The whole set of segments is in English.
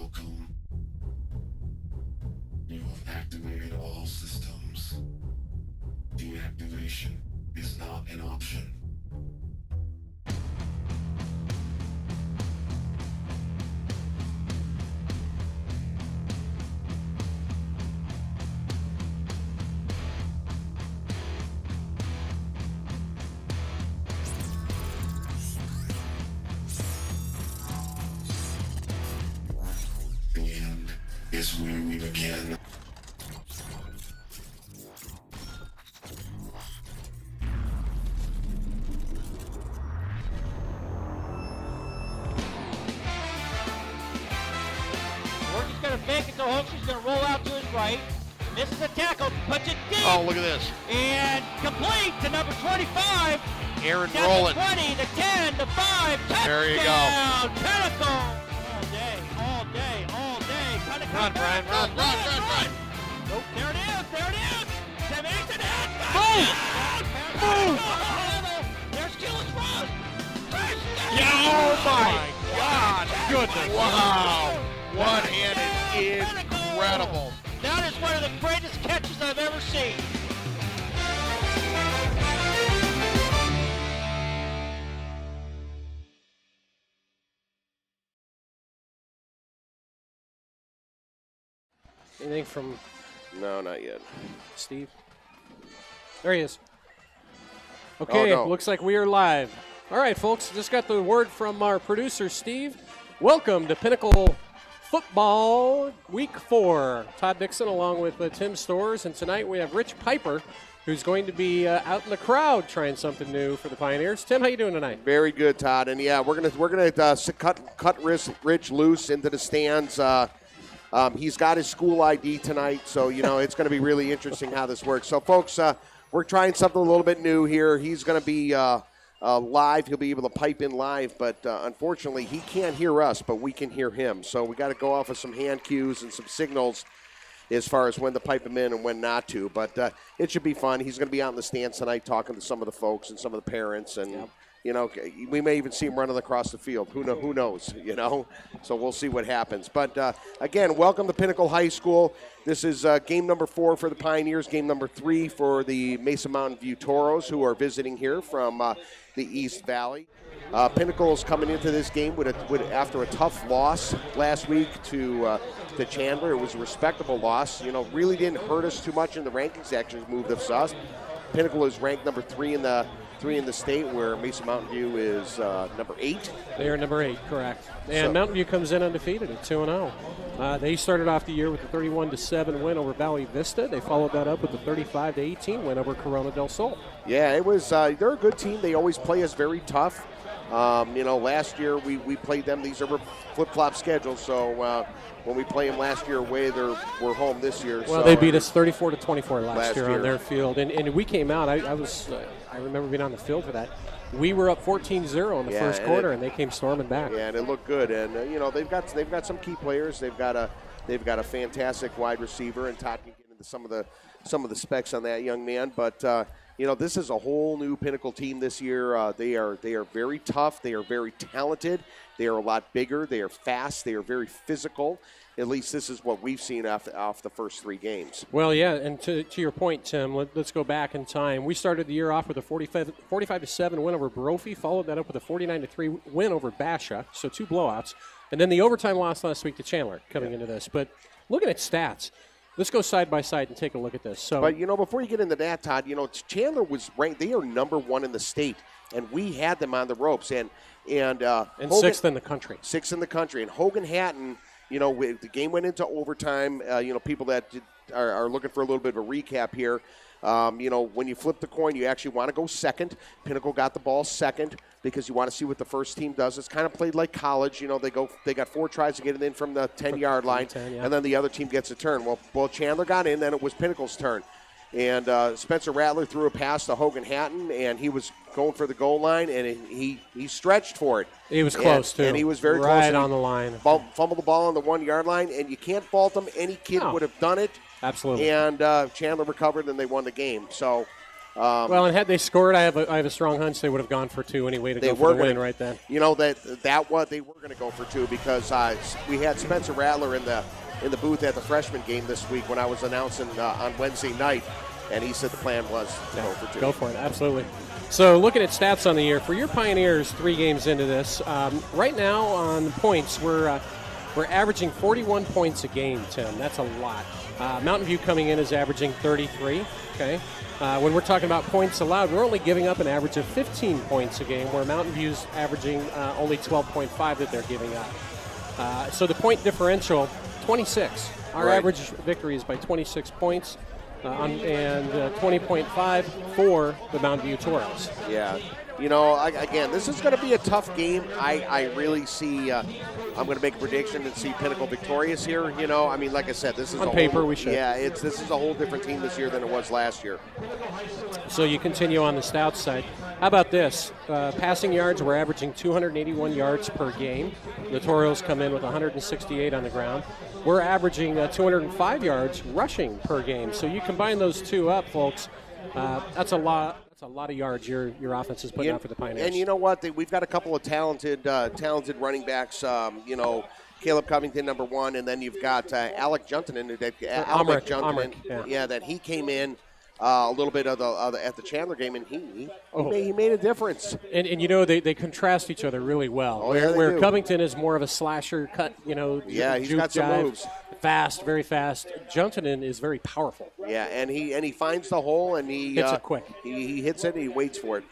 Welcome. You have activated all systems. Deactivation is not an option. The end is where we begin. George is going to fake it to Hooks. He's going to roll out to his right. Misses a tackle, puts it deep. Oh, look at this. And complete to number 25. Aaron Down rolling. to 20, to 10, to 5. Touchdown. There you go. Pinnacle. All day, all day, all day. Run, Brian, run. Oh, there it is, there it is. 7, 8, to 10. Move. There's Gillis Ross. Oh, my God. Goodness. Wow. One-handed. Incredible. That is one of the greatest catches I've ever seen. Anything from No, not yet. Steve? There he is. Okay, Oh, no. looks like we are live. All right, folks, just got the word from our producer, Steve. Welcome to Pinnacle Football Week 4. Todd Dixon along with Tim Storrs, and tonight we have Rich Piper, who's going to be out in the crowd trying something new for the Pioneers. Tim, how you doing tonight? Very good, Todd. And yeah, we're gonna cut Rich loose into the stands. He's got his school ID tonight, so it's going to be really interesting how this works. So, folks, we're trying something a little bit new here. He's going to be live. He'll be able to pipe in live, but unfortunately, he can't hear us, but we can hear him. So we got to go off of some hand cues and some signals as far as when to pipe him in and when not to. But it should be fun. He's going to be out in the stands tonight talking to some of the folks and some of the parents, and we may even see him running across the field. Who knows? So we'll see what happens. But again, welcome to Pinnacle High School. This is game number 4 for the Pioneers, game number 3 for the Mesa Mountain View Toros, who are visiting here from the East Valley. Pinnacle is coming into this game after a tough loss last week to Chandler. It was a respectable loss. Really didn't hurt us too much in the rankings. Actually moved us up. Pinnacle is ranked number 3 in the state, where Mesa Mountain View is number 8. They are number 8, correct. And Mountain View comes in undefeated at 2-0. They started off the year with a 31-7 win over Valley Vista. They followed that up with a 35-18 win over Corona del Sol. Yeah, it was. They're a good team. They always play us very tough. Last year we played them. These are flip-flop schedules, so when we play them last year away, we're home this year. Well, they beat us 34-24 last year on their field, and we came out. I remember being on the field for that. We were up 14-0 in the first quarter, and they came storming back. Yeah, and it looked good. And they've got some key players. They've got a fantastic wide receiver, and Todd can get into some of the specs on that young man. But this is a whole new Pinnacle team this year. They are very tough. They are very talented. They are a lot bigger. They are fast. They are very physical. At least this is what we've seen off the first 3 games. Well, yeah, and to your point, Tim, let's go back in time. We started the year off with a 45-7 win over Brophy, followed that up with a 49-3 win over Basha, so 2 blowouts, and then the overtime loss last week to Chandler coming into this. But looking at stats, let's go side by side and take a look at this. But before you get into that, Todd, Chandler was ranked. They are number 1 in the state, and we had them on the ropes, and Hogan, 6th in the country. 6th in the country, and Hogan Hatton. The game went into overtime. People that are looking for a little bit of a recap here. When you flip the coin, you actually want to go second. Pinnacle got the ball second because you want to see what the first team does. It's kind of played like college. They got 4 tries to get it in from the 10-yard line, and then the other team gets a turn. Well, Chandler got in, then it was Pinnacle's turn. And Spencer Rattler threw a pass to Hogan Hatton, and he was going for the goal line, and he stretched for it. He was close, too. And he was very close. Right on the line. Fumbled the ball on the 1-yard line, and you can't fault him. Any kid would have done it. Absolutely. And Chandler recovered, and they won the game. So Well, and had they scored, I have a strong hunch they would have gone for 2 anyway to go for the win right then. You know that what they were going to go for 2 because we had Spencer Rattler in the booth at the freshman game this week when I was announcing on Wednesday night, and he said the plan was to go for 2. Go for it, absolutely. So looking at stats on the year for your Pioneers, 3 games into this, right now on points we're averaging 41 points a game, Tim. That's a lot. Mountain View coming in is averaging 33. Okay. When we're talking about points allowed, we're only giving up an average of 15 points a game, where Mountain View's averaging only 12.5 that they're giving up. So the point differential, 26. Our average victory is by 26 points, and 20.5 for the Mountain View Toros. Yeah. You know, again, this is going to be a tough game. I really see. I'm going to make a prediction and see Pinnacle victorious here. You know, I mean, like I said, this is on paper we should. Yeah, this is a whole different team this year than it was last year. So you continue on the stout side. How about this? Passing yards, we're averaging 281 yards per game. The Toros come in with 168 on the ground. We're averaging 205 yards rushing per game. So you combine those two up, folks. That's a lot. A lot of yards your offense is putting out for the Pioneers. And you know what? We've got a couple of talented running backs. You know, Caleb Covington, number 1, and then you've got Alec Juntonen. That he came in a little bit at the Chandler game, and he made a difference. And you know, they contrast each other really well. Where Covington is more of a slasher cut, you know. Yeah, he's got some moves. Fast, very fast. Juntonen is very powerful. Yeah, and he finds the hole and he hits it quick. He hits it and he waits for it.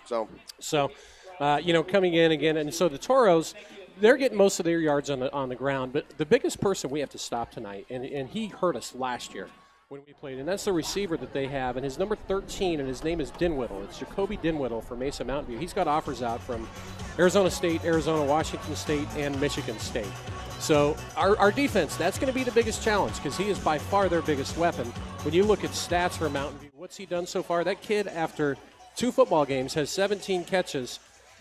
So you know, coming in again, and so the Toros, they're getting most of their yards on the ground. But the biggest person we have to stop tonight, and he hurt us last year when we played, and that's the receiver that they have, and his number 13, and his name is Dinwiddle. It's Jacoby Dinwiddle from Mesa Mountain View. He's got offers out from Arizona State, Arizona, Washington State, and Michigan State. So our defense, that's going to be the biggest challenge because he is by far their biggest weapon. When you look at stats for Mountain View, what's he done so far? That kid, after 2 football games, has 17 catches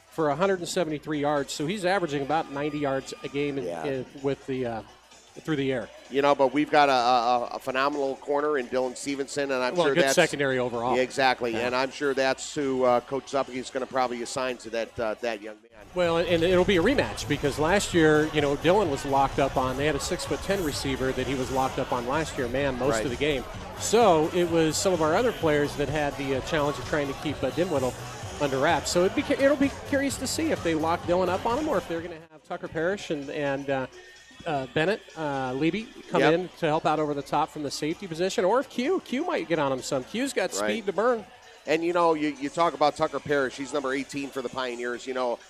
for 173 yards. So he's averaging about 90 yards a game with the through the air. You know, but we've got a phenomenal corner in Dylan Stevenson, and I'm sure good that's secondary overall. Yeah, exactly, and I'm sure that's who Coach Zuppke is going to probably assign to that young man. Well, and it'll be a rematch because last year, you know, Dylan was locked up on. They had a 6'10" receiver that he was locked up on last year, most of the game. So it was some of our other players that had the challenge of trying to keep Dinwiddle under wraps. So it'll be curious to see if they lock Dylan up on him or if they're going to have Tucker Parrish and Bennett, Leby come in to help out over the top from the safety position, or if Q might get on him some. Q's got speed to burn. And, you know, you talk about Tucker Parrish. He's number 18 for the Pioneers. You know,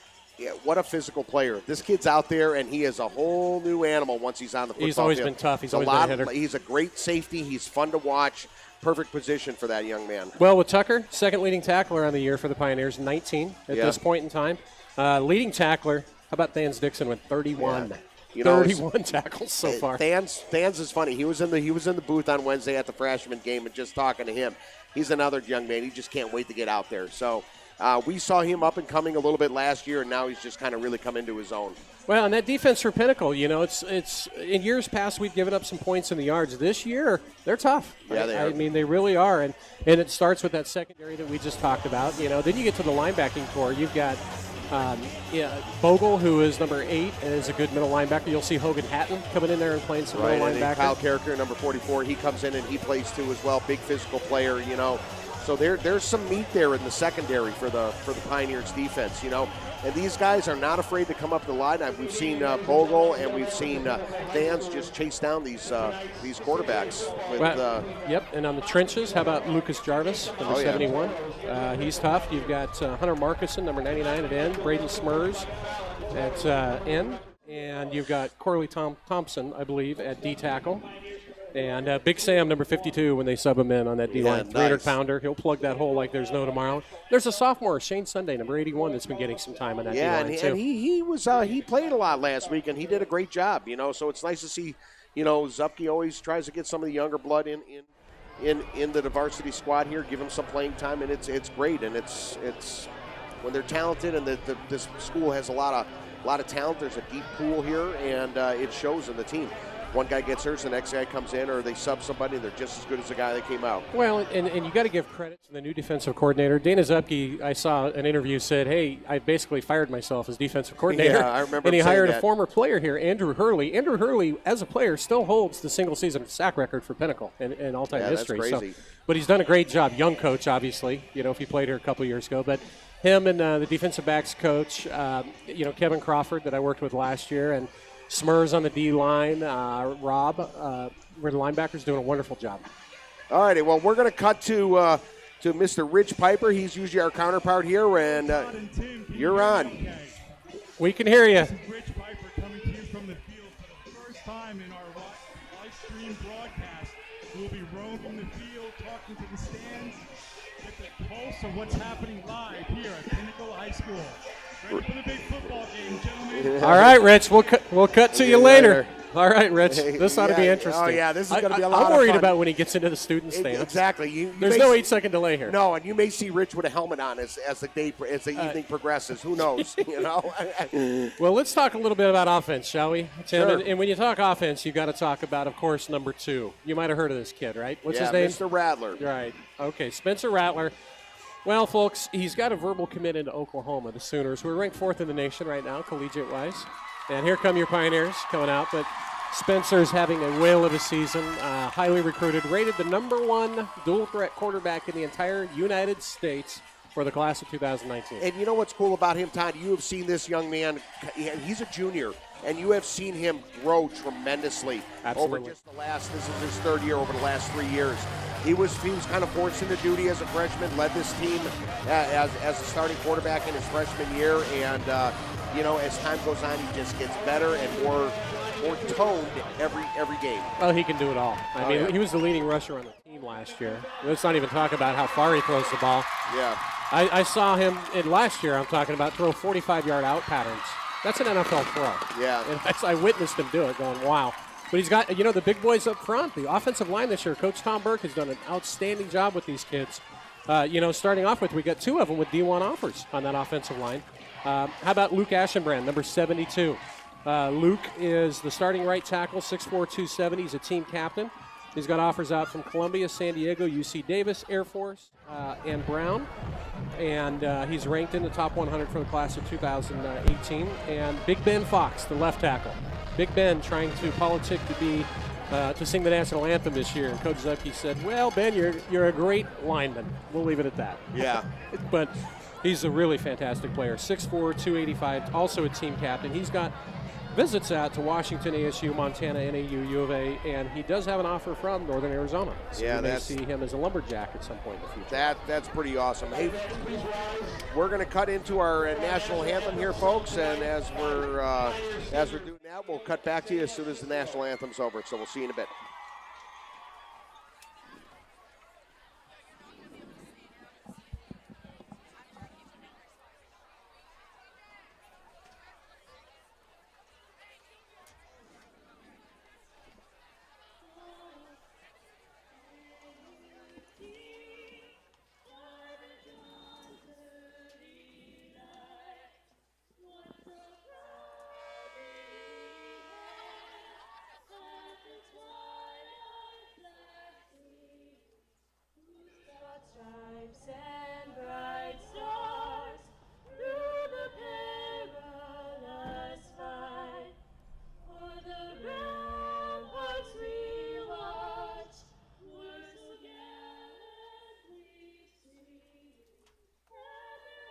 what a physical player. This kid's out there, and he is a whole new animal once he's on the football He's always field. been tough. He's always been a hitter. He's a great safety. He's fun to watch. Perfect position for that young man. Well, with Tucker, second leading tackler on the year for the Pioneers, 19 at this point in time. Leading tackler, how about Thans Dixon with 31? Yeah. You know, 31 tackles so far. Thans is funny. He was in the booth on Wednesday at the freshman game and just talking to him. He's another young man. He just can't wait to get out there. So we saw him up and coming a little bit last year, and now he's just kind of really come into his own. Well, and that defense for Pinnacle, you know, it's in years past we've given up some points in the yards. This year, they're tough. Yeah, they are. I mean, they really are. And it starts with that secondary that we just talked about. You know, then you get to the linebacking core. You've got Bogle, who is number 8 and is a good middle linebacker. You'll see Hogan Hatton coming in there and playing some middle linebacker. Kyle Character, number 44, he comes in and he plays too as well. Big physical player, you know. So there's some meat there in the secondary for the Pioneers defense, you know. And these guys are not afraid to come up the line. We've seen Bogle and we've seen Thans just chase down these quarterbacks. Yep, and on the trenches, how about Lucas Jarvis, number 71? He's tough. You've got Hunter Markison, number 99 at end, Braden Smurs at end, and you've got Corley Thompson, I believe, at D tackle. And Big Sam, number 52, when they sub him in on that D-line, 300-pounder. He'll plug that hole like there's no tomorrow. There's a sophomore, Shane Sunday, number 81, that's been getting some time on that D-line, too. And he played a lot last week, and he did a great job, you know. So it's nice to see, you know, Zuppke always tries to get some of the younger blood in the varsity squad here, give them some playing time, and it's great. And it's when they're talented, and this school has a lot of talent. There's a deep pool here, and it shows in the team. one guy gets hurt, the next guy comes in, or they sub somebody, and they're just as good as the guy that came out. Well, and you got to give credit to the new defensive coordinator. Dana Zupke, I saw an interview, said, hey, I basically fired myself as defensive coordinator. Yeah, I remember and he him saying hired that. a former player here, Andrew Hurley. Andrew Hurley, as a player, still holds the single-season sack record for Pinnacle in all-time history. That's crazy. But he's done a great job. Young coach, obviously, if he played here a couple years ago. But him and the defensive backs coach, Kevin Crawford that I worked with last year, and Smurs on the D-line, Rob, where the linebackers doing a wonderful job. All righty, well, we're going to cut to Mr. Rich Piper. He's usually our counterpart here, and you're on. We can hear you. This is Rich Piper coming to you from the field for the first time in our live stream broadcast. We'll be roaming the field, talking to the stands, get the pulse of what's happening live here at Pinnacle High School. Ready for the big football game, gentlemen? All right, Rich. We'll cut to you later. All right, Rich. This ought to be interesting. Oh, yeah, this is going to be a lot of I'm fun. worried about when he gets into the student stands. Exactly. There's no 8-second delay here. No, and you may see Rich with a helmet on as the evening progresses. Who knows? Well, let's talk a little bit about offense, shall we, Tim? Sure. And when you talk offense, you've got to talk about, of course, number 2. You might have heard of this kid, right? What's his name? Mr. Rattler. Right. Okay, Spencer Rattler. Well, folks, he's got a verbal commit into Oklahoma, the Sooners, who are ranked 4th in the nation right now, collegiate-wise. And here come your Pioneers coming out. But Spencer's having a whale of a season, highly recruited, rated the number 1 dual-threat quarterback in the entire United States for the class of 2019. And you know what's cool about him, Todd? You have seen this young man. He's a junior, and you have seen him grow tremendously. Absolutely. Over just this is his 3rd year over the last 3 years. He was kind of forced into duty as a freshman, led this team as a starting quarterback in his freshman year, and as time goes on, he just gets better and more toned every game. Well, he can do it all. I mean, he was the leading rusher on the team last year. Let's not even talk about how far he throws the ball. Yeah. I saw him last year, I'm talking about, throw 45-yard out patterns. That's an NFL throw. Yeah. And I witnessed him do it, going, wow. But he's got, the big boys up front. The offensive line this year, Coach Tom Burke has done an outstanding job with these kids. Starting off with, we got 2 of them with D1 offers on that offensive line. How about Luke Ashenbrand, number 72? Luke is the starting right tackle, 6'4", 270. He's a team captain. He's got offers out from Columbia, San Diego, UC Davis, Air Force, and Brown. And he's ranked in the top 100 for the class of 2018. And Big Ben Fox, the left tackle. Big Ben trying to politic to sing the national anthem this year. And Coach Zupke said, well, Ben, you're a great lineman. We'll leave it at that. Yeah. But he's a really fantastic player. 6'4", 285, also a team captain. He's got visits out to Washington, ASU, Montana, NAU, U of A, and he does have an offer from Northern Arizona. So you may see him as a lumberjack at some point in the future. That's pretty awesome. Hey, we're going to cut into our national anthem here, folks, and as we're doing that, we'll cut back to you as soon as the national anthem's over. So we'll see you in a bit. Stripes and bright stars through the perilous fight. For the ramparts we watch were so gallantly seen, and the rockets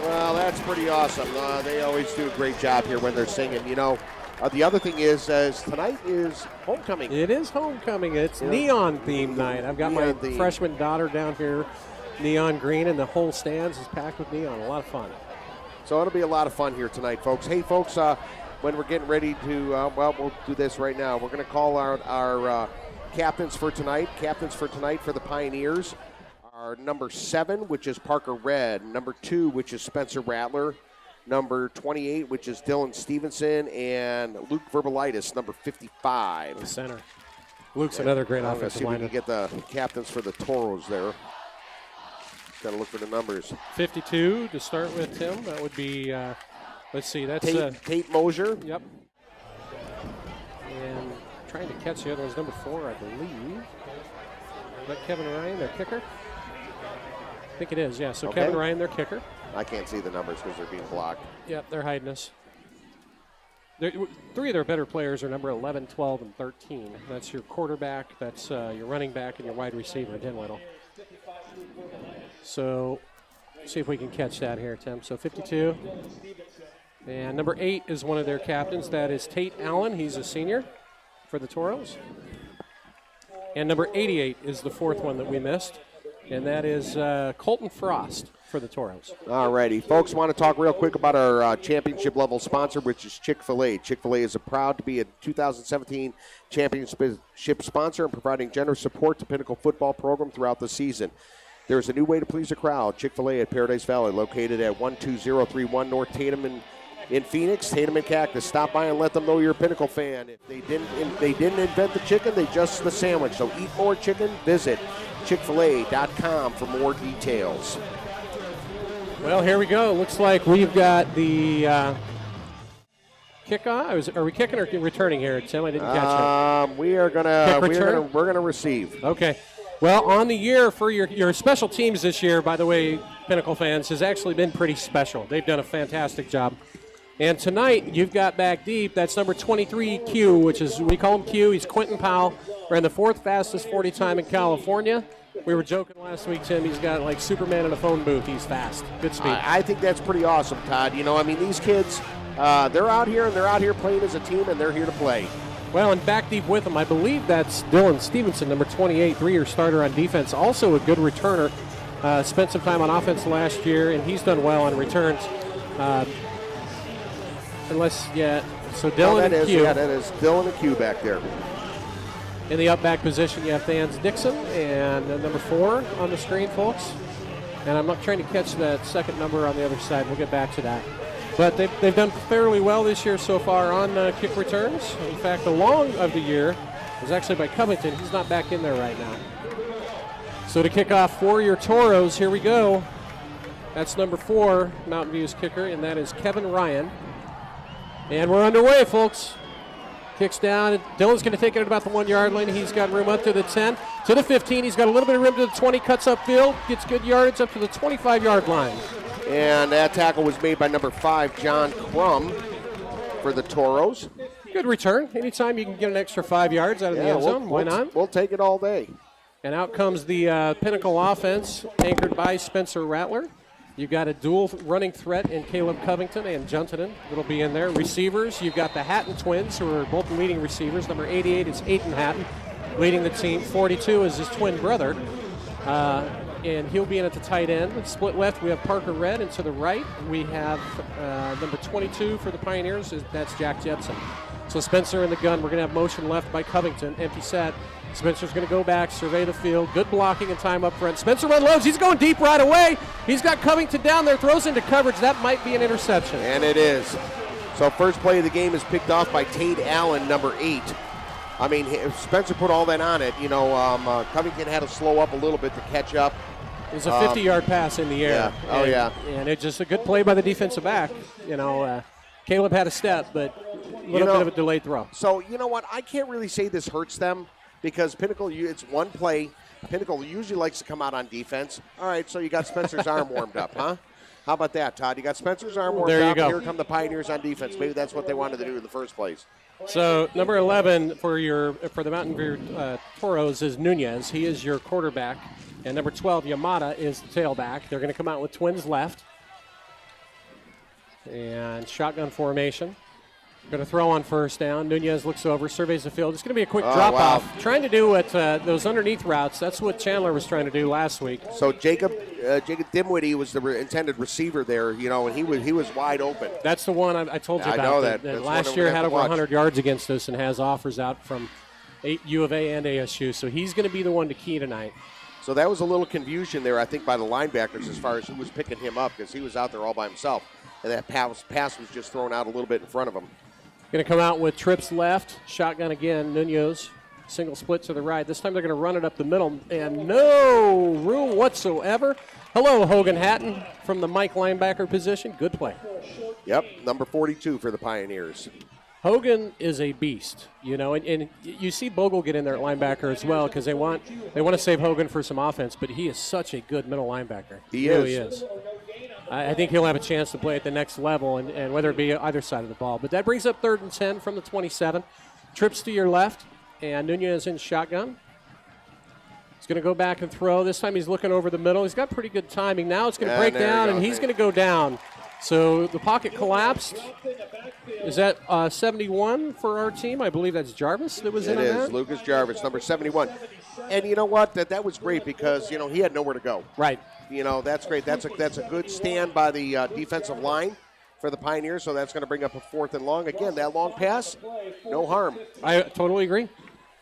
Well, that's pretty awesome. They always do a great job here when they're singing. The other thing is tonight is homecoming. It is homecoming. It's Yeah. neon theme night. I've got my Neon theme. freshman daughter down here, neon green, and the whole stands is packed with neon. A lot of fun. So it'll be a lot of fun here tonight, folks. Hey, folks, when we're getting ready to, we'll do this right now. We're going to call out our captains for tonight. Captains for tonight for the Pioneers are number 7, which is Parker Red, number 2, which is Spencer Rattler, number 28, which is Dylan Stevenson, and Luke Verbalitis, number 55. The center. Luke's another great I'm going to offensive see if we can lineman. get the captains for the Toros there. Got to look for the numbers. 52 to start with, Tim. That would be, let's see, that's Tate Mosier. Yep. And trying to catch the other one's number 4, I believe. Is that Kevin Ryan, their kicker? I think it is, yeah. So Okay. Kevin Ryan, their kicker. I can't see the numbers because they're being blocked. Yep, they're hiding us. 3 of their better players are number 11, 12, and 13. That's your quarterback, that's your running back, and your wide receiver, Dinwiddle. So, see if we can catch that here, Tim. So 52. And number 8 is one of their captains. That is Tate Allen. He's a senior for the Toros. And number 88 is the 4th one that we missed. And that is Colton Frost for the Toros. All righty. Folks, want to talk real quick about our championship level sponsor, which is Chick-fil-A. Chick-fil-A is proud to be a 2017 championship sponsor and providing generous support to Pinnacle football program throughout the season. There's a new way to please the crowd. Chick-fil-A at Paradise Valley, located at 12031 North Tatum in Phoenix. Tatum and Cactus. Stop by and let them know you're a Pinnacle fan. If they didn't invent the chicken, they just the sandwich. So eat more chicken. Visit chickfila.com for more details. Well, here we go. Looks like we've got the kickoff. Are we kicking or returning here, Tim? I didn't catch it. We're gonna receive. Okay. Well, on the year for your special teams this year, by the way, Pinnacle fans, has actually been pretty special. They've done a fantastic job. And tonight, you've got back deep, that's number 23, Q, which is, we call him Q. He's Quentin Powell. Ran the 4th fastest 40 time in California. We were joking last week, Tim. He's got like Superman in a phone booth. He's fast. Good speed. I think that's pretty awesome, Todd. You know, I mean, these kids, they're out here playing as a team, and they're here to play. Well, and back deep with him, I believe that's Dylan Stevenson, number 28, 3-year starter on defense. Also a good returner. Spent some time on offense last year, and he's done well on returns. So Dylan and Q. Yeah, that is Dylan and Q back there. In the up back position, you have Thans Dixon and number 4 on the screen, folks. And I'm not trying to catch that second number on the other side. We'll get back to that. But they've done fairly well this year so far on kick returns. In fact, the long of the year was actually by Covington. He's not back in there right now. So to kick off for your Toros, here we go. That's number 4, Mountain View's kicker, and that is Kevin Ryan. And we're underway, folks. Kicks down. Dylan's going to take it at about the 1-yard line. He's got room up to the 10, to the 15. He's got a little bit of room to the 20, cuts upfield, gets good yardage up to the 25-yard line. And that tackle was made by number 5, John Crum, for the Toros. Good return. Anytime you can get an extra 5 yards out of the end zone, why not? We'll take it all day. And out comes the Pinnacle offense, anchored by Spencer Rattler. You've got a dual running threat in Caleb Covington and Juntonen that'll be in there. Receivers, you've got the Hatton twins, who are both leading receivers. Number 88 is Aiden Hatton, leading the team. 42 is his twin brother, and he'll be in at the tight end. Split left, we have Parker Red, and to the right, we have number 22 for the Pioneers. That's Jack Jepson. So Spencer in the gun. We're going to have motion left by Covington. Empty set. Spencer's going to go back, survey the field. Good blocking and time up front. Spencer unloads. He's going deep right away. He's got Covington down there, throws into coverage. That might be an interception. And it is. So first play of the game is picked off by Tate Allen, number 8. I mean, Spencer put all that on it. You know, Covington had to slow up a little bit to catch up. It was a 50-yard pass in the air. Yeah. And it's just a good play by the defensive back. You know, Caleb had a step, but a little bit of a delayed throw. So, you know what? I can't really say this hurts them because Pinnacle, it's one play. Pinnacle usually likes to come out on defense. All right, so you got Spencer's arm warmed up, huh? How about that, Todd? You got Spencer's arm warmed there you up, go. and here come the Pioneers on defense. Maybe that's what they wanted to do in the first place. So number 11 for the Mountain View Toros is Nunez. He is your quarterback. And number 12, Yamada, is the tailback. They're going to come out with twins left. And shotgun formation. Going to throw on first down. Nunez looks over, surveys the field. It's going to be a quick Oh, drop-off. wow. Trying to do what those underneath routes. That's what Chandler was trying to do last week. So Jacob Dimwitty was the intended receiver there, you know, and he was wide open. That's the one I told you I about. know that. That's one last that year we're gonna had have to over watch. 100 yards against us and has offers out from U of A and ASU. So he's going to be the one to key tonight. So that was a little confusion there, I think, by the linebackers as far as who was picking him up because he was out there all by himself. And that pass was just thrown out a little bit in front of him. Going to come out with trips left. Shotgun again. Nunez. Single split to the right. This time they're going to run it up the middle. And no room whatsoever. Hello, Hogan Hatton from the Mike linebacker position. Good play. Yep, number 42 for the Pioneers. Hogan is a beast, you know, and you see Bogle get in there at linebacker as well because they want to save Hogan for some offense, but he is such a good middle linebacker. He really is. I think he'll have a chance to play at the next level, and whether it be either side of the ball. But that brings up 3rd and 10 from the 27. Trips to your left, and Nunez in shotgun. He's going to go back and throw. This time he's looking over the middle. He's got pretty good timing. Now it's going to break there you down, go. and he's going to go down. So the pocket collapsed. Is that 71 for our team? I believe that's Jarvis that was in It on is that. Lucas Jarvis, number 71. And you know what? That was great because, you know, he had nowhere to go. Right. You know, that's great. That's a good stand by the defensive line for the Pioneers, so that's going to bring up a 4th and long. Again, that long pass, no harm. I totally agree.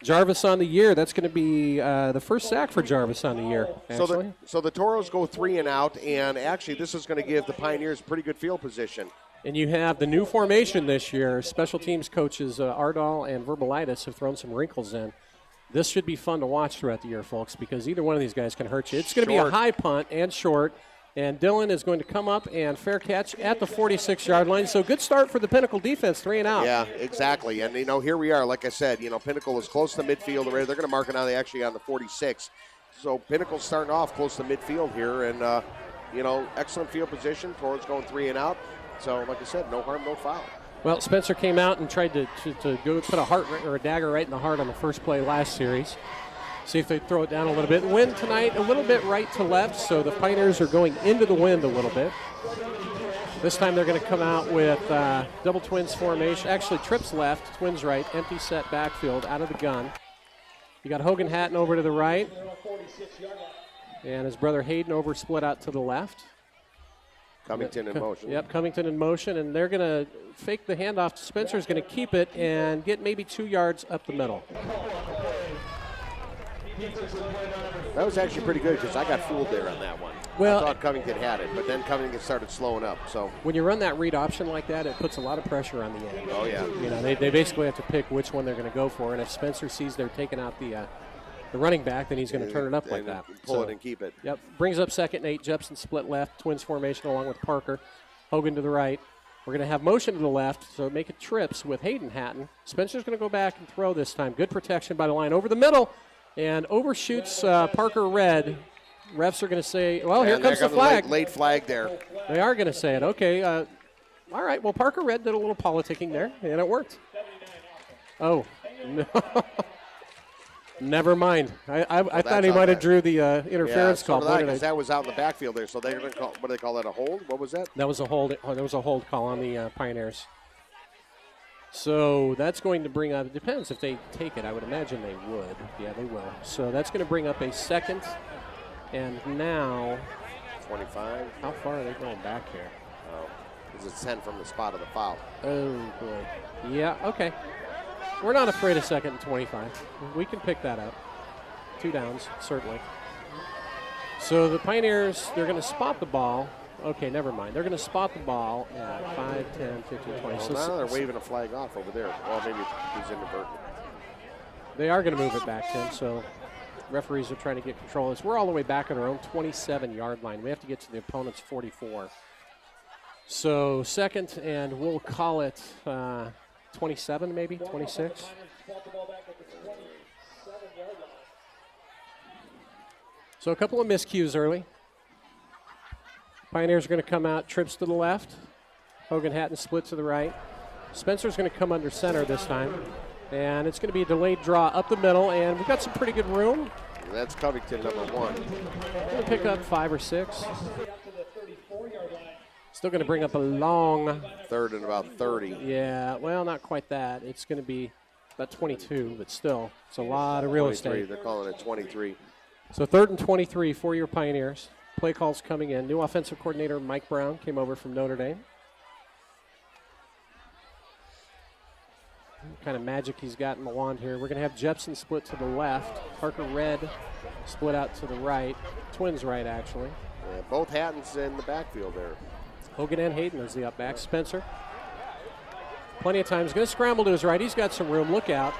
Jarvis on the year. That's going to be the first sack for Jarvis on the year, actually. So the Toros go 3 and out, and actually this is going to give the Pioneers pretty good field position. And you have the new formation this year. Special teams coaches Ardal and Verbalitis have thrown some wrinkles in. This should be fun to watch throughout the year, folks, because either one of these guys can hurt you. It's going to be a high punt and short, and Dylan is going to come up and fair catch at the 46-yard line. So good start for the Pinnacle defense, 3 and out. Yeah, exactly. And, you know, here we are. Like I said, you know, Pinnacle is close to midfield already. They're going to mark it actually on the 46. So Pinnacle's starting off close to midfield here, and, you know, excellent field position. Toros going 3 and out. So, like I said, no harm, no foul. Well, Spencer came out and tried to go put a heart or a dagger right in the heart on the first play last series. See if they throw it down a little bit. Wind tonight a little bit right to left, so the Pioneers are going into the wind a little bit. This time they're going to come out with double twins formation. Actually, trips left, twins right, empty set backfield out of the gun. You got Hogan Hatton over to the right, and his brother Hayden over split out to the left. Covington in motion. Yep, Covington in motion, and they're going to fake the handoff. Spencer's going to keep it and get maybe 2 yards up the middle. That was actually pretty good because I got fooled there on that one. Well, I thought Covington had it, but then Covington started slowing up. So when you run that read option like that, it puts a lot of pressure on the end. Oh, yeah. You know, they basically have to pick which one they're going to go for, and if Spencer sees they're taking out the running back, then he's going to turn it up like that. Pull it and keep it. Yep. Brings up 2nd and 8. Jepson split left. Twins formation along with Parker. Hogan to the right. We're going to have motion to the left, so make it trips with Hayden Hatton. Spencer's going to go back and throw this time. Good protection by the line. Over the middle and overshoots Parker Red. Refs are going to say, well, here comes the flag. Late flag there. They are going to say it. Okay. All right. Well, Parker Red did a little politicking there, and it worked. Oh, no. Never mind. I thought he might have drew the interference call. Because that was out in the backfield there. So they're going to call, what do they call that, a hold? What was that? That was a hold. There was a hold call on the Pioneers. So that's going to bring up, it depends if they take it. I would imagine they would. Yeah, they will. So that's going to bring up a 2nd. And now, 25. how far are they going back here? Oh, because it's 10 from the spot of the foul. Oh, boy. Yeah, okay. We're not afraid of 2nd and 25. We can pick that up. 2 downs, certainly. So the Pioneers, they're going to spot the ball. Okay, never mind. They're going to spot the ball at 5, 10, 15, 20. Well, So now they're waving a flag off over there. Well, maybe he's inadvertent. they are going to move it back, Tim. So referees are trying to get control of this. We're all the way back at our own 27-yard line. We have to get to the opponent's 44. So 2nd, and we'll call it 27 maybe, 26. So a couple of miscues early. Pioneers are going to come out, trips to the left. Hogan Hatton split to the right. Spencer's going to come under center this time. And it's going to be a delayed draw up the middle, and we've got some pretty good room. And that's Covington, number 1. Going to pick up 5 or 6. Still going to bring up a long. Third and about 30. Yeah, well, not quite that. It's going to be about 22, but still, it's a lot of real 23. estate. They're calling it 23. So 3rd and 23 for your Pioneers. Play calls coming in. New offensive coordinator Mike Brown came over from Notre Dame. What kind of magic he's got in the wand here. We're going to have Jepson split to the left. Parker Red split out to the right. Twins right, actually. Yeah, both Hattons in the backfield there. Hogan and Hayden is the up back. Spencer. Plenty of time. He's going to scramble to his right. He's got some room. Look out.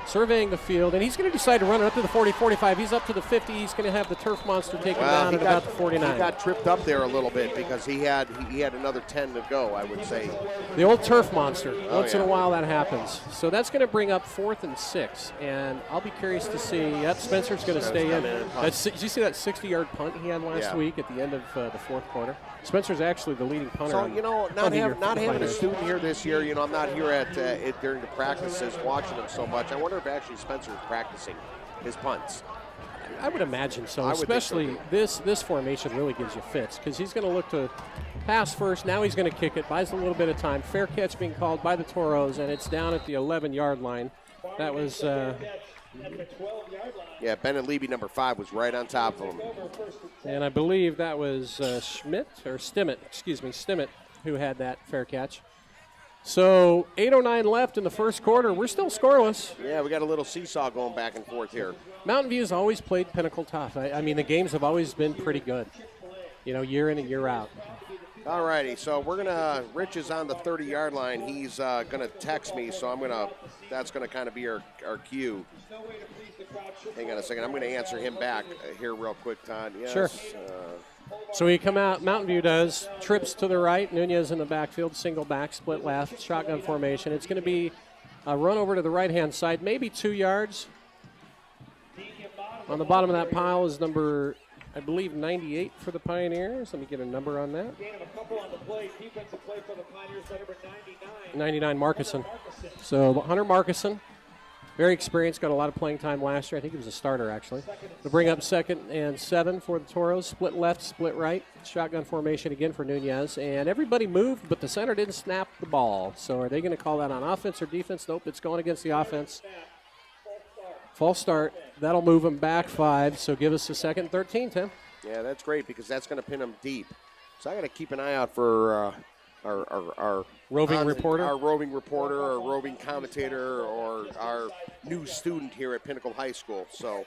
Surveying the field, and he's going to decide to run it up to the 40, 45. He's up to the 50. He's going to have the turf monster take him down at about the 49. He got tripped up there a little bit because he had another 10 to go, I would say. The old turf monster. Once in yeah. a while that happens. So that's going to bring up 4th and 6, and I'll be curious to see. Yep, Spencer's going to stay in. Did you see that 60-yard punt he had last week at the end of the 4th quarter? Spencer's actually the leading punter. So, not having a student here this year, I'm not here at during the practices watching him so much. I wonder if actually Spencer is practicing his punts. I would imagine so, I would especially think so. this formation really gives you fits because he's going to look to pass first. Now he's going to kick it, buys a little bit of time. Fair catch being called by the Toros, and it's down at the 11-yard line. That was yeah, Bennett Levy, number 5, was right on top of him. and I believe that was Stimmett, who had that fair catch. So 8:09 left in the first quarter. We're still scoreless. Yeah, we got a little seesaw going back and forth here. Mountain View's always played Pinnacle tough. I mean, the games have always been pretty good, year in and year out. All righty, so Rich is on the 30-yard line. He's going to text me, so that's going to kind of be our cue. Hang on a second. I'm going to answer him back here real quick, Todd. Yes. Sure. So we come out, Mountain View does, trips to the right, Nunez in the backfield, single back, split left, shotgun formation. It's going to be a run over to the right-hand side, maybe 2 yards. On the bottom of that pile is number, I believe, 98 for the Pioneers. Let me get a number on that. 99 Markison. So Hunter Markison, very experienced, got a lot of playing time last year. I think he was a starter, actually. To bring up 2nd and 7 for the Toros. Split left, split right. Shotgun formation again for Nunez. And everybody moved, but the center didn't snap the ball. So are they going to call that on offense or defense? Nope, it's going against the offense. False start. That'll move them back 5. So give us a 2nd and 13, Tim. Yeah, that's great because that's going to pin them deep. So I got to keep an eye out for our roving reporter, our roving reporter, or roving commentator, or our new student here at Pinnacle High School. So,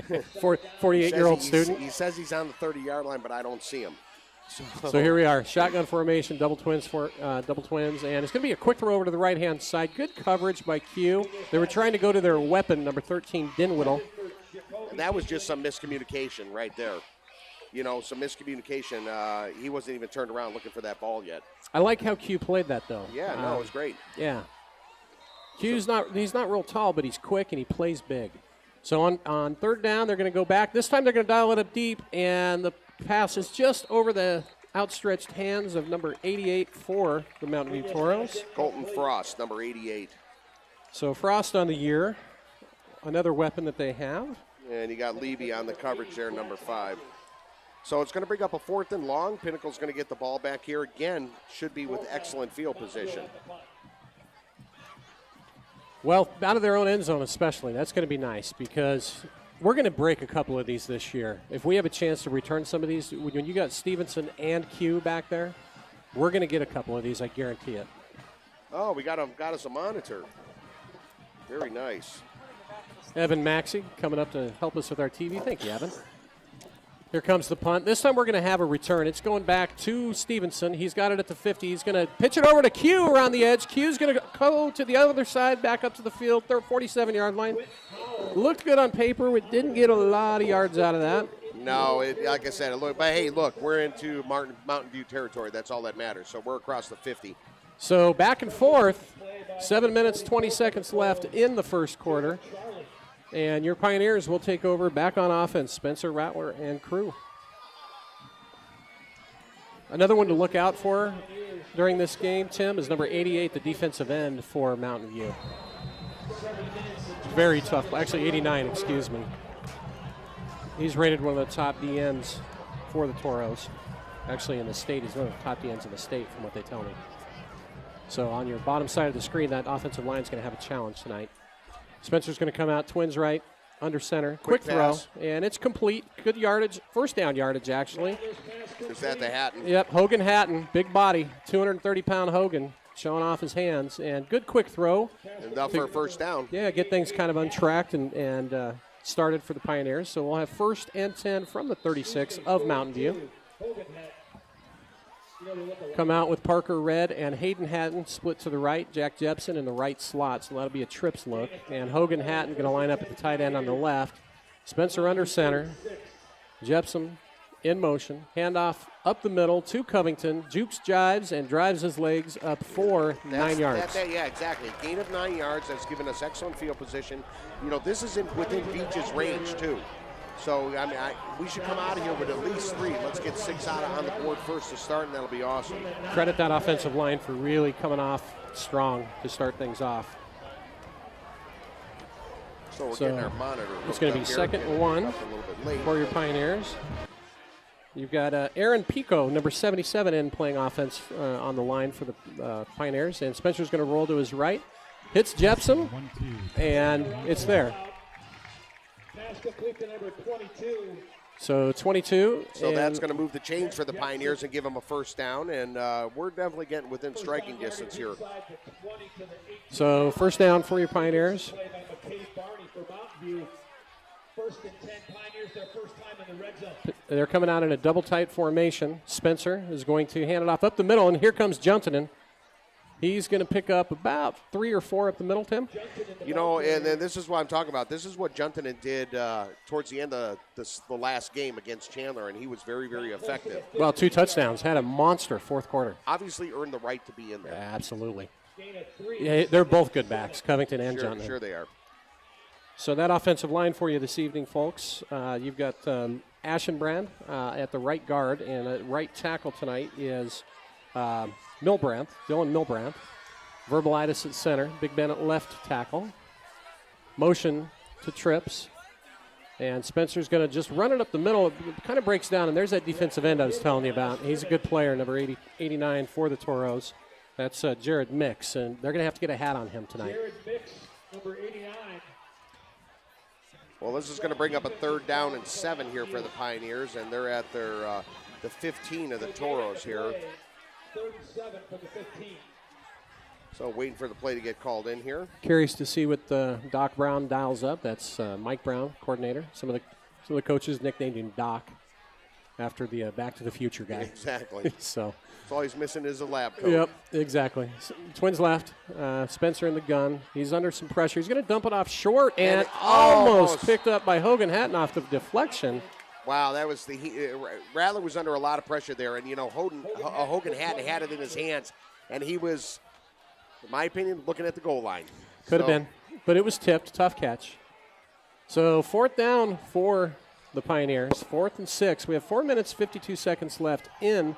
48-year-old student. He says he's on the 30-yard line, but I don't see him. So here we are, shotgun formation, double twins, and it's going to be a quick throw over to the right-hand side. Good coverage by Q. They were trying to go to their weapon, number 13, Dinwiddle. And that was just some miscommunication right there. Some miscommunication. He wasn't even turned around looking for that ball yet. I like how Q played that, though. Yeah, no, it was great. Yeah. He's not real tall, but he's quick and he plays big. So on 3rd down, they're going to go back. This time they're going to dial it up deep, and the pass is just over the outstretched hands of number 88 for the Mountain View Toros. Colton Frost, number 88. So Frost on the year, another weapon that they have. And you got Levy on the coverage there, number 5. So it's going to bring up a 4th and long. Pinnacle's going to get the ball back here again. Should be with excellent field position. Well, out of their own end zone especially. That's going to be nice because we're going to break a couple of these this year. If we have a chance to return some of these, when you got Stevenson and Q back there, we're going to get a couple of these, I guarantee it. Oh, we got us a monitor. Very nice. Evan Maxey coming up to help us with our TV. Thank you, Evan. Here comes the punt. This time we're going to have a return. It's going back to Stevenson. He's got it at the 50. He's going to pitch it over to Q around the edge. Q's going to go to the other side, back up to the field, 47-yard line. Looked good on paper. We didn't get a lot of yards out of that. No, like I said, look, we're into Mountain View territory. That's all that matters. So we're across the 50. So back and forth. 7 minutes, 20 seconds left in the first quarter. And your Pioneers will take over back on offense, Spencer Rattler and crew. Another one to look out for during this game, Tim, is number 88, the defensive end for Mountain View. Very tough. Actually, 89, excuse me. He's rated one of the top DNs for the Toros. Actually, in the state, he's one of the top DNs in the state, from what they tell me. So on your bottom side of the screen, that offensive line is going to have a challenge tonight. Spencer's going to come out, twins right, under center, quick throw, pass. and it's complete. Good yardage, first down yardage, actually. Is that the Hatton? Yep, Hogan Hatton, big body, 230-pound Hogan, showing off his hands, and good quick throw. Enough for a first down. Yeah, get things kind of untracked and started for the Pioneers. So we'll have 1st and 10 from the 36 of Mountain View. Come out with Parker Red and Hayden Hatton split to the right, Jack Jepson in the right slot, so that'll be a trips look. And Hogan Hatton going to line up at the tight end on the left. Spencer under center. Jepson in motion. Handoff up the middle to Covington. Jukes jives and drives his legs up for 9 yards. Yeah, exactly. Gain of 9 yards. That's given us excellent field position. You know, this is within Beach's range, too. So, I mean, we should come out of here with at least 3. Let's get 6 out on the board first to start, and that'll be awesome. Credit that offensive line for really coming off strong to start things off. So we're getting our monitor. It's going to be 2nd and 1 for your Pioneers. You've got Aaron Pico, number 77, in playing offense on the line for the Pioneers. And Spencer's going to roll to his right. Hits Jepson, and it's there. So 22. So that's going to move the chains for the Pioneers and give them a first down. And we're definitely getting within striking distance here. So first down for your Pioneers. They're coming out in a double tight formation. Spencer is going to hand it off up the middle, and here comes Juntonen. He's going to pick up about 3 or 4 up the middle, Tim. You know, and then this is what I'm talking about. This is what Juntonen did towards the end of the last game against Chandler, and he was very, very effective. Well, 2 touchdowns. Had a monster fourth quarter. Obviously earned the right to be in there. Absolutely. Yeah, they're both good backs, Covington and Juntonen. Sure they are. So that offensive line for you this evening, folks. You've got Ashenbrand at the right guard, and at right tackle tonight is Dylan Milbrandt. Verbalitis at center. Big Ben at left tackle. Motion to trips. And Spencer's going to just run it up the middle. It kind of breaks down, and there's that defensive end I was telling you about. He's a good player, number 89 for the Toros. That's Jared Mix, and they're going to have to get a hat on him tonight. Jared Mix, number 89. Well, this is going to bring up a 3rd down and 7 here for the Pioneers, and they're at their the 15 of the Toros here. 37 for the 15. So waiting for the play to get called in here. Curious to see what Doc Brown dials up. That's Mike Brown, coordinator. Some of the coaches nicknamed him Doc after the Back to the Future guy. Exactly. So all he's missing is a lab coat. Yep, exactly. Twins left. Spencer in the gun. He's under some pressure. He's going to dump it off short and almost picked up by Hogan Hatton off the deflection. Wow, that was Rattler was under a lot of pressure there, and you know Hogan Hatton had it in his hands, and he was, in my opinion, looking at the goal line. Could have been, but it was tipped. Tough catch. So 4th down for the Pioneers. 4th and 6. We have 4 minutes 52 seconds left in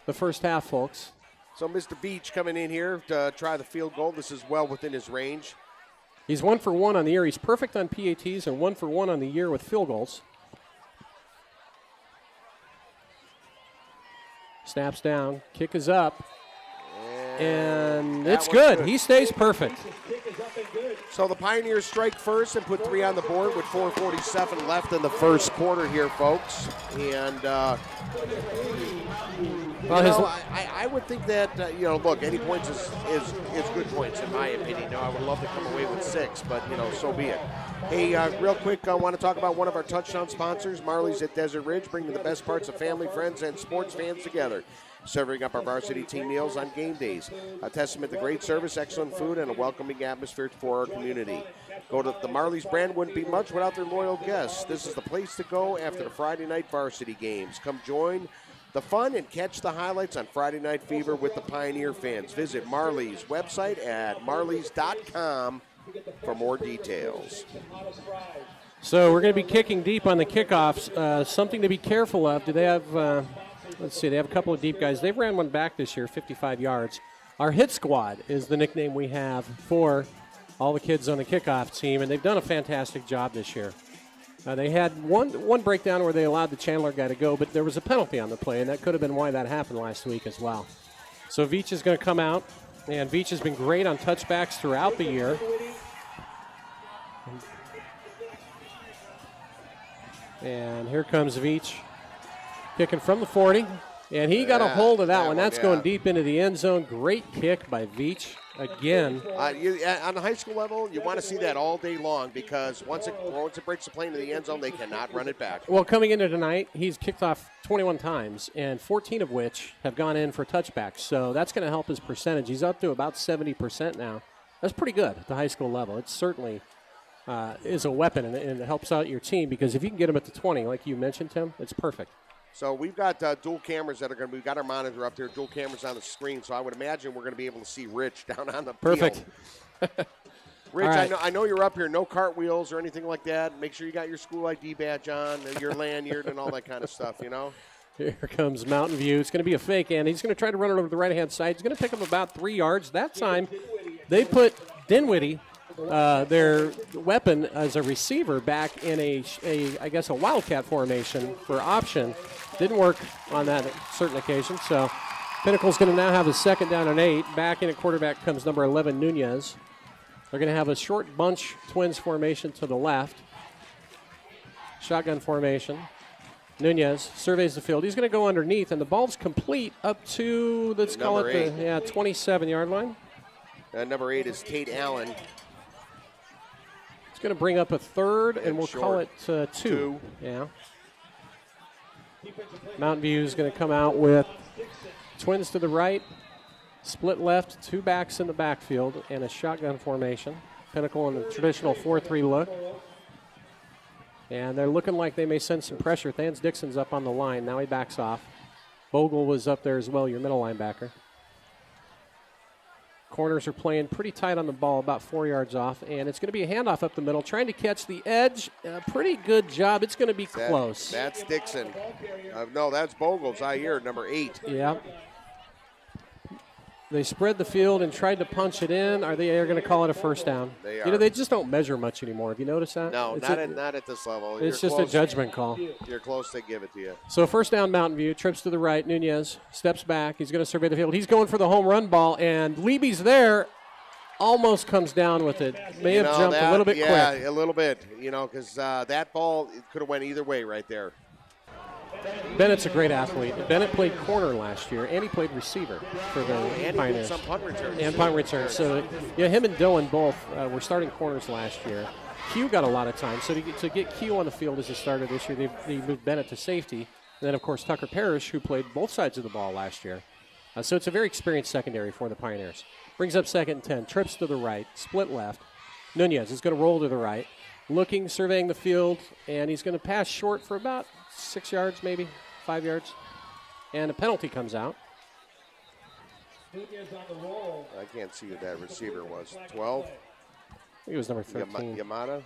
the first half, folks. So Mr. Beach coming in here to try the field goal. This is well within his range. He's 1 for 1 on the year. He's perfect on PATs and 1 for 1 on the year with field goals. Snaps down. Kick is up. And it's good. He stays perfect. So the Pioneers strike first and put 3 on the board with 4:47 left in the first quarter here, folks. And I would think that look, any points is good points in my opinion. I would love to come away with 6, but so be it. Hey, real quick, I want to talk about one of our touchdown sponsors, Marley's at Desert Ridge, bringing the best parts of family, friends, and sports fans together. Serving up our varsity team meals on game days. A testament to great service, excellent food, and a welcoming atmosphere for our community. Go to the Marley's brand wouldn't be much without their loyal guests. This is the place to go after the Friday night varsity games. Come join the fun and catch the highlights on Friday Night Fever with the Pioneer fans. Visit Marley's website at marleys.com for more details. So we're going to be kicking deep on the kickoffs. Something to be careful of. Do they have... let's see, they have a couple of deep guys. They've ran one back this year, 55 yards. Our hit squad is the nickname we have for all the kids on the kickoff team, and they've done a fantastic job this year. They had one breakdown where they allowed the Chandler guy to go, but there was a penalty on the play, and that could have been why that happened last week as well. So Veach is going to come out, and Veach has been great on touchbacks throughout the year. And here comes Veach, kicking from the 40. And he got a hold of that one. That's going deep into the end zone. Great kick by Veach again. On the high school level, you want to see that all day long because once it breaks the plane to the end zone, they cannot run it back. Well, coming into tonight, he's kicked off 21 times, and 14 of which have gone in for touchbacks. So that's going to help his percentage. He's up to about 70% now. That's pretty good at the high school level. It certainly is a weapon, and it helps out your team because if you can get him at the 20, like you mentioned, Tim, it's perfect. So we've got dual cameras that are going to. We've got our monitor up there, dual cameras on the screen. So I would imagine we're going to be able to see Rich down on the perfect. field. Rich, right. I know you're up here. No cartwheels or anything like that. Make sure you got your school ID badge on, your lanyard, and all that kind of stuff. You know. Here comes Mountain View. It's going to be a fake, and he's going to try to run it over the right-hand side. He's going to pick up about 3 yards. That time, they put Dinwiddie, their weapon as a receiver, back in I guess a wildcat formation for option. Didn't work on that certain occasion, so Pinnacle's going to now have a 2nd down and 8. Back in at quarterback comes number 11, Nunez. They're going to have a short bunch twins formation to the left. Shotgun formation. Nunez surveys the field. He's going to go underneath, and the ball's complete up to, let's call it the 27-yard line. Number 8 is Tate Allen. It's going to bring up a 3rd, and we'll call it 2. Yeah. Mountain View is going to come out with twins to the right, split left, 2 backs in the backfield, and a shotgun formation. Pinnacle in the traditional 4-3 look. And they're looking like they may send some pressure. Thans Dixon's up on the line. Now he backs off. Bogle was up there as well, your middle linebacker. Corners are playing pretty tight on the ball, about 4 yards off. And it's going to be a handoff up the middle, trying to catch the edge. Pretty good job. It's going to be close. That's Dixon. No, that's Bogle's. I hear number 8. Yeah. They spread the field and tried to punch it in. Are they going to call it a first down? They are. They just don't measure much anymore. Have you noticed that? No, not at this level. It's just a judgment call. You're close, they give it to you. So first down, Mountain View. Trips to the right. Nunez steps back. He's going to survey the field. He's going for the home run ball, and Leaby's there. Almost comes down with it. May have jumped a little bit quick. Yeah, a little bit, because that ball could have went either way right there. Bennett's a great athlete. Bennett played corner last year, and he played receiver for the And Pioneers. he did some punt returns. And punt returns. So, him and Dylan both were starting corners last year. Q got a lot of time. So to get Q on the field as a starter this year, they moved Bennett to safety. And then, of course, Tucker Parrish, who played both sides of the ball last year. So it's a very experienced secondary for the Pioneers. Brings up 2nd and 10. Trips to the right. Split left. Nunez is going to roll to the right. Looking, surveying the field, and he's going to pass short for about 6 yards, maybe 5 yards. And a penalty comes out. I can't see who that receiver was. 12? I think it was number 13. Yamada?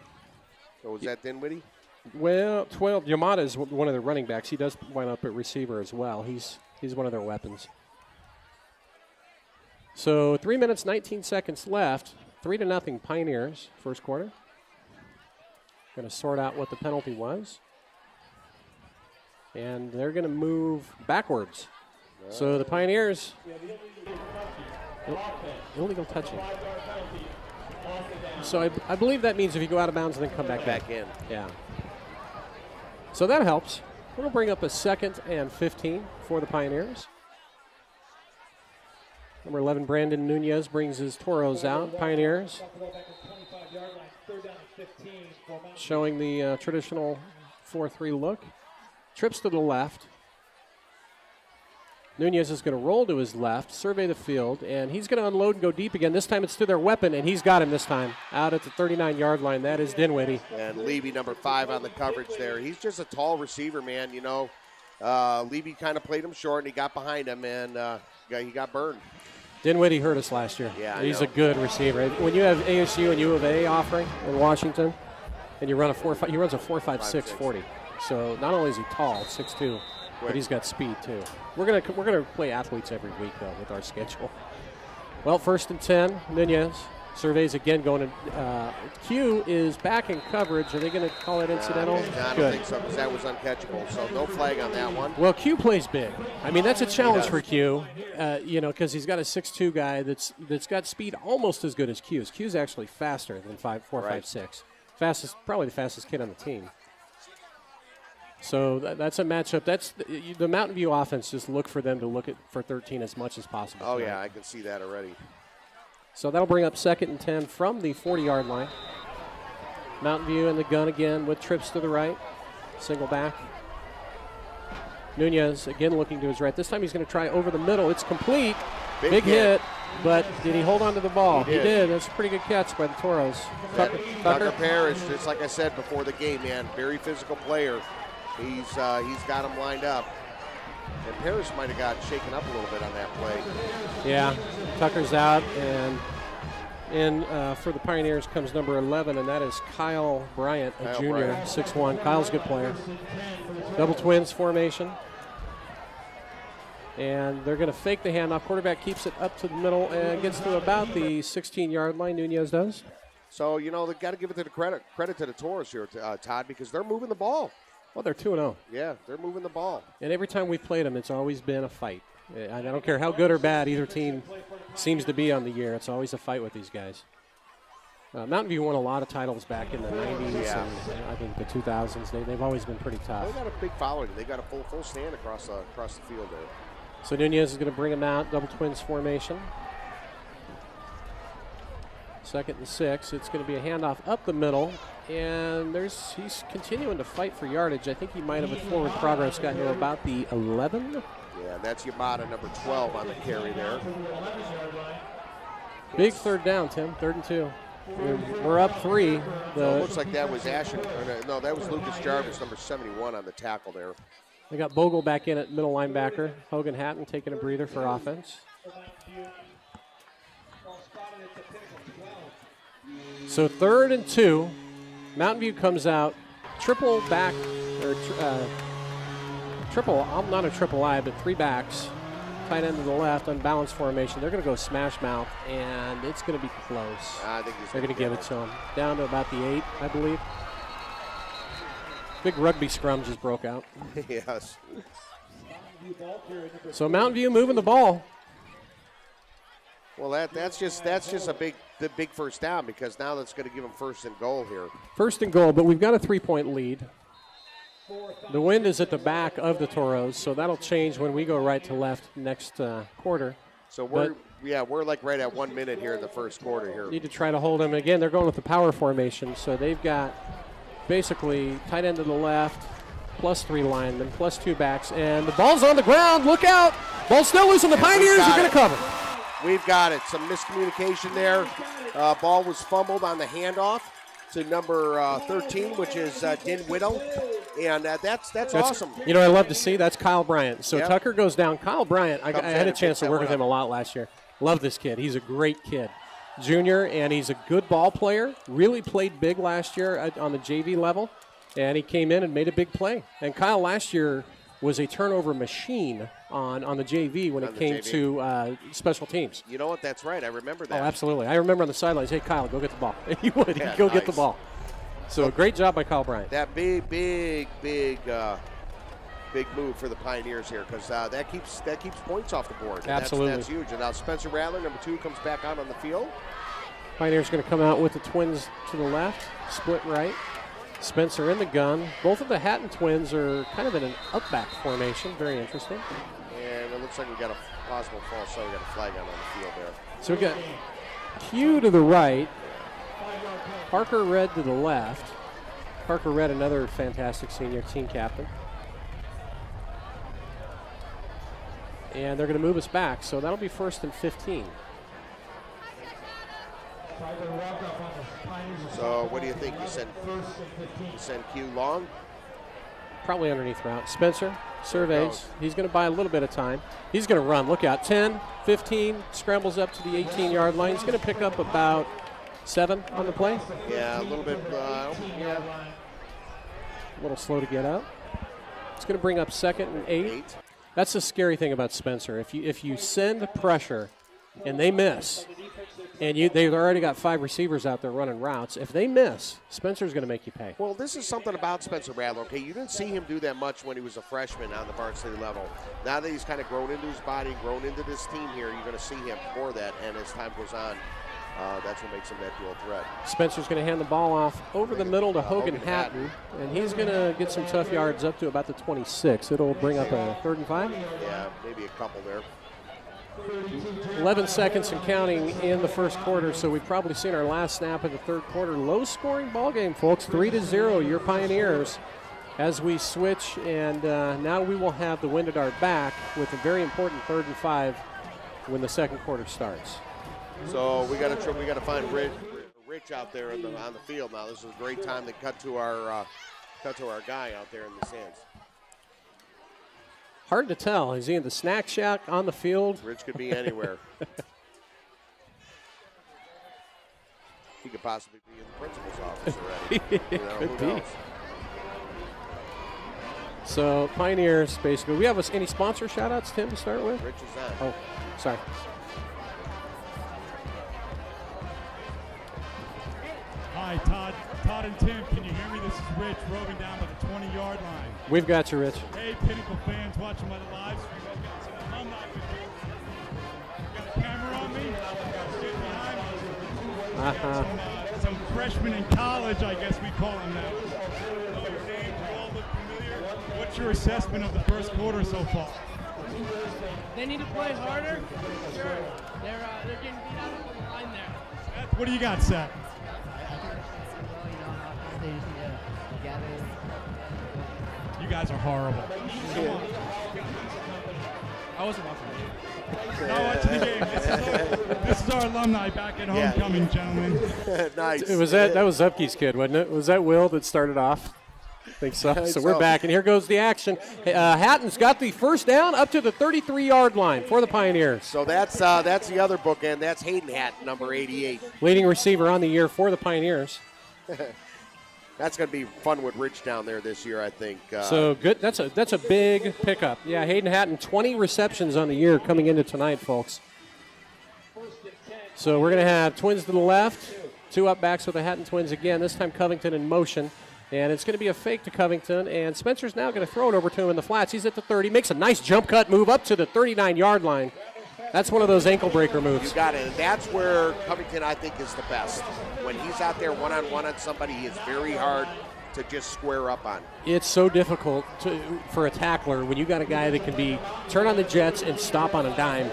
Or was that Dinwiddie? Well, 12. Yamada is one of their running backs. He does wind up at receiver as well. He's one of their weapons. So 3 minutes, 19 seconds left. 3-0 Pioneers, first quarter. Going to sort out what the penalty was. And they're going to move backwards. So the Pioneers, illegal touching. So I believe that means if you go out of bounds and then come back in. Yeah. So that helps. We'll bring up a 2nd and 15 for the Pioneers. Number 11, Brandon Nunez, brings his Toros out. Pioneers showing the traditional 4-3 look. Trips to the left. Nunez is going to roll to his left, survey the field, and he's going to unload and go deep again. This time it's to their weapon, and he's got him this time. Out at the 39-yard line, that is Dinwiddie. And Levy, number 5 on the coverage there. He's just a tall receiver, man, Levy kind of played him short, and he got behind him, and he got burned. Dinwiddie hurt us last year. Yeah, he's a good receiver. When you have ASU and U of A offering in Washington, and you run he runs a 4.56 40. So not only is he tall, 6'2", but he's got speed too. We're gonna play athletes every week though with our schedule. Well, 1st and 10, Nunez Surveys again going to Q is back in coverage. Are they going to call it incidental? I don't think so, because that was uncatchable. So no flag on that one. Well, Q plays big. I mean, that's a challenge for Q, because he's got a 6'2" guy that's got speed almost as good as Q's. Q's actually faster than 5'6". Probably the fastest kid on the team. So that's a matchup. That's the Mountain View offense. Just look for them to look for 13 as much as possible. Oh, yeah, I can see that already. So that'll bring up 2nd and 10 from the 40-yard line. Mountain View in the gun again with trips to the right. Single back. Nunez again looking to his right. This time he's going to try over the middle. It's complete. Big hit. But did he hold on to the ball? He did. That's a pretty good catch by the Toros. Tucker Parrish, just like I said before the game, man, very physical player. He's got him lined up. And Parrish might have got shaken up a little bit on that play. Yeah, Tucker's out, and in for the Pioneers comes number 11, and that is Kyle Bryant, a junior, 6'1". Kyle's a good player. Double twins formation. And they're going to fake the handoff. Quarterback keeps it up to the middle and gets to about the 16-yard line. Nunez does. So, they've got to give it to the credit to the Toros here, Todd, because they're moving the ball. Well, they're 2-0. Yeah, they're moving the ball. And every time we've played them, it's always been a fight. I don't care how good or bad either team seems to be on the year. It's always a fight with these guys. Mountain View won a lot of titles back in the 90s and I think the 2000s. They've always been pretty tough. They've got a big following. They've got a full stand across the field there. So Nunez is going to bring him out, double twins formation. 2nd and 6. It's going to be a handoff up the middle, and he's continuing to fight for yardage. I think he might have, with forward progress, gotten to about the 11. Yeah, that's Yamada, number 12 on the carry there. Big 3rd down, Tim. 3rd and 2. We're up 3. It looks like that was that was Lucas Jarvis, number 71 on the tackle there. They got Bogle back in at middle linebacker. Hogan Hatton taking a breather for offense. So 3rd and 2. Mountain View comes out. Triple back, or triple, not a triple I, but 3 backs. Tight end to the left, unbalanced formation. They're going to go smash mouth, and it's going to be close. I think they're going to give it to him. Down to about the 8, I believe. Big rugby scrum just broke out. Yes. So Mountain View moving the ball. Well, that's just the big first down, because now that's going to give them 1st and goal here. 1st and goal, but we've got a 3-point lead. The wind is at the back of the Toros, so that'll change when we go right to left next quarter. So we're like right at 1 minute here in the first quarter here. Need to try to hold them. Again, they're going with the power formation, so they've got basically tight end to the left, plus 3 linemen, plus 2 backs, and the ball's on the ground. Look out! Ball's still loose, and the Pioneers are going to cover. We've got it. Some miscommunication there. Ball was fumbled on the handoff to number 13, which is Din Widow, and that's awesome. I love to see. That's Kyle Bryant. So Tucker goes down. Kyle Bryant, I had a chance to work with him a lot last year. Love this kid. He's a great kid. Junior, and he's a good ball player. Really played big last year on the JV level, and he came in and made a big play. And Kyle last year was a turnover machine on the JV when it came to special teams. You know what? That's right. I remember that. Oh, absolutely. I remember on the sidelines, hey, Kyle, go get the ball. He would. He'd go get the ball. So great job by Kyle Bryant. That big move for the Pioneers here, because that keeps points off the board. Absolutely. That's huge. And now Spencer Rattler, number 2, comes back out on the field. Pioneers going to come out with the twins to the left, split right. Spencer in the gun. Both of the Hatton twins are kind of in an up-back formation. Very interesting. And it looks like we got a possible false, so we got a flag out on the field there. So we got Q to the right, Parker Red to the left. Parker Red, another fantastic senior team captain. And they're going to move us back, so that'll be 1st and 15. So what do you think? You send Q long? Probably underneath route. Spencer surveys. He's going to buy a little bit of time. He's going to run. Look out. 10, 15, scrambles up to the 18-yard line. He's going to pick up about 7 on the play. Yeah, a little bit. A little slow to get up. It's going to bring up 2nd and 8. That's the scary thing about Spencer. If you send pressure and they miss, And they've already got 5 receivers out there running routes. If they miss, Spencer's going to make you pay. Well, this is something about Spencer Rattler. Okay, you didn't see him do that much when he was a freshman on the varsity level. Now that he's kind of grown into his body, grown into this team here, you're going to see him more that. And as time goes on, that's what makes him that dual threat. Spencer's going to hand the ball off over the middle to Hogan Hatton, and he's going to get some tough yards up to about the 26. It'll bring up a 3rd and 5. Yeah, maybe a couple there. 11 seconds and counting in the first quarter, so we've probably seen our last snap of the 3rd quarter. Low-scoring ball game, folks. 3-0, your Pioneers. As we switch, and now we will have the wind at our back with a very important 3rd and 5 when the second quarter starts. So we got to find Rich out there on the field now. This is a great time to cut to our guy out there in the stands. Hard to tell. Is he in the snack shack, on the field? Rich could be anywhere. He could possibly be in the principal's office already. Could who be. knows? So Pioneers, basically. We have any sponsor shout-outs, Tim, to start with? Rich is on. Oh, sorry. Hi, Todd and Tim, can you hear me? This is Rich roving down by the 20-yard line. We've got you, Rich. Hey, Pinnacle fans watching by the live stream. I've got some alumni with me. You got a camera on me? Got behind me? Some freshmen in college, I guess we call them now. Know your names, you all look familiar. What's your assessment of the first quarter so far? They need to play harder. Sure. They're getting beat out on the line there. Seth, what do you got, Seth? You guys are horrible. I wasn't watching Not watching the game. This is our alumni back at homecoming, gentlemen. Nice. That was Zupke's kid, wasn't it? Was that Will that started off? I think so. So we're back, and here goes the action. Hatton's got the first down up to the 33-yard line for the Pioneers. So that's the other bookend. That's Hayden Hatton, number 88. Leading receiver on the year for the Pioneers. That's going to be fun with Rich down there this year, I think. So good. That's a big pickup. Yeah, Hayden Hatton, 20 receptions on the year coming into tonight, folks. So we're going to have twins to the left, 2 up backs with the Hatton twins again. This time Covington in motion. And it's going to be a fake to Covington, and Spencer's now going to throw it over to him in the flats. He's at the 30, makes a nice jump cut move up to the 39-yard line. That's one of those ankle breaker moves. You got it, and that's where Covington, I think, is the best. When he's out there one-on-one on somebody, he is very hard to just square up on. It's so difficult for a tackler when you got a guy that can turn on the jets and stop on a dime.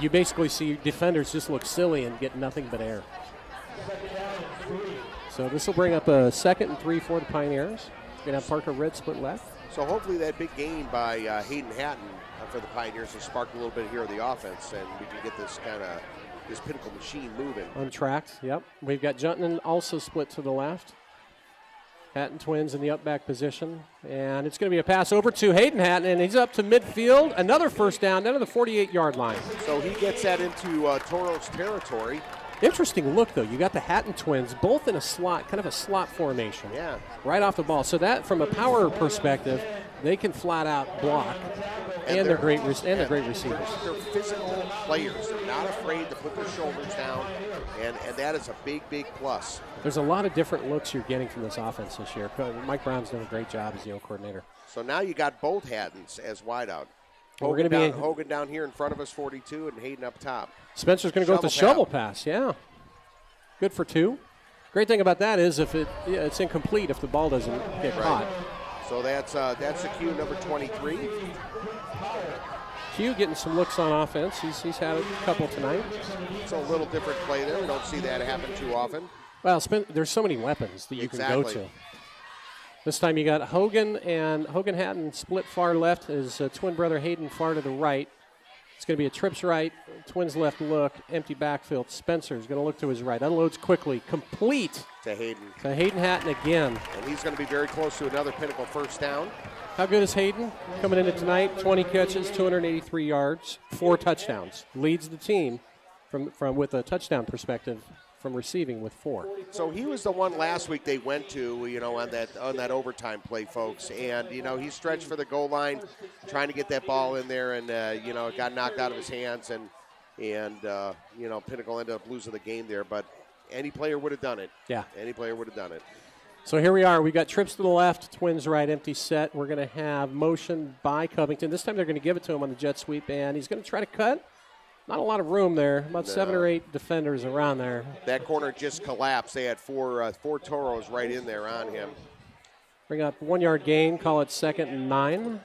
You basically see defenders just look silly and get nothing but air. So this will bring up a 2nd and 3 for the Pioneers. We're going to have Parker Red split left. So hopefully that big gain by Hayden Hatton for the Pioneers has sparked a little bit here of the offense, and we can get this Pinnacle machine moving. On tracks, yep. We've got Junton also split to the left. Hatton twins in the up back position. And it's going to be a pass over to Hayden Hatton, and he's up to midfield. Another first down to the 48-yard line. So he gets that into Toros territory. Interesting look, though. You got the Hatton twins both in a slot, kind of a slot formation. Yeah. Right off the ball. So that, from a power perspective, they can flat out block. And they're great receivers. They're physical players. They're not afraid to put their shoulders down, and that is a big, big plus. There's a lot of different looks you're getting from this offense this year. Mike Brown's doing a great job as the coordinator. So now you got both Hattons as wideout. Hogan down here in front of us, 42, and Hayden up top. Spencer's going to go with the shovel pass, yeah. Good for 2. Great thing about that is if it's incomplete if the ball doesn't get caught. So that's the cue, number 23. Q getting some looks on offense. He's had a couple tonight. It's a little different play there. We don't see that happen too often. Well, there's so many weapons that you can go to. This time you got Hogan and Hogan Hatton split far left. His twin brother Hayden far to the right. It's going to be a trips right, twins left look, empty backfield. Spencer's going to look to his right. Unloads quickly, complete to Hayden. To Hayden Hatton again. And he's going to be very close to another Pinnacle first down. How good is Hayden coming into tonight? 20 catches, 283 yards, 4 touchdowns. Leads the team from with a touchdown perspective from receiving with 4. So he was the one last week they went to, on that overtime play, folks. And, he stretched for the goal line, trying to get that ball in there, and, it got knocked out of his hands. And And, Pinnacle ended up losing the game there. But any player would have done it. Yeah. Any player would have done it. So here we are. We got trips to the left, Twins right, empty set. We're going to have motion by Covington. This time they're going to give it to him on the jet sweep, and he's going to try to cut. Not a lot of room there. About 7 or 8 defenders around there. That corner just collapsed. They had four Toros right in there on him. Bring up 1 yard gain. Call it 2nd and 9.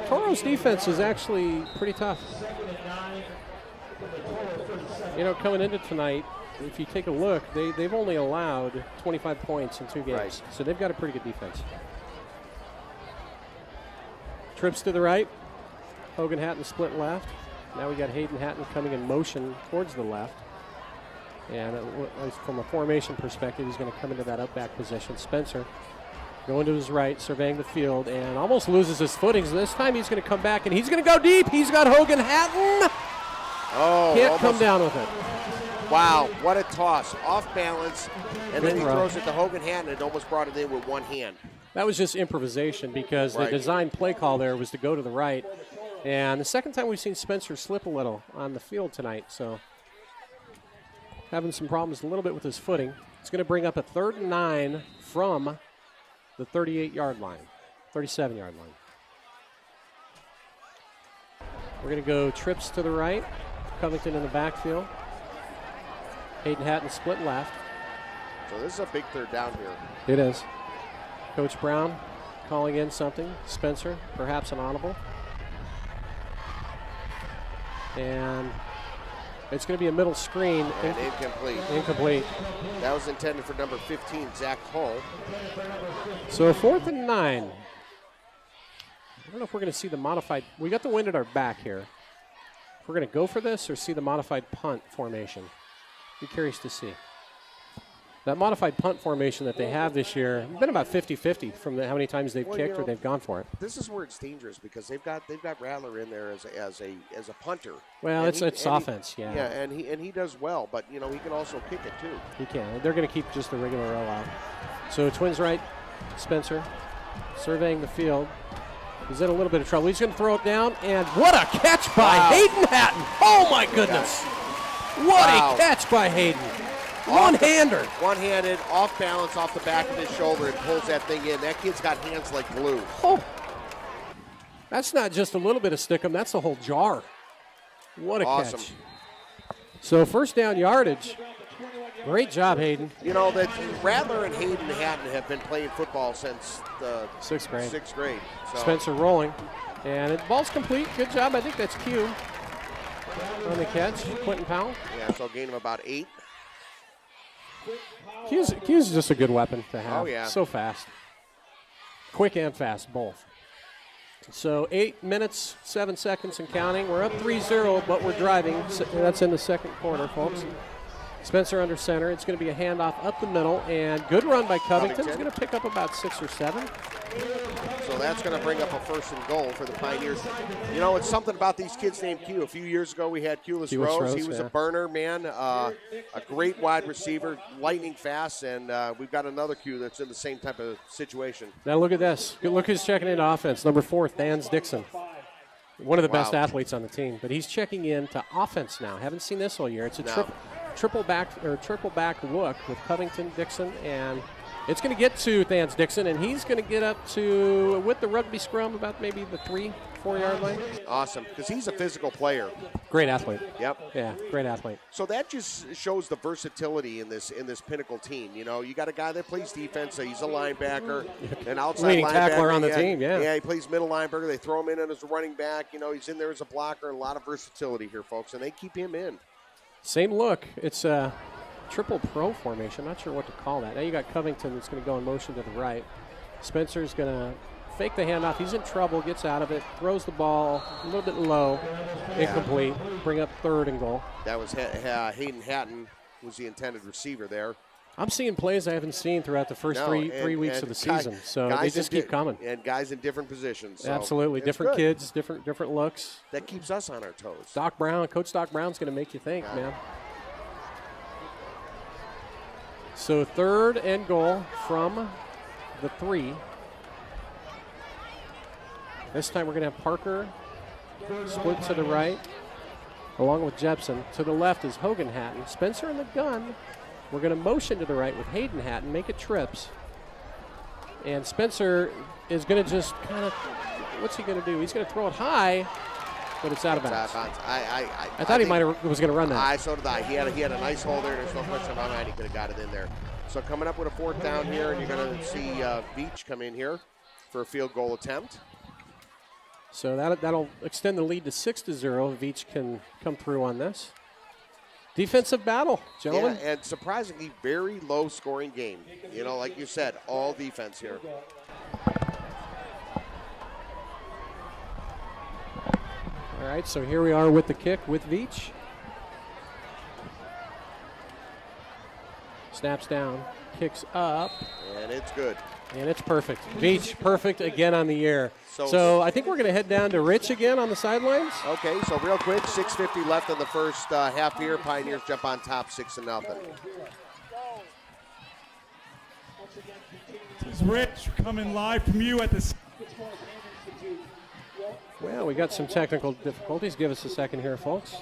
Toros defense is actually pretty tough. Coming into tonight, if you take a look, they've only allowed 25 points in 2 games. Right. So they've got a pretty good defense. Trips to the right. Hogan Hatton split left. Now we got Hayden Hatton coming in motion towards the left. And from a formation perspective, he's going to come into that up back position. Spencer going to his right, surveying the field, and almost loses his footings. This time he's going to come back, and he's going to go deep. He's got Hogan Hatton. Oh, Can't come down with it. Wow, what a toss. Off balance, and then he Good run. throws it to Hogan Hatton and almost brought it in with one hand. That was just improvisation because Right. the design play call there was to go to the right. And the second time we've seen Spencer slip a little on the field tonight, so having some problems a little bit with his footing. It's going to bring up a 3rd and 9 from the 38-yard line, 37-yard line. We're going to go trips to the right, Covington in the backfield. Hayden Hatton split left. So this is a big 3rd down here. It is. Coach Brown calling in something. Spencer, perhaps an audible. And it's going to be a middle screen. And incomplete. Incomplete. That was intended for number 15, Zach Hull. So 4th and 9. I don't know if we're going to see the modified. We got the wind at our back here. If we're going to go for this or see the modified punt formation. Be curious to see. That modified punt formation that they have this year, it's been about 50-50 from how many times they've kicked or they've gone for it. This is where it's dangerous because they've got Rattler in there as a punter. Well, And it's offense, yeah. Yeah, and he does well, but he can also kick it too. He can. They're going to keep just the regular roll out. So Twins right, Spencer surveying the field. He's in a little bit of trouble. He's going to throw it down, and what a catch by Hayden Hatton! Oh my goodness! What a catch by Hayden! One-hander. One-handed, off balance, off the back of his shoulder, and pulls that thing in. That kid's got hands like glue. Oh, that's not just a little bit of stickum. That's the whole jar. What a Awesome. catch! So 1st down yardage. Great job, Hayden. That Rattler and Hayden Hatton have been playing football since the 6th grade. 6th grade. So. Spencer rolling, and the ball's complete. Good job. I think that's Q on the catch. Quentin Powell. Yeah, so gain him about 8. Q's just a good weapon to have. Oh, yeah. So fast. Quick and fast, both. So 8 minutes, 7 seconds and counting. We're up 3-0, but we're driving. That's in the 2nd quarter, folks. Spencer under center. It's going to be a handoff up the middle, and good run by Covington. He's going to pick up about 6 or 7. So that's going to bring up a 1st and goal for the Pioneers. It's something about these kids named Q. A few years ago, we had Q-less Rose. He was a burner, man. A great wide receiver, lightning fast, and we've got another Q that's in the same type of situation. Now look at this. Look who's checking into offense. Number 4, Thans Dixon. One of the best athletes on the team, but he's checking in to offense now. Haven't seen this all year. It's a triple back look with Covington, Dixon, and it's going to get to Thans Dixon, and he's going to get up to, with the rugby scrum, about maybe the 3-4 yard line. Awesome, because he's a physical player. Great athlete. Yep. Yeah, great athlete. So that just shows the versatility in this Pinnacle team. You got a guy that plays defense, so he's a linebacker, an outside leading linebacker. tackler on the team, yeah. Yeah, he plays middle linebacker. They throw him in as a running back. He's in there as a blocker. A lot of versatility here, folks, and they keep him in. Same look. It's a triple pro formation. Not sure what to call that. Now you got Covington that's going to go in motion to the right. Spencer's going to fake the handoff. He's in trouble, gets out of it, throws the ball a little bit low, incomplete. Bring up 3rd and goal. That was Hayden Hatton was the intended receiver there. I'm seeing plays I haven't seen throughout the first three weeks of the season, so they just keep coming. And guys in different positions. So absolutely, different kids, different looks. That keeps us on our toes. Coach Doc Brown's going to make you think, man. So 3rd and goal from the 3. This time we're going to have Parker split to the right, along with Jepson. To the left is Hogan Hatton. Spencer in the gun. We're going to motion to the right with Hayden Hatton, make it trips. And Spencer is going to just kind of, what's he going to do? He's going to throw it high, but it's out of bounds. I thought he was going to run that. So did I. He had a nice hole there. There's no question about it. He could have got it in there. So coming up with a 4th down here, and you're going to see Veach come in here for a field goal attempt. So that'll extend the lead to 6-0. Veach can come through on this. Defensive battle, gentlemen. Yeah, and surprisingly very low scoring game. You know, like you said, all defense here. All right, so here we are with the kick with Veach. Snaps down, kicks up. And it's good. And it's perfect. Veach, perfect again on the air. So I think we're going to head down to Rich again on the sidelines. Okay, so real quick, 6:50 left in the first half here. Pioneers jump on top 6-0. This is Rich coming live from you at the. Well, we got some technical difficulties. Give us a second here, folks.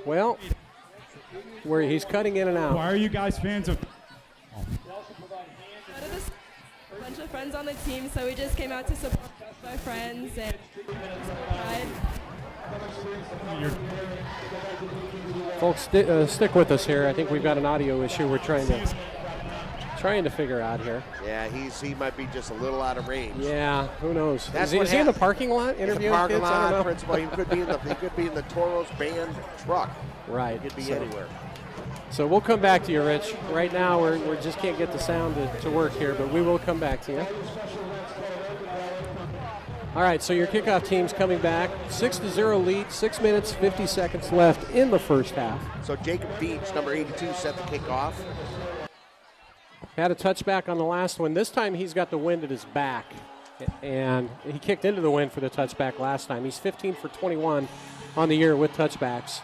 Well, where he's cutting in and out. Why are you guys fans of? A bunch of friends on the team, so we just came out to support my friends and pride. Folks, stick with us here. I think we've got an audio issue we're trying to figure out here. Yeah, he might be just a little out of range. Yeah, who knows? That's Is he in the parking lot interviewing parking kids? lot, I don't know. Principal. He could be in the Toros band truck. Right. He could be anywhere. So we'll come back to you, Rich. Right now, we just can't get the sound to work here, but we will come back to you. All right, so your kickoff team's coming back. 6-0 lead, 6 minutes, 50 seconds left in the first half. So Jacob Veach, number 82, set the kickoff. Had a touchback on the last one. This time he's got the wind at his back, and he kicked into the wind for the touchback last time. He's 15 for 21 on the year with touchbacks,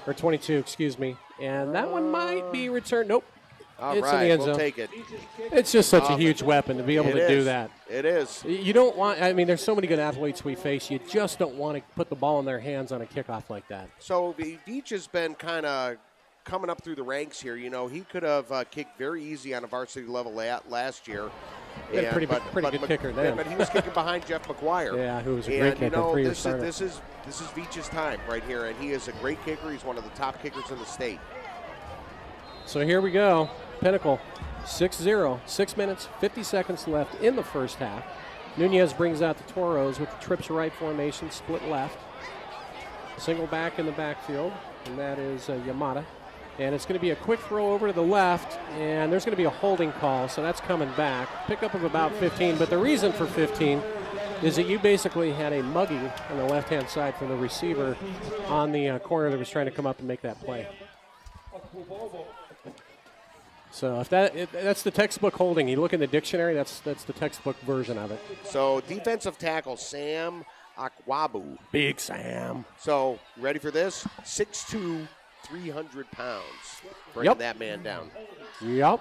or 22, excuse me. And that one might be returned. Nope. All it's right, in the end zone. We'll take it. It's just such a huge weapon to be able to do that. It is. You don't want, I mean, there's so many good athletes we face. You just don't want to put the ball in their hands on a kickoff like that. So Veach has been kind of coming up through the ranks here. You know, he could have kicked very easy on a varsity level last year. He had a pretty good kicker then. But he was kicking behind Jeff McGuire. Yeah, who was a great kicker. You know, three-year this starter. is Veach's time right here, and he is a great kicker. He's one of the top kickers in the state. So here we go. Pinnacle, 6-0, 6 minutes, 50 seconds left in the first half. Nunez brings out the Toros with the trips right formation, split left. Single back in the backfield, and that is Yamada. And it's going to be a quick throw over to the left, and there's going to be a holding call, so that's coming back. Pickup of about 15, but the reason for 15 is that you basically had a mugging on the left-hand side from the receiver on the corner that was trying to come up and make that play. So if that's the textbook holding. You look in the dictionary, that's the textbook version of it. So defensive tackle Sam Akwabu. Big Sam. So ready for this? 6'2", 300 pounds. Bringing that man down. Yep.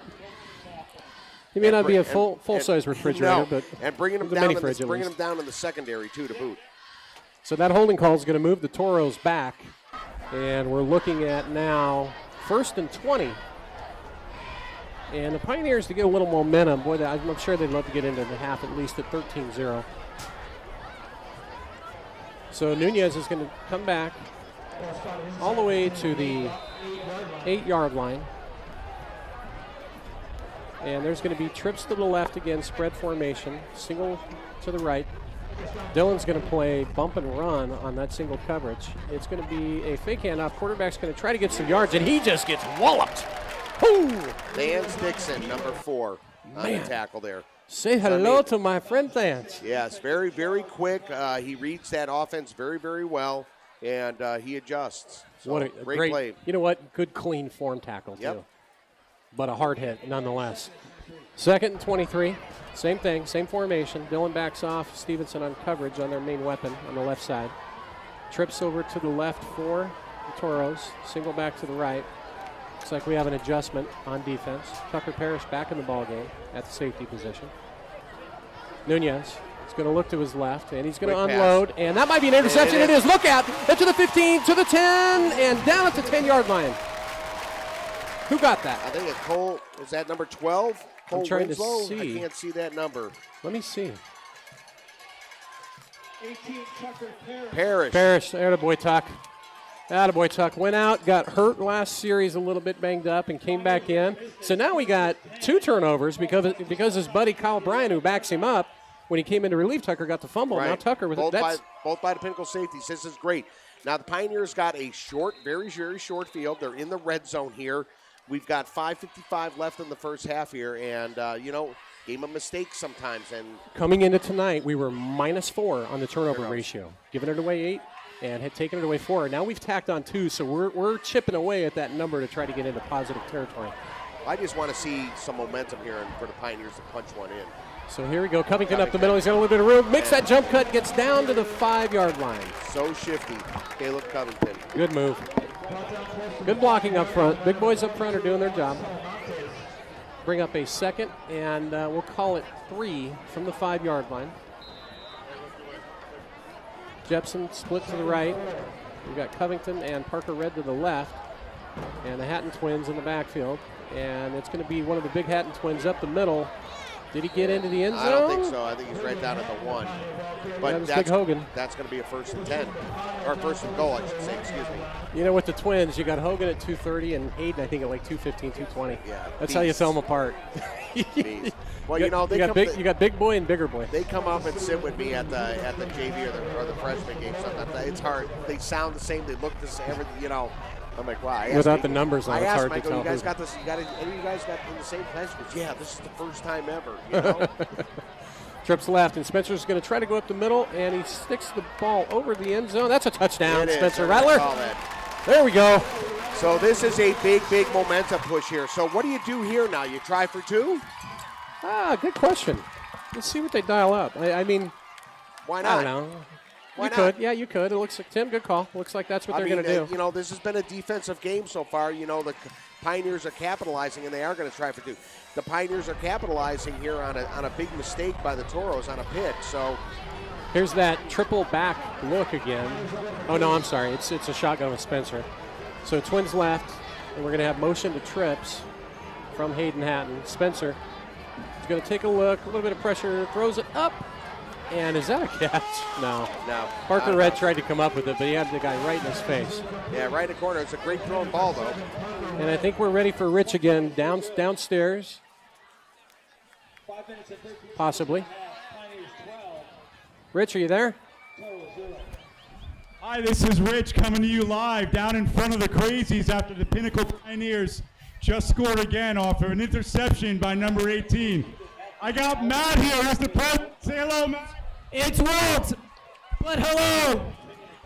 He may not be a full-size refrigerator, but and bringing him down in the secondary too to boot. So that holding call is going to move the Toros back, and we're looking at now 1st and 20. And the Pioneers, to get a little momentum, boy, I'm sure they'd love to get into the half at least at 13-0. So Nunez is going to come back all the way to the 8-yard line. And there's going to be trips to the left again, spread formation, single to the right. Dylan's going to play bump and run on that single coverage. It's going to be a fake handoff. Quarterback's going to try to get some yards, and he just gets walloped. Woo! Vance Dixon, number 4, on the tackle there. Say hello to my friend Vance. Yes, very, very quick. He reads that offense very, very well, and he adjusts. So What a great play. You know what? Good, clean form tackle, Yep. too. But a hard hit, nonetheless. 2nd and 23. Same thing, same formation. Dylan backs off. Stevenson on coverage on their main weapon on the left side. Trips over to the left for the Toros. Single back to the right. Looks like we have an adjustment on defense. Tucker Parrish back in the ball game at the safety position. Nunez is going to look to his left, and he's going to Quick pass. unload, and that might be an interception. It is. Look out. Into the 15, to the 10, and down at the 10-yard line. Who got that? I think it's Cole. Is that number 12? Cole trying to Winslow? see. I can't see that number. Let me see. 18 Tucker Parrish. Parrish, attaboy Tuck. Attaboy Tuck went out, got hurt last series, a little bit banged up, and came back in. So now we got 2 turnovers because his buddy Kyle Bryan, who backs him up, when he came into relief, Tucker got the fumble. Right. Now Tucker with both it. both by the Pinnacle safeties. This is great. Now the Pioneers got a short, very, very short field. They're in the red zone here. We've got 5:55 left in the first half here, and game of mistakes sometimes. And Coming into tonight, we were -4 on the turnover ratio, giving it away 8 and had taken it away 4. Now we've tacked on 2, so we're chipping away at that number to try to get into positive territory. I just want to see some momentum here and for the Pioneers to punch one in. So here we go. Covington up the middle. He's got a little bit of room. Makes that jump cut. Gets down to the 5-yard line. So shifty, Caleb Covington. Good move. Good blocking up front. Big boys up front are doing their job. Bring up a second, and we'll call it 3 from the 5-yard line. Jepson split to the right. We've got Covington and Parker Red to the left, and the Hatton twins in the backfield. And it's going to be one of the big Hatton twins up the middle. Did he get into the end zone? I don't think so. I think he's right down at the 1. But Big Hogan. That's going to be a 1st and 10. Or 1st and goal, I should say. Excuse me. You know, with the twins, you got Hogan at 230 and Hayden, I think, at like 215, 220. Yeah, That's how you beasts. thell them apart. Beast. Well, you got you got big boy and bigger boy. They come up and sit with me at the JV or the freshman game sometimes. It's hard. They sound the same. They look the same. Everything, I'm like, wow. Without the numbers on, I it's asked hard him, to I go, tell. you guys got this? Any of you guys got in the same class? He goes, yeah, this is the first time ever. Trips left, and Spencer's going to try to go up the middle, and he sticks the ball over the end zone. That's a touchdown, Spencer Rattler. There we go. So this is a big, big momentum push here. So what do you do here now? You try for 2? Good question. Let's see what they dial up. I mean, why not? I don't know. Why you not? could. Yeah, you could. It looks like, Tim, good call. Looks like that's what they're going to do. This has been a defensive game so far. The Pioneers are capitalizing, and they are going to try for 2. The Pioneers are capitalizing here on a big mistake by the Toros on a pick. So here's that triple back look again. Oh, no, I'm sorry. It's a shotgun with Spencer. So twins left, and we're going to have motion to trips from Hayden Hatton. Spencer is going to take a look, a little bit of pressure, throws it up. And is that a catch? No. Parker Red tried to come up with it, but he had the guy right in his face. Yeah, right in the corner. It's a great thrown ball, though. And I think we're ready for Rich again, downstairs. Possibly. Rich, are you there? Hi, this is Rich coming to you live down in front of the Crazies after the Pinnacle Pioneers just scored again off of an interception by number 18. I got Matt here. Who's the president? Say hello, Matt. It's Walt, but hello.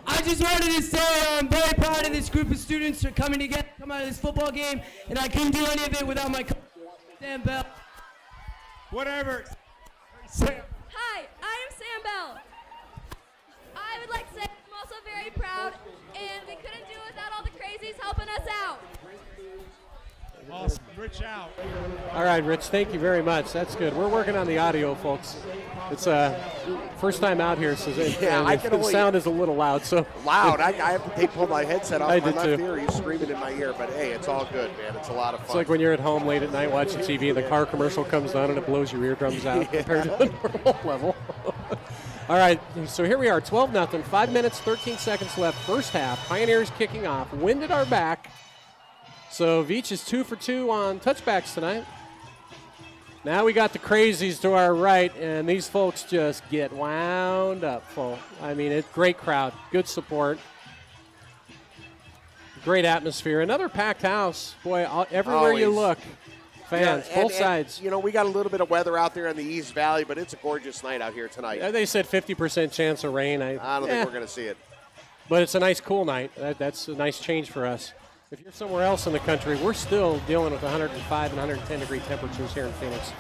I just wanted to say I'm very proud of this group of students for coming together, come out of this football game, and I couldn't do any of it without my coach, Sam Bell. Whatever. Hi, I am Sam Bell. I would like to say I'm also very proud, and we couldn't do it without all the crazies helping us out. Awesome. Rich out. All right, Rich, thank you very much. That's good. We're working on the audio, folks. It's first time out here, so the sound is a little loud. So loud. I have to pull my headset off my left too. ear. He's screaming in my ear, but hey, it's all good, man. It's a lot of fun. It's like when you're at home late at night watching TV and the car commercial comes on and it blows your eardrums out compared to the normal level. All right, so here we are, 12-0, 5 minutes, 13 seconds left, first half. Pioneers kicking off. Wind at our back. So Veach is 2 for 2 on touchbacks tonight. Now we got the Crazies to our right, and these folks just get wound up full. I mean, it's great crowd, good support, great atmosphere. Another packed house. Boy, everywhere you look, fans, both sides. We got a little bit of weather out there in the East Valley, but it's a gorgeous night out here tonight. They said 50% chance of rain. I don't think we're going to see it. But it's a nice, cool night. That's a nice change for us. If you're somewhere else in the country, we're still dealing with 105 and 110 degree temperatures here in Phoenix.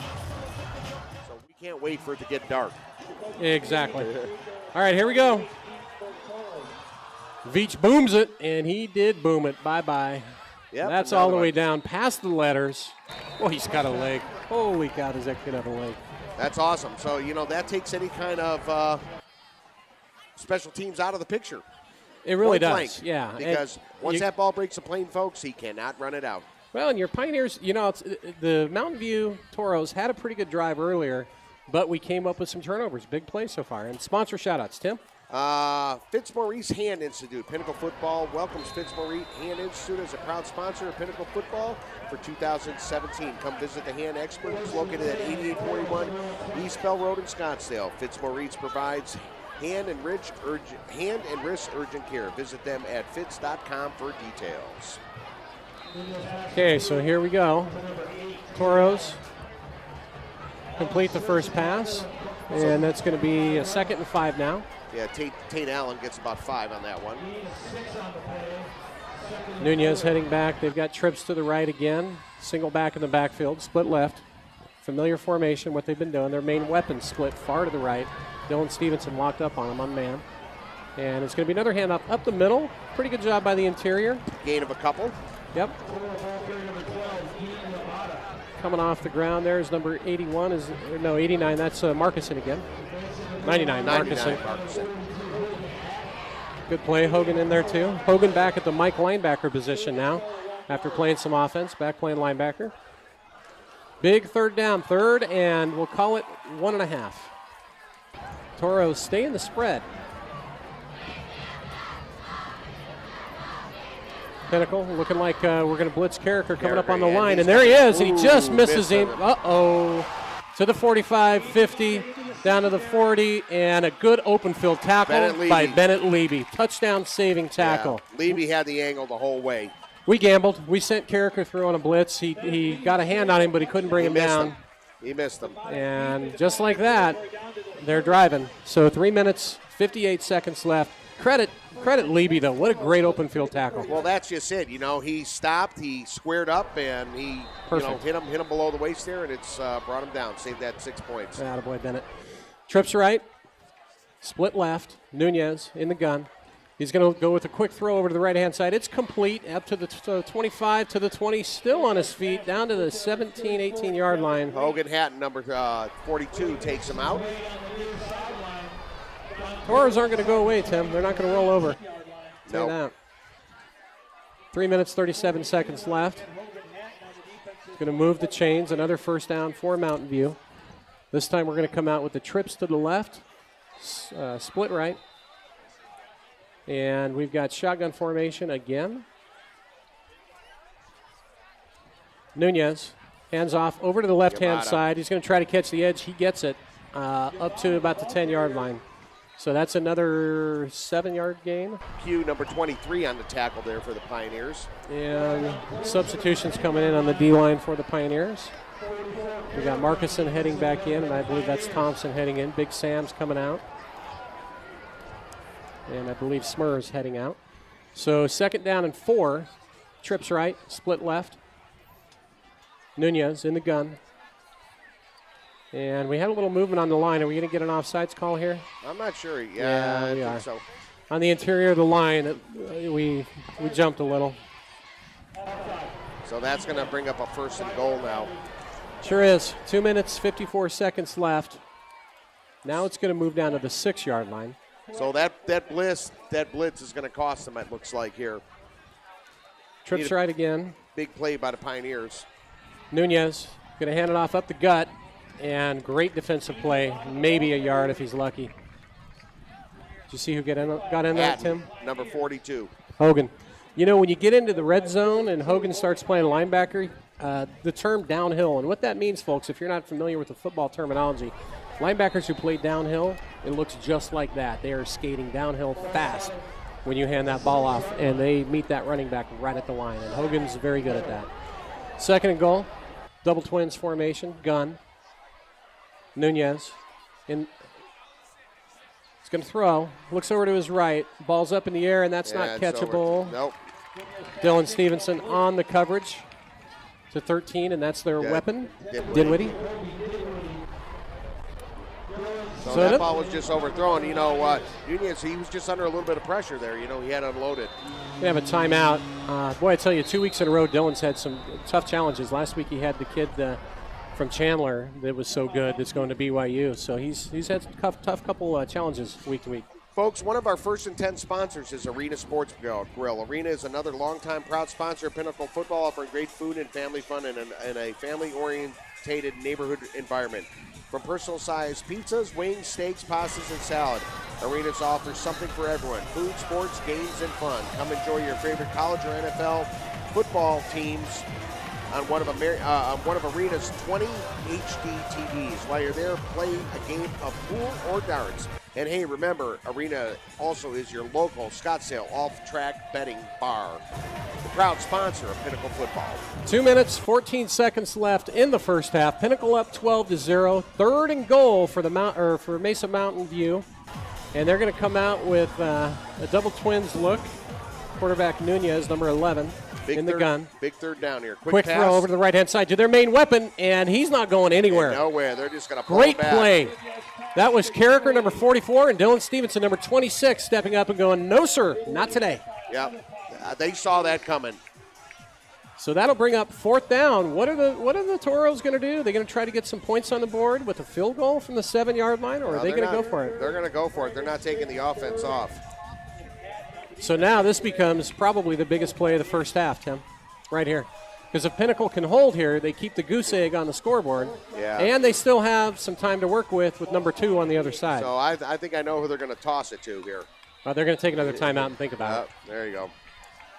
So we can't wait for it to get dark. Exactly. All right, here we go. Veach booms it, and he did boom it. Bye-bye. Yep, that's all the way down past the letters. Oh, he's got a leg. Holy cow, does that kid have a leg? That's awesome. So, that takes any kind of special teams out of the picture. It really Point does, blank. yeah. Because once that ball breaks the plane, folks, he cannot run it out. Well, and your Pioneers, the Mountain View Toros had a pretty good drive earlier, but we came up with some turnovers. Big play so far. And sponsor shout-outs, Tim? Fitzmaurice Hand Institute. Pinnacle Football welcomes Fitzmaurice Hand Institute as a proud sponsor of Pinnacle Football for 2017. Come visit the hand experts located at 8841 East Bell Road in Scottsdale. Fitzmaurice provides hand and wrist urgent care. Visit them at fitz.com for details. Okay, so here we go. Toros complete the first pass, and that's going to be a 2nd and 5 now. Yeah, Tate Allen gets about 5 on that one. Nunez heading back. They've got trips to the right again. Single back in the backfield, split left. Familiar formation, what they've been doing. Their main weapon split far to the right. Dylan Stevenson locked up on him, unmanned. And it's going to be another handoff up the middle. Pretty good job by the interior. Gain of a couple. Yep. Coming off the ground there is number 81. 89. That's Marcuson again. 99, Marcuson. Good play. Hogan in there too. Hogan back at the Mike linebacker position now after playing some offense. Back playing linebacker. Big third down. Third, and we'll call it 1.5. Toros stay in the spread. Pinnacle looking like we're going to blitz Carricker coming up on the line. And there he is. And he just misses him. Uh-oh. To the 45, 50, down to the 40, and a good open field tackle by Bennett Leby. Touchdown saving tackle. Yeah, Leby had the angle the whole way. We gambled. We sent Carricker through on a blitz. He got a hand on him, but he couldn't bring him down. He missed him. And just like that, they're driving. So 3 minutes, 58 seconds left. Credit Leby, though. What a great open field tackle. Well, that's just it. He stopped, he squared up, and he hit him below the waist there, and it's brought him down. Saved that 6 points. Attaboy, Bennett. Trips right, split left. Nunez in the gun. He's going to go with a quick throw over to the right-hand side. It's complete up to the 25, to the 20, still on his feet, down to the 17, 18-yard line. Hogan Hatton, number 42, takes him out. Toros aren't going to go away, Tim. They're not going to roll over. Say that. 3 minutes, 37 seconds left. Going to move the chains. Another first down for Mountain View. This time we're going to come out with the trips to the left, split right. And we've got shotgun formation again. Nunez hands off over to the left-hand side. He's going to try to catch the edge. He gets it up to about the 10-yard line. So that's another 7-yard gain. Q number 23 on the tackle there for the Pioneers. And substitutions coming in on the D-line for the Pioneers. We got Marcuson heading back in, and I believe that's Thompson heading in. Big Sam's coming out. And I believe Smur's heading out. So 2nd down and 4. Trips right, split left. Nunez in the gun. And we had a little movement on the line. Are we going to get an offsides call here? I'm not sure. Yeah, we are. So. On the interior of the line, we jumped a little. So that's going to bring up a 1st and goal now. Sure is. 2 minutes, 54 seconds left. Now it's going to move down to the 6-yard line. So that blitz is going to cost them, it looks like here. Trips right again. Big play by the Pioneers. Nunez going to hand it off up the gut. And great defensive play. Maybe a yard if he's lucky. Did you see who got in that, Tim? Number 42. Hogan. When you get into the red zone and Hogan starts playing linebacker, the term downhill, and what that means, folks, if you're not familiar with the football terminology, linebackers who play downhill, it looks just like that. They are skating downhill fast when you hand that ball off, and they meet that running back right at the line, and Hogan's very good at that. 2nd and goal, double twins formation, gun. Nunez he's going to throw. Looks over to his right. Ball's up in the air, and that's not catchable. Nope. Dylan Stevenson on the coverage to 13, and that's their weapon. Dinwiddie. So that ball was just overthrown. Nunez, he was just under a little bit of pressure there. He had unloaded. We have a timeout. Boy, I tell you, 2 weeks in a row, Dylan's had some tough challenges. Last week he had the kid from Chandler that was so good that's going to BYU. So he's had a tough couple challenges week to week. Folks, one of our first and 10 sponsors is Arena Sports Grill. Arena is another longtime proud sponsor of Pinnacle Football, offering great food and family fun in a family-orientated neighborhood environment. From personal-sized pizzas, wings, steaks, pastas, and salad, Arenas offers something for everyone. Food, sports, games, and fun. Come enjoy your favorite college or NFL football teams on one of Arena's 20 HD TVs. While you're there, play a game of pool or darts. And hey, remember, Arena also is your local Scottsdale off-track betting bar. The proud sponsor of Pinnacle Football. 2 minutes, 14 seconds left in the first half. Pinnacle up 12-0. 3rd and goal for Mesa Mountain View. And they're going to come out with a double twins look. Quarterback Nunez, number 11, in the gun. Big third down here. Quick throw over to the right-hand side to their main weapon, and he's not going anywhere. Nowhere. They're just going to pull Great back. play. That was Carricker, number 44, and Dylan Stevenson, number 26, stepping up and going, no, sir, not today. Yep. They saw that coming. So that'll bring up 4th down. What are the Toros going to do? Are they going to try to get some points on the board with a field goal from the 7-yard line, or are they going to go for it? They're going to go for it. They're not taking the offense off. So now this becomes probably the biggest play of the first half, Tim, right here. Because if Pinnacle can hold here, they keep the goose egg on the scoreboard, and they still have some time to work with number 2 on the other side. So I think I know who they're going to toss it to here. They're going to take another timeout and think about it. There you go.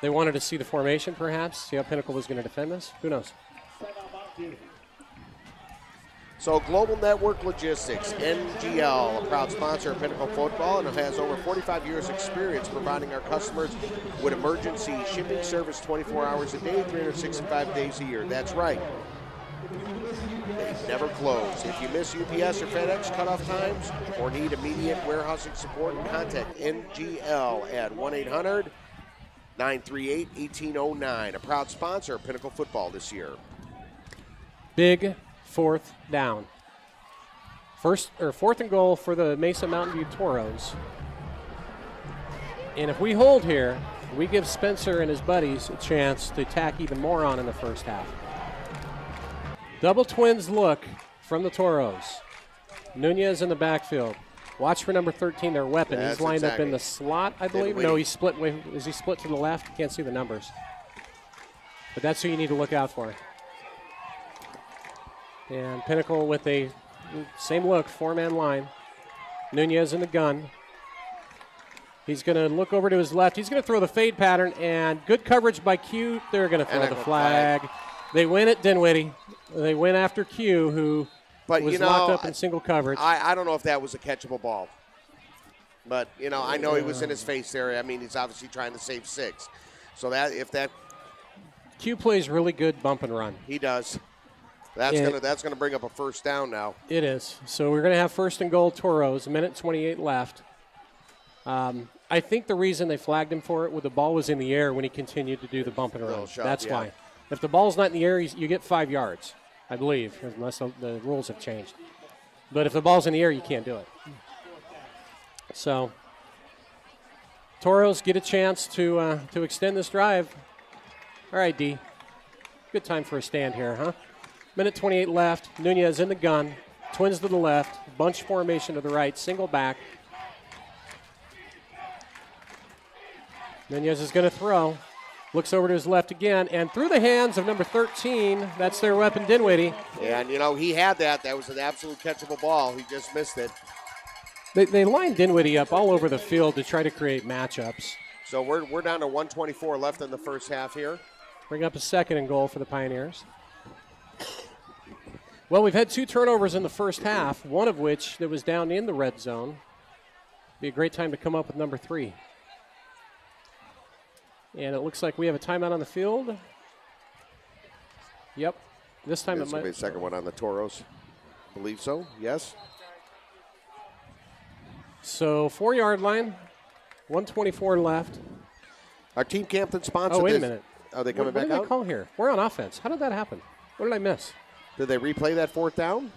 They wanted to see the formation, perhaps, see how Pinnacle was going to defend this. Who knows? So Global Network Logistics, NGL, a proud sponsor of Pinnacle Football, and has over 45 years experience providing our customers with emergency shipping service 24 hours a day, 365 days a year. That's right. They never close. If you miss UPS or FedEx cutoff times or need immediate warehousing support, contact NGL at 1-800-938-1809, a proud sponsor of Pinnacle Football this year. Big 4th down. 4th and goal for the Mesa Mountain View Toros. And if we hold here, we give Spencer and his buddies a chance to tack even more on in the first half. Double twins look from the Toros. Nunez in the backfield. Watch for number 13, their weapon. He's lined up in the slot, I believe. No, he's split. Is he split to the left? Can't see the numbers. But that's who you need to look out for. And Pinnacle with a same look, 4-man line. Nunez in the gun. He's going to look over to his left. He's going to throw the fade pattern, and good coverage by Q. They're going to throw the flag. They win at Dinwiddie. They win after Q, who was locked up in single coverage. I don't know if that was a catchable ball. But, I know he was in his face there. I mean, he's obviously trying to save 6. So Q plays really good bump and run. He does. That's gonna bring up a first down now. It is. So we're going to have 1st and goal Toros, a minute 28 left. I think the reason they flagged him for it was the ball was in the air when he continued to do the bump and run. That's why. If the ball's not in the air, you get 5 yards, I believe, unless the rules have changed. But if the ball's in the air, you can't do it. So Toros get a chance to extend this drive. All right, D. Good time for a stand here, huh? Minute 28 left. Nunez in the gun. Twins to the left. Bunch formation to the right. Single back. Nunez is going to throw. Looks over to his left again. And through the hands of number 13, that's their weapon, Dinwiddie. Yeah, and, he had that. That was an absolute catchable ball. He just missed it. They lined Dinwiddie up all over the field to try to create matchups. So we're down to 1:24 left in the first half here. Bring up a 2nd and goal for the Pioneers. Well, we've had 2 turnovers in the first half, one of which that was down in the red zone. Be a great time to come up with number 3. And it looks like we have a timeout on the field. Yep. This time it might be a second one on the Toros. Believe so, yes. So 4-yard line, 1:24 left. Our Team Campton sponsor. Oh, wait a minute. Are they coming back out? What did they call here? We're on offense. How did that happen? What did I miss? Did they replay that 4th down?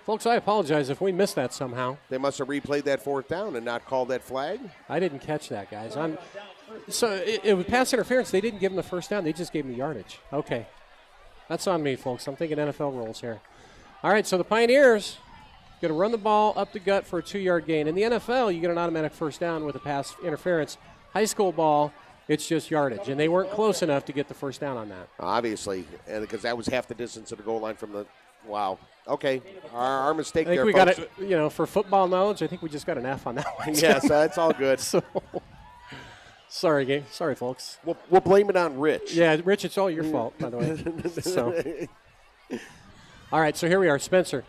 Folks, I apologize if we missed that somehow. They must have replayed that 4th down and not called that flag. I didn't catch that, guys. So it was pass interference. They didn't give him the first down. They just gave him the yardage. Okay. That's on me, folks. I'm thinking NFL rules here. All right, so the Pioneers going to run the ball up the gut for a 2-yard gain. In the NFL, you get an automatic first down with a pass interference. High school ball, it's just yardage, and they weren't close enough to get the first down on that. Obviously, and because that was half the distance of the goal line from the – wow. Okay, our mistake I think there, we folks. got it, for football knowledge, I think we just got an F on that one. Yes, that's all good. So, sorry, folks. We'll blame it on Rich. Yeah, Rich, it's all your fault, by the way. So, all right, so here we are, Spencer.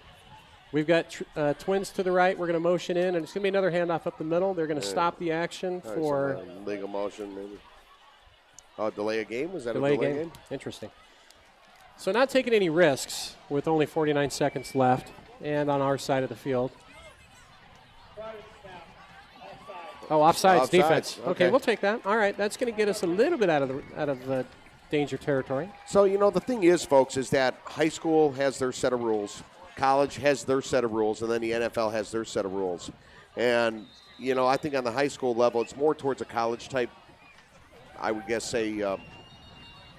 We've got Twins to the right. We're going to motion in, and it's going to be another handoff up the middle. They're going to stop the action for legal motion, maybe. Oh, delay a game? Was that delay a delay game? Interesting. So not taking any risks with only 49 seconds left, and on our side of the field. Oh, offsides defense. Okay, we'll take that. All right, that's going to get us a little bit out of the danger territory. So, the thing is, folks, is that high school has their set of rules. College has their set of rules, and then the NFL has their set of rules. And, I think on the high school level, it's more towards a college type, I would guess, say,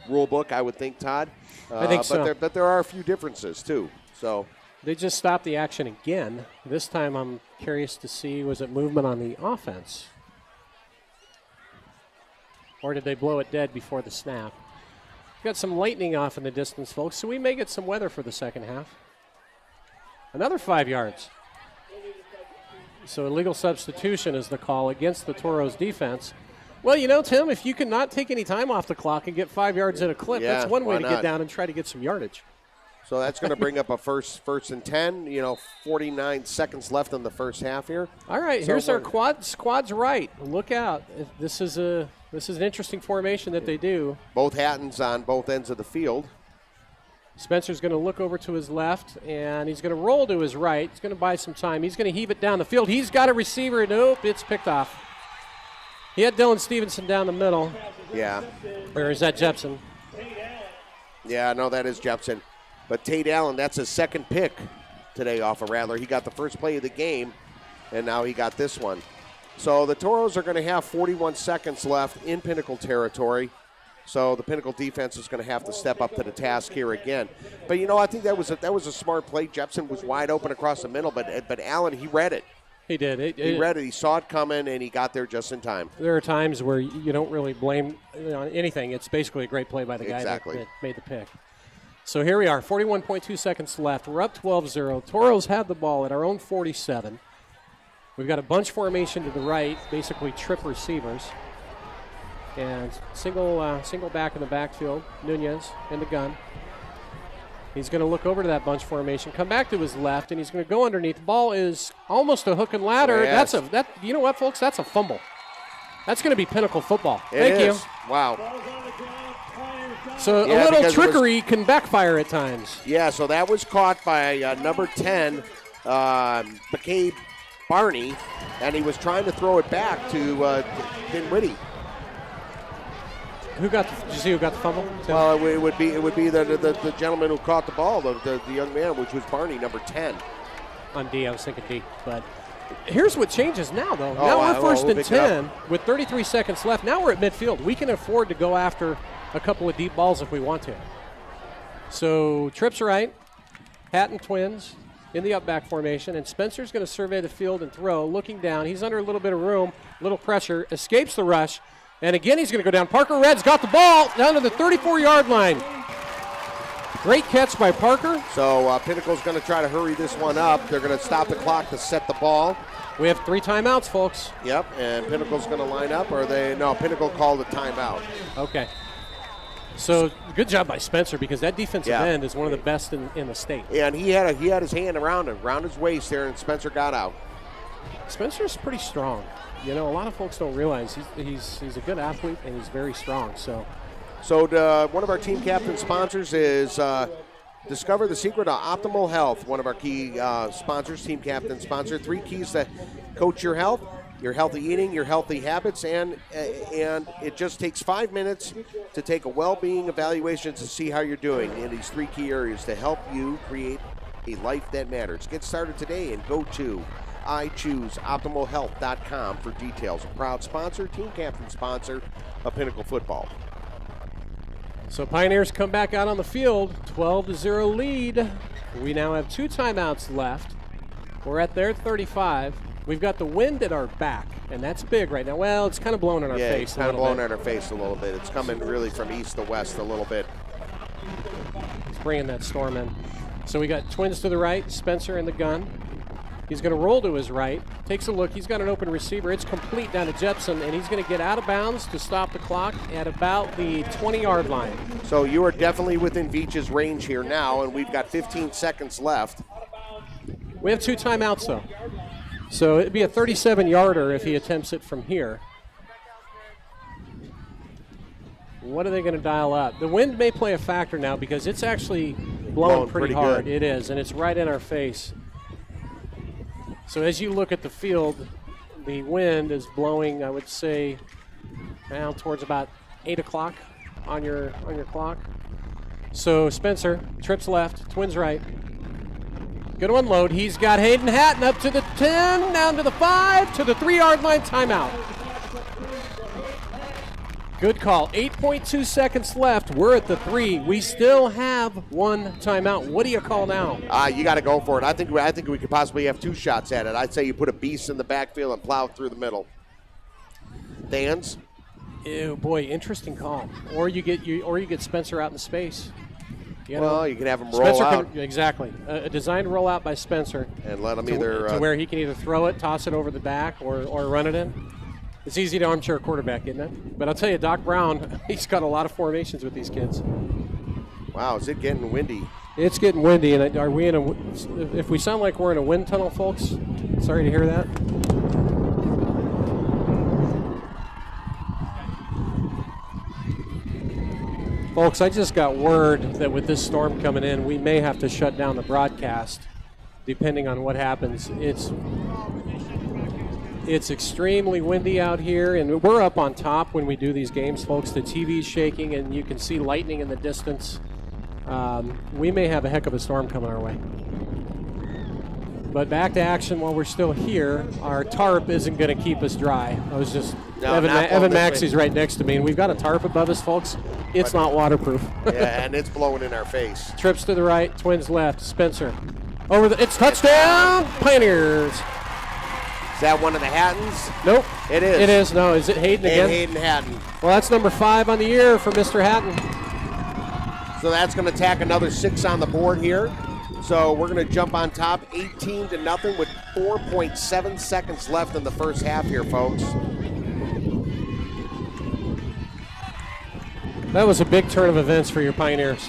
rule book, I would think, Todd. I think so. But there are a few differences, too. So they just stopped the action again. This time I'm curious to see, was it movement on the offense? Or did they blow it dead before the snap? Got some lightning off in the distance, folks, so we may get some weather for the second half. Another 5 yards. So illegal substitution is the call against the Toros defense. Well, Tim, if you can not take any time off the clock and get 5 yards at a clip, that's one way to get down and try to get some yardage. So that's going to bring up a first and 10, 49 seconds left in the first half here. All right, so here's our squad's right. Look out. This is an interesting formation that they do. Both Hattons on both ends of the field. Spencer's going to look over to his left, and he's going to roll to his right. He's going to buy some time. He's going to heave it down the field. He's got a receiver. Nope, it's picked off. He had Dylan Stevenson down the middle. Yeah. Or is that Jepson? Yeah, no, that is Jepson. But Tate Allen, that's his second pick today off of Rattler. He got the first play of the game, and now he got this one. So the Toros are going to have 41 seconds left in Pinnacle territory. So the Pinnacle defense is going to have to step up to the task here again. But, I think that was a smart play. Jepson was wide open across the middle, but Allen, he read it. He did. He read it. He saw it coming, and he got there just in time. There are times where you don't really blame anything. It's basically a great play by the guy that made the pick. So here we are, 41.2 seconds left. We're up 12-0. Toros have the ball at our own 47. We've got a bunch formation to the right, basically trip receivers. And single back in the backfield, Nunez in the gun. He's going to look over to that bunch formation, come back to his left, and he's going to go underneath. The ball is almost a hook and ladder. Yes. You know what, folks? That's a fumble. That's going to be Pinnacle football. Thank you. Wow. So a little trickery can backfire at times. Yeah, so that was caught by number 10, McCabe Barney, and he was trying to throw it back to Dinwiddie. Did you see who got the fumble? Well, it would be the gentleman who caught the ball, the young man, which was Barney, number 10. On D, I was thinking D. But here's what changes now, though. Now we're first and 10 with 33 seconds left. Now we're at midfield. We can afford to go after a couple of deep balls if we want to. So trips right, Hatton Twins in the up back formation, and Spencer's going to survey the field and throw, looking down. He's under a little bit of room, little pressure, escapes the rush. And again, he's going to go down. Parker Red's got the ball down to the 34-yard line. Great catch by Parker. So Pinnacle's going to try to hurry this one up. They're going to stop the clock to set the ball. We have 3 timeouts, folks. Yep, and Pinnacle's going to line up, No, Pinnacle called a timeout. Okay. So good job by Spencer, because that defensive end is one of the best in the state. Yeah, and he had his hand around his waist there, and Spencer got out. Spencer's pretty strong. A lot of folks don't realize he's a good athlete and he's very strong. So one of our team captain sponsors is Discover the Secret to Optimal Health. One of our key sponsors, team captain sponsor. 3 keys to coach your health: your healthy eating, your healthy habits, and it just takes 5 minutes to take a well-being evaluation to see how you're doing in these 3 key areas to help you create a life that matters. Get started today and go to iChooseOptimalHealth.com for details. A proud sponsor, team captain sponsor of Pinnacle Football. So Pioneers come back out on the field, 12-0 lead. We now have 2 timeouts left. We're at their 35. We've got the wind at our back, and that's big right now. Well, it's kind of blowing in our Yeah, face it's a kind of little blowing at our face a little bit. It's coming really from east to west a little bit. It's bringing that storm in. So we got Twins to the right, Spencer in the gun. He's going to roll to his right, takes a look. He's got an open receiver. It's complete down to Jepson, and he's going to get out of bounds to stop the clock at about the 20-yard line. So you are definitely within Veach's range here now, and we've got 15 seconds left. We have 2 timeouts, though. So it'd be a 37-yarder if he attempts it from here. What are they going to dial up? The wind may play a factor now because it's actually blowing pretty hard. good. It is, and it's right in our face. So as you look at the field, the wind is blowing, I would say, down towards about 8 o'clock on your clock. So Spencer, trips left, Twins right. Going to unload. He's got Hayden Hatton up to the 10, down to the 5, to the 3-yard line, timeout. Good call. 8.2 seconds left. We're at the 3. We still have 1 timeout. What do you call now? You got to go for it. I think we could possibly have 2 shots at it. I'd say you put a beast in the backfield and plow through the middle. Dan's? Ew, boy, interesting call. Or you get Spencer out in space. Well, you can have him roll Spencer out. Exactly. A designed rollout by Spencer. And let him to where he can either throw it, toss it over the back, or run it in. It's easy to armchair quarterback, isn't it? But I'll tell you, Doc Brown, he's got a lot of formations with these kids. Wow, is it getting windy? It's getting windy, and are we in a? If we sound like we're in a wind tunnel, folks, sorry to hear that. Folks, I just got word that with this storm coming in, we may have to shut down the broadcast, depending on what happens. It's extremely windy out here, and we're up on top when we do these games, folks. The TV's shaking, and you can see lightning in the distance. We may have a heck of a storm coming our way. But back to action while we're still here. Our tarp isn't going to keep us dry. Evan Maxey's right next to me, and we've got a tarp above us, folks. It's not waterproof. Yeah, and it's blowing in our face. Trips to the right, Twins left. Spencer it's touchdown, Pioneers. Is that one of the Hattons? Nope. It is. It is. No, is it Hayden again? And Hayden Hatton. Well, that's number 5 on the year for Mr. Hatton. So that's going to tack another 6 on the board here. So we're going to jump on top 18-0 with 4.7 seconds left in the first half here, folks. That was a big turn of events for your Pioneers.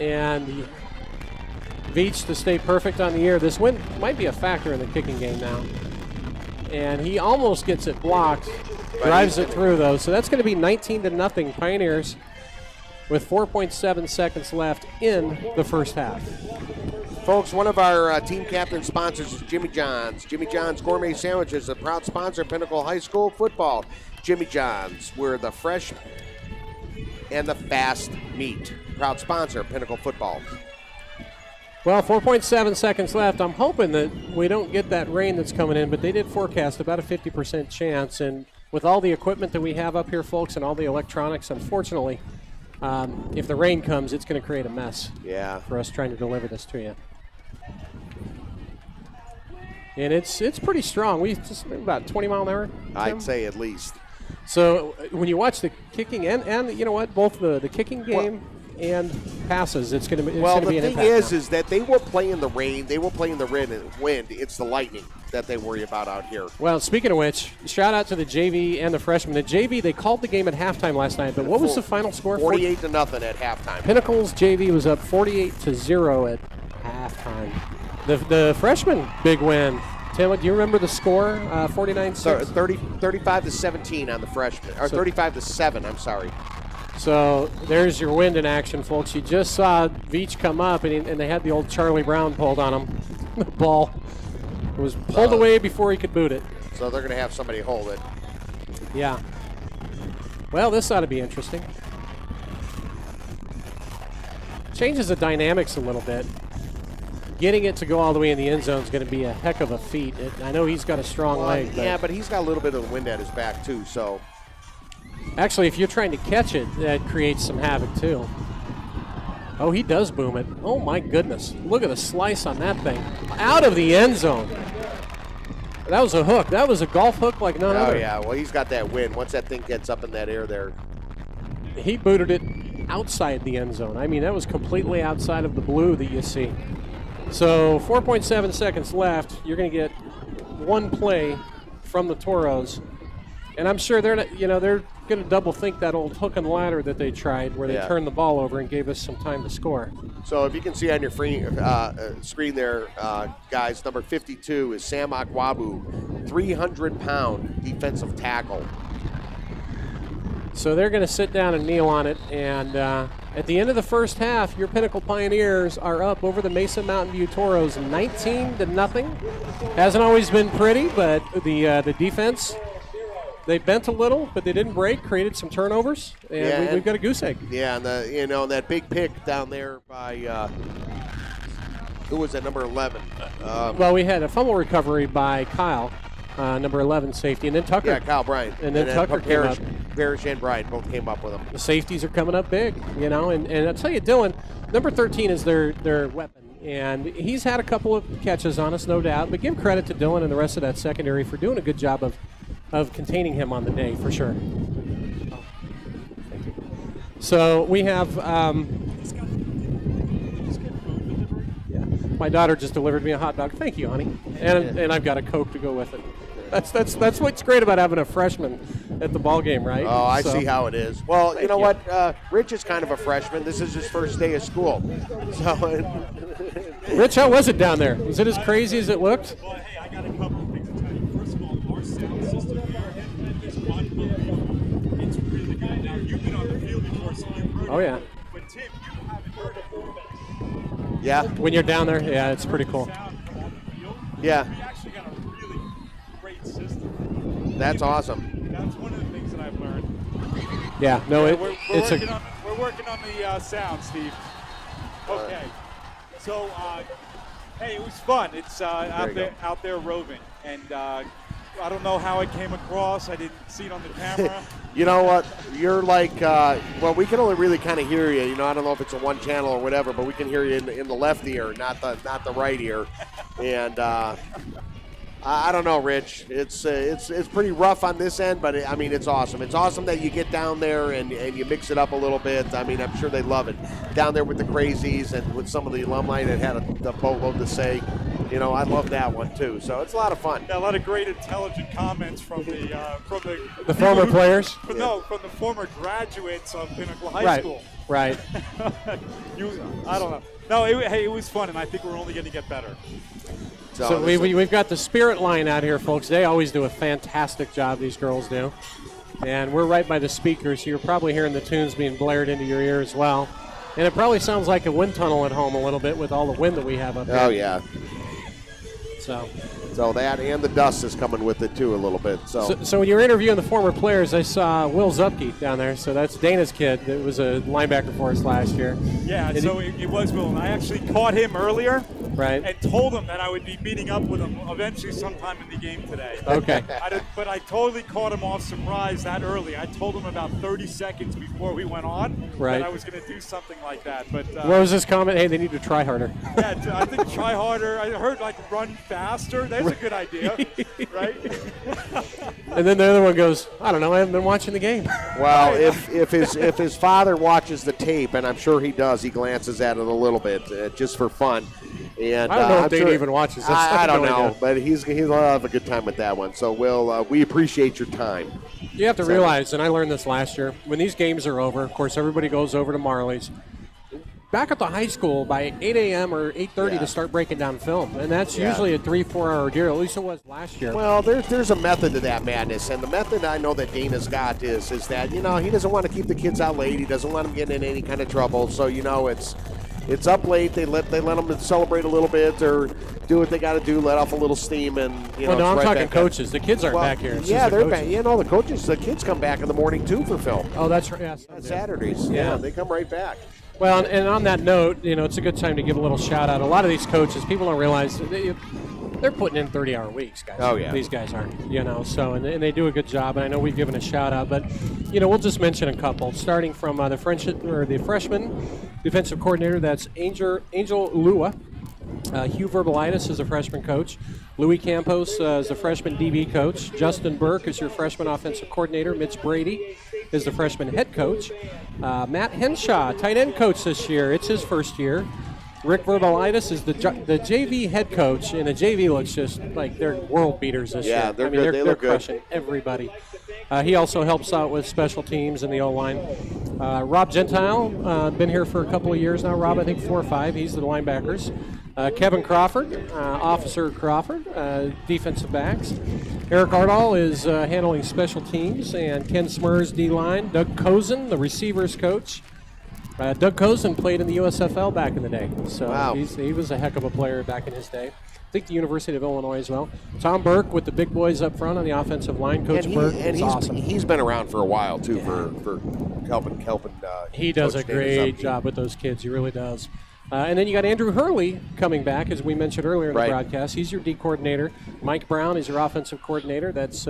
And Veach to stay perfect on the year. This win might be a factor in the kicking game now. And he almost gets it blocked. Drives it through, though. So that's going to be 19-0 Pioneers with 4.7 seconds left in the first half. Folks, one of our team captain sponsors is Jimmy John's. Jimmy John's Gourmet Sandwiches, a proud sponsor of Pinnacle High School football. Jimmy John's, where the fresh and the fast meat. Proud sponsor of Pinnacle football. Well, 4.7 seconds left. I'm hoping that we don't get that rain that's coming in, but they did forecast about a 50% chance. And with all the equipment that we have up here, folks, and all the electronics, unfortunately, if the rain comes, it's going to create a mess. Yeah. For us trying to deliver this to you. And it's pretty strong. We just about 20 mile an hour. Tim? I'd say at least. So when you watch the kicking and you know what, both the kicking game and passes, it's going to be. Well, the the thing is that they will play in the rain. They will play in the wind. It's the lightning that they worry about out here. Well, speaking of which, shout out to the JV and the freshmen. The JV, they called the game at halftime last night, but what was the final score? 48-0 at halftime. Pinnacle's JV was up 48-0 at halftime. The freshman, big win. Tim, do you remember the score? 49-6? 35-17 on the freshman, or 35-7. I'm sorry. So there's your wind in action, folks. You just saw Veach come up, and they had the old Charlie Brown pulled on him. The ball was pulled away before he could boot it. So they're going to have somebody hold it. Yeah. Well, this ought to be interesting. Changes the dynamics a little bit. Getting it to go all the way in the end zone is going to be a heck of a feat. I know he's got a strong leg. Yeah, but he's got a little bit of the wind at his back, too, so. Actually, if you're trying to catch it, that creates some havoc too. Oh, he does boom it. Oh my goodness. Look at the slice on that thing. Out of the end zone. That was a hook. That was a golf hook like none other. Oh, yeah. Well, he's got that wind. Once that thing gets up in that air there. He booted it outside the end zone. I mean, that was completely outside of the blue that you see. So 4.7 seconds left. You're going to get one play from the Toros. And I'm sure they're not, they're going to double think that old hook and ladder that they tried where they turned the ball over and gave us some time to score. So if you can see on your screen there, guys, number 52 is Sam Akwabu, 300-pound defensive tackle. So they're going to sit down and kneel on it. And at the end of the first half, your Pinnacle Pioneers are up over the Mesa Mountain View Toros 19-0. Hasn't always been pretty, but the defense, they bent a little, but they didn't break, created some turnovers, and we've got a goose egg. Yeah, and that big pick down there by who was that, number 11? Well, we had a fumble recovery by Kyle, number 11 safety, and then Tucker. Yeah, Kyle Bryant. And then Tucker came up. Parrish and Bryant both came up with him. The safeties are coming up big, and I'll tell you, Dylan, number 13 is their weapon. And he's had a couple of catches on us, no doubt. But give credit to Dylan and the rest of that secondary for doing a good job of containing him on the day, for sure. So we have, my daughter just delivered me a hot dog. Thank you, honey. And I've got a Coke to go with it. That's what's great about having a freshman at the ball game, right? Oh, I see how it is. Well, you know what? Rich is kind of a freshman. This is his first day of school. So, Rich, how was it down there? Was it as crazy as it looked? Well, hey, I got a couple of things to tell you. First of all, our sound system here is unbelievable. It's really good. Now, you've been on the field before, so you've heard Oh, yeah. it. But, Tim, you haven't heard it. yeah. When you're down there, yeah, it's pretty cool. Sound from on the field. Yeah. We actually got a really great system. That's awesome. That's one of the things that I've learned. Yeah, no, We're working on the sound, Steve. Okay. So, hey, it was fun. It's out there roving, and I don't know how it came across. I didn't see it on the camera. You know what? You're like, well, we can only really kind of hear you. I don't know if it's a one channel or whatever, but we can hear you in the left ear, not the right ear. And I don't know, Rich. It's pretty rough on this end, but it's awesome. It's awesome that you get down there and you mix it up a little bit. I'm sure they love it down there with the crazies and with some of the alumni that had a boatload to say. I love that one too. So it's a lot of fun. Yeah, a lot of great, intelligent comments from the former players. From the former graduates of Pinnacle High School. Right. I don't know. No, it was fun, and I think we're only going to get better. So we've got the Spirit line out here, folks. They always do a fantastic job, these girls do. And we're right by the speakers, so you're probably hearing the tunes being blared into your ear as well. And it probably sounds like a wind tunnel at home a little bit with all the wind that we have up here. Oh, yeah. So that and the dust is coming with it, too, a little bit. So when you were interviewing the former players, I saw Will Zupke down there. So that's Dana's kid that was a linebacker for us last year. Yeah, so it was Will. And I actually caught him earlier. Right. And told him that I would be meeting up with him eventually sometime in the game today. Okay. But I totally caught him off surprise that early. I told him about 30 seconds before we went on that I was going to do something like that. But what was his comment? Hey, they need to try harder. Yeah, I think try harder. I heard run faster. There's a good idea, right? And then the other one goes, I don't know, I haven't been watching the game. Well, if his father watches the tape, and I'm sure he does, he glances at it a little bit just for fun. And I don't know if Dave even watches this. I don't know, but he'll have a good time with that one. So we appreciate your time. You have to realize, and I learned this last year, when these games are over, of course, everybody goes over to Marley's. Back at the high school by 8 a.m. or 8:30 to start breaking down film, and that's usually a 3-4 hour deal. At least it was last year. Well, there's a method to that madness, and the method I know that Dana's got is that he doesn't want to keep the kids out late. He doesn't want them getting in any kind of trouble. So it's up late. They let them celebrate a little bit or do what they got to do, let off a little steam, and Well, no, I'm talking coaches. The kids aren't back here. It's yeah, they're back. The coaches. The kids come back in the morning too for film. Oh, that's right. Yeah, on Saturdays. Yeah, they come right back. Well, and on that note, it's a good time to give a little shout out. A lot of these coaches, people don't realize they're putting in 30-hour weeks, guys. Oh, yeah. These guys are, so, and they do a good job. And I know we've given a shout out, but, we'll just mention a couple. Starting from the freshman defensive coordinator, that's Angel Lua. Hugh Verbalitis is a freshman coach. Louis Campos is a freshman DB coach. Justin Burke is your freshman offensive coordinator. Mitch Brady is the freshman head coach. Matt Henshaw, tight end coach this year. It's his first year. Rick Verbalitis is the JV head coach, and the JV looks just like they're world beaters this year. Yeah, they're good. They They're look good. crushing everybody. He also helps out with special teams and the O-line. Rob Gentile, been here for a couple of years now. Rob, I think 4 or 5. He's the linebackers. Kevin Crawford, Officer Crawford, defensive backs. Eric Ardall is handling special teams, and Ken Smurs, D-line. Doug Cozen, the receivers coach. Doug Cozen played in the USFL back in the day, so Wow. he was a heck of a player back in his day. I think the University of Illinois as well. Tom Burke with the big boys up front on the offensive line. Coach Burke is awesome. He's been around for a while too, for helping. He does Coach a Dana's great up. job with those kids. He really does. And then you got Andrew Hurley coming back, as we mentioned earlier in the Right. broadcast. He's your D coordinator. Mike Brown is your offensive coordinator. That's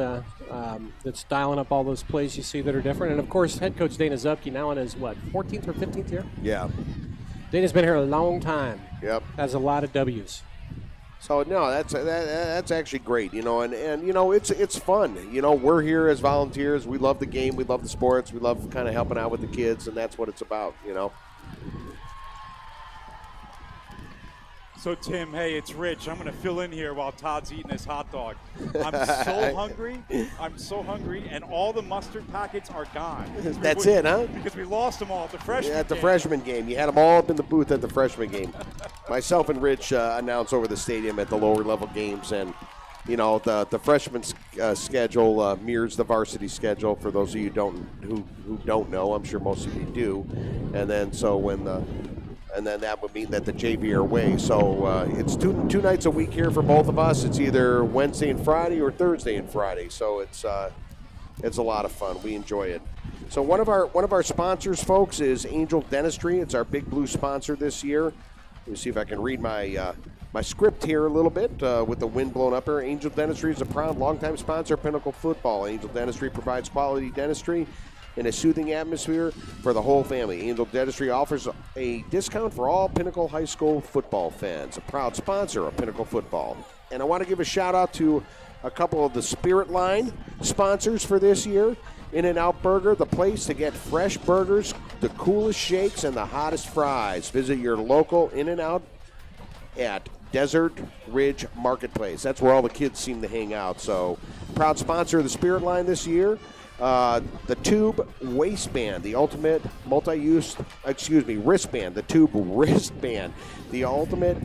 dialing up all those plays you see that are different. And, of course, head coach Dana Zupke now in his, 14th or 15th year? Yeah. Dana's been here a long time. Yep. Has a lot of W's. So no, that's actually great, and it's fun. We're here as volunteers. We love the game. We love the sports. We love kind of helping out with the kids, and that's what it's about. So, Tim, hey, it's Rich. I'm going to fill in here while Todd's eating his hot dog. I'm so hungry. And all the mustard packets are gone. That's it, huh? Because we lost them all at the freshman Yeah, at the game. freshman game. You had them all up in the booth at the freshman game. Myself and Rich announced over the stadium at the lower level games, and the freshman schedule mirrors the varsity schedule. For those of you who don't know, I'm sure most of you do. And then then that would mean that the JV are away. So it's two nights a week here for both of us. It's either Wednesday and Friday or Thursday and Friday. So it's a lot of fun. We enjoy it. So one of our sponsors, folks, is Angel Dentistry. It's our Big Blue sponsor this year. Let me see if I can read my script here a little bit with the wind blowing up here. Angel Dentistry is a proud longtime sponsor of Pinnacle football. Angel Dentistry provides quality dentistry in a soothing atmosphere for the whole family. Angel Dentistry offers a discount for all Pinnacle High School football fans, a proud sponsor of Pinnacle football. And I want to give a shout out to a couple of the Spirit Line sponsors for this year. In-N-Out Burger, the place to get fresh burgers, the coolest shakes, and the hottest fries. Visit your local In-N-Out at Desert Ridge Marketplace. That's where all the kids seem to hang out. So, proud sponsor of the Spirit Line this year. The Tube Waistband, the ultimate wristband, the Tube Wristband, the ultimate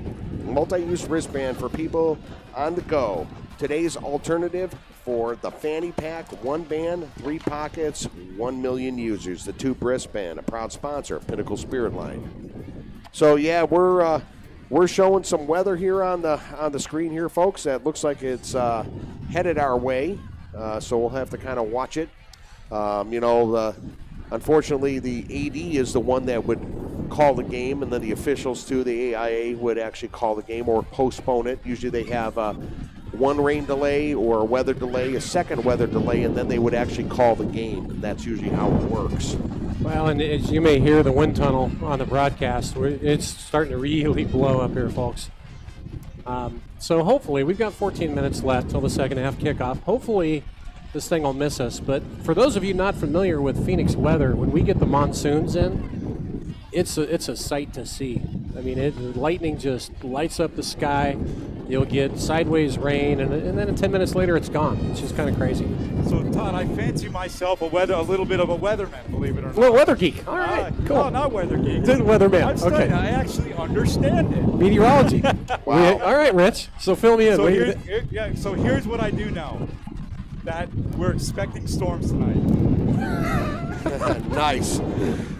multi-use wristband for people on the go. Today's alternative for the fanny pack, 1 band, 3 pockets, 1 million users. The Tube Wristband, a proud sponsor of Pinnacle Spirit Line. So yeah, we're showing some weather here on the screen here, folks. That looks like it's headed our way. So we'll have to kind of watch it. Unfortunately, the AD is the one that would call the game, and then the officials too, the AIA, would actually call the game or postpone it. Usually they have one rain delay or a weather delay, a second weather delay, and then they would actually call the game. That's usually how it works. Well, and as you may hear the wind tunnel on the broadcast, it's starting to really blow up here, folks. So hopefully, we've got 14 minutes left till the second half kickoff. Hopefully, this thing will miss us. But for those of you not familiar with Phoenix weather, when we get the monsoons in, it's a sight to see. I mean, the lightning just lights up the sky. You'll get sideways rain, and then 10 minutes later, it's gone. It's just kind of crazy. So, Todd, I fancy myself a little bit of a weatherman, believe it or not. Well, weather geek. All right, cool. No, not weather geek. Weatherman. I'm studying. Okay. I actually understand it. Meteorology. Wow. All right, Rich. So fill me in. So, here's what I do know. That we're expecting storms tonight. Nice.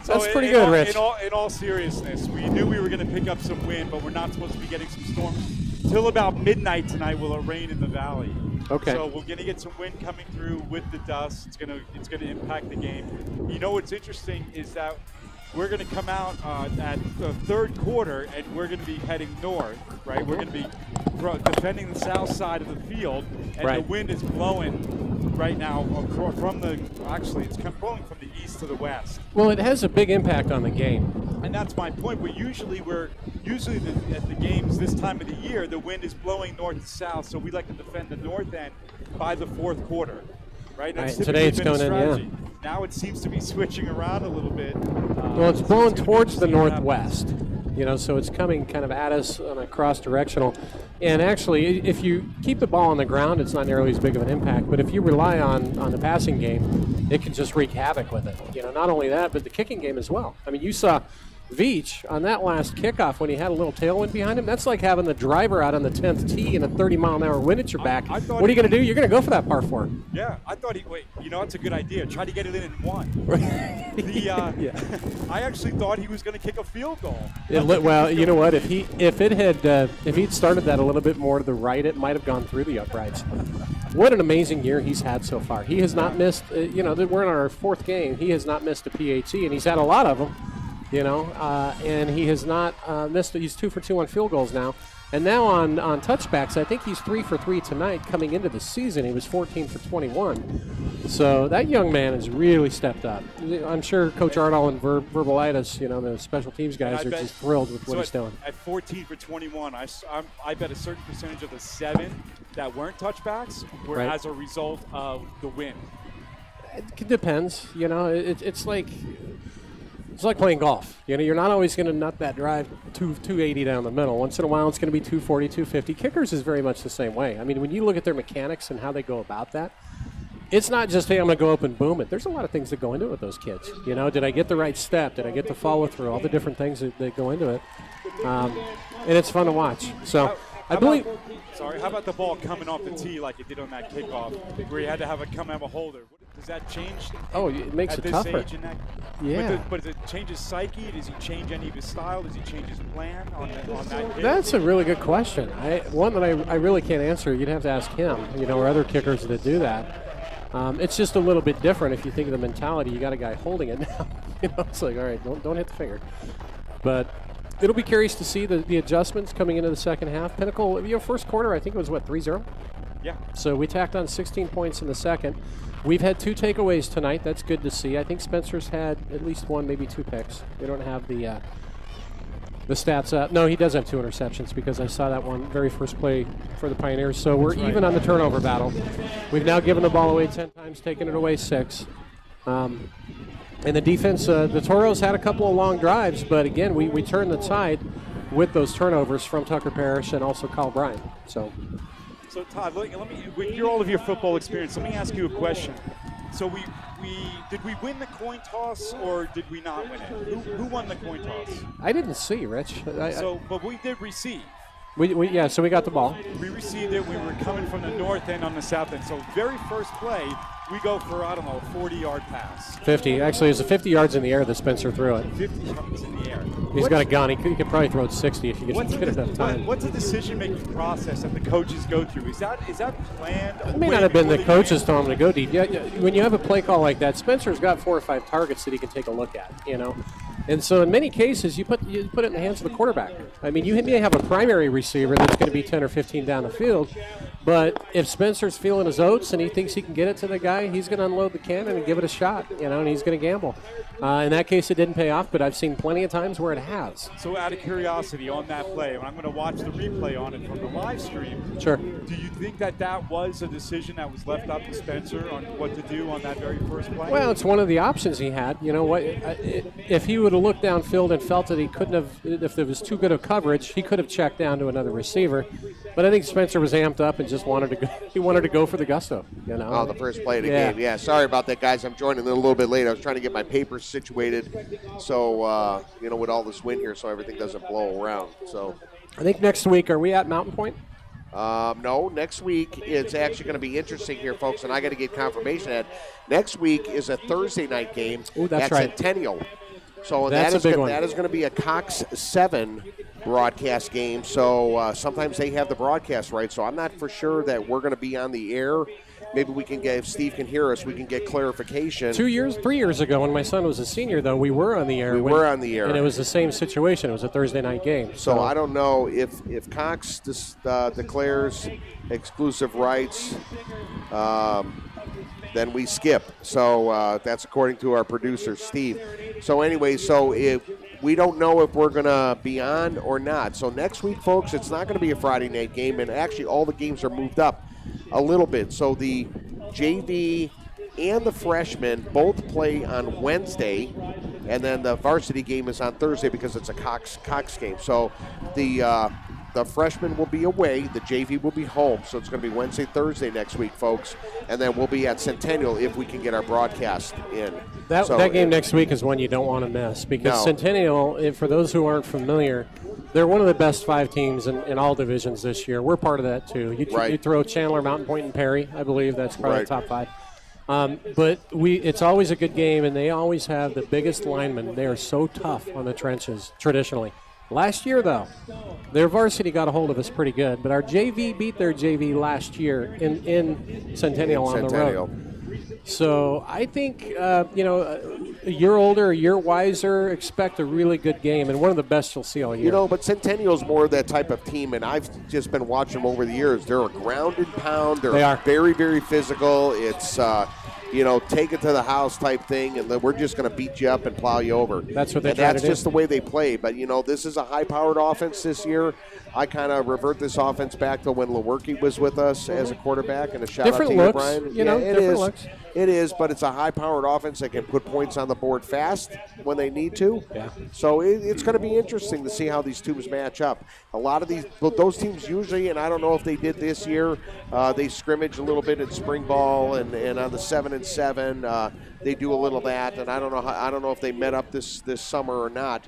That's pretty good, Rich. In all seriousness, we knew we were going to pick up some wind, but we're not supposed to be getting some storms. Till about midnight tonight will it rain in the valley. Okay. So we're going to get some wind coming through with the dust. It's going to impact the game. You know what's interesting is that we're going to come out at the third quarter, and we're going to be heading north, right? We're going to be defending the south side of the field, and the wind is blowing right now from it's blowing from the east to the west. Well, it has a big impact on the game. And that's my point. At the games this time of the year, the wind is blowing north to south, so we like to defend the north end by the fourth quarter, right? Right, today it's going in, yeah. Now it seems to be switching around a little bit. Well, it's blowing towards the northwest, so it's coming kind of at us on a cross-directional. And actually, if you keep the ball on the ground, it's not nearly as big of an impact. But if you rely on the passing game, it can just wreak havoc with it. Not only that, but the kicking game as well. I mean, you saw Veach on that last kickoff when he had a little tailwind behind him. That's like having the driver out on the 10th tee and a 30-mile-an-hour wind at your back. What are you going to do? You're going to go for that par 4. Yeah, I thought it's a good idea. Try to get it in one. I actually thought he was going to kick a field goal. Well, you know what? If he'd started that a little bit more to the right, it might have gone through the uprights. What an amazing year he's had so far. He has not missed. We're in our 4th game. He has not missed a PAT, and he's had a lot of them. And he has not missed. He's 2 for 2 on field goals now. And now on touchbacks, I think he's 3 for 3 tonight. Coming into the season, he was 14 for 21. So that young man has really stepped up. I'm sure Coach Ardall and Verbalitis, the special teams guys, are just thrilled with what he's doing. At 14 for 21, I bet a certain percentage of the 7 that weren't touchbacks were as a result of the win. It depends. It's like... It's like playing golf. You're not always going to nut that drive 280 down the middle. Once in a while, it's going to be 240, 250. Kickers is very much the same way. I mean, when you look at their mechanics and how they go about that, it's not just, hey, I'm going to go up and boom it. There's a lot of things that go into it with those kids. Did I get the right step? Did I get the follow through? All the different things that go into it. And it's fun to watch. So I believe... How about the ball coming off the tee like it did on that kickoff, where you had to have it come out of a holder? Does that change? Oh, it makes it tougher. Yeah. But does it change his psyche? Does he change any of his style? Does he change his plan on that kick? That's a really good question. One that I really can't answer. You'd have to ask him, or other kickers that do that. It's just a little bit different if you think of the mentality. You got a guy holding it now. It's like, all right, don't hit the finger. But it'll be curious to see the adjustments coming into the second half. Pinnacle, first quarter, I think it was, 3-0? Yeah. So we tacked on 16 points in the second. We've had 2 takeaways tonight. That's good to see. I think Spencer's had at least 1, maybe 2 picks. We don't have the stats up. No, he does have 2 interceptions because I saw that one very first play for the Pioneers. So we're even on the turnover battle. We've now given the ball away 10 times, taken it away 6. And the defense, the Toros had a couple of long drives, but again, we turned the tide with those turnovers from Tucker Parrish and also Kyle Bryan. So Todd, let me, with all of your football experience, let me ask you a question. So did we win the coin toss or did we not win it? Who won the coin toss? I didn't see, Rich. But we did receive. So we got the ball. We received it. We were coming from the north end on the south end. So very first play, we go for, a 40-yard pass. 50. Actually, it was 50 yards in the air that Spencer threw it. 50 yards in the air. He's got a gun. He could probably throw it 60 if you get enough time. What's the decision-making process that the coaches go through? Is that planned? It may not have been the coaches telling him to go deep. Yeah, when you have a play call like that, Spencer's got 4 or 5 targets that he can take a look at, And so in many cases, you put it in the hands of the quarterback. I mean, you may have a primary receiver that's going to be 10 or 15 down the field, but if Spencer's feeling his oats and he thinks he can get it to the guy, he's going to unload the cannon and give it a shot, and he's going to gamble. In that case, it didn't pay off, but I've seen plenty of times where it has. So out of curiosity on that play, and I'm going to watch the replay on it from the live stream. Sure. Do you think that was a decision that was left up to Spencer on what to do on that very first play? Well, it's one of the options he had. You know what? If he would have looked downfield and felt that he couldn't have, if there was too good of coverage, he could have checked down to another receiver. But I think Spencer was amped up and just wanted to go. He wanted to go for the gusto. Oh, the first play of the game. Yeah, sorry about that, guys. I'm joining a little bit late. I was trying to get my papers situated, so with all this wind here, so everything doesn't blow around. So I think next week, are we at Mountain Point? No, next week it's actually going to be interesting here, folks, and I got to get confirmation that next week is a Thursday night game. Ooh, that's right. Centennial. So that is going to be a Cox 7 broadcast game. So sometimes they have the broadcast right. So I'm not for sure that we're going to be on the air maybe we can get, if Steve can hear us, we can get clarification. 3 years ago, when my son was a senior, though, we were on the air. We were on the air. And it was the same situation. It was a Thursday night game. So I don't know if Cox declares exclusive rights, then we skip. So that's according to our producer, Steve. So anyway, if we don't know if we're going to be on or not. So next week, folks, it's not going to be a Friday night game, and actually all the games are moved up a little bit. So the JV and the freshmen both play on Wednesday, and then the varsity game is on Thursday because it's a Cox game. So the freshmen will be away, the JV will be home. So it's going to be Wednesday, Thursday next week, folks, and then we'll be at Centennial if we can get our broadcast in. That game next week is one you don't want to miss because Centennial, for those who aren't familiar, they're one of the best 5 teams in all divisions this year. We're part of that too. You throw Chandler, Mountain Point, and Perry. I believe that's probably the top 5. But it's always a good game, and they always have the biggest linemen. They are so tough on the trenches traditionally. Last year, though, their varsity got a hold of us pretty good, but our JV beat their JV last year in Centennial on the road. So I think, a year older, a year wiser, expect a really good game, and one of the best you'll see all year. But Centennial's more that type of team, and I've just been watching them over the years. They're a ground and pound. They are very, very physical. It's, take it to the house type thing, and then we're just going to beat you up and plow you over. That's what they try to do. That's just the way they play. But, this is a high-powered offense this year. I kind of revert this offense back to when Lewerke was with us as a quarterback, and a shout-out to you, Brian. Different looks. It is, but it's a high-powered offense that can put points on the board fast when they need to. Yeah. So it's going to be interesting to see how these teams match up. A lot of those teams usually, and I don't know if they did this year, they scrimmage a little bit in spring ball, and on the 7-7, they do a little of that. And I don't know if they met up this summer or not,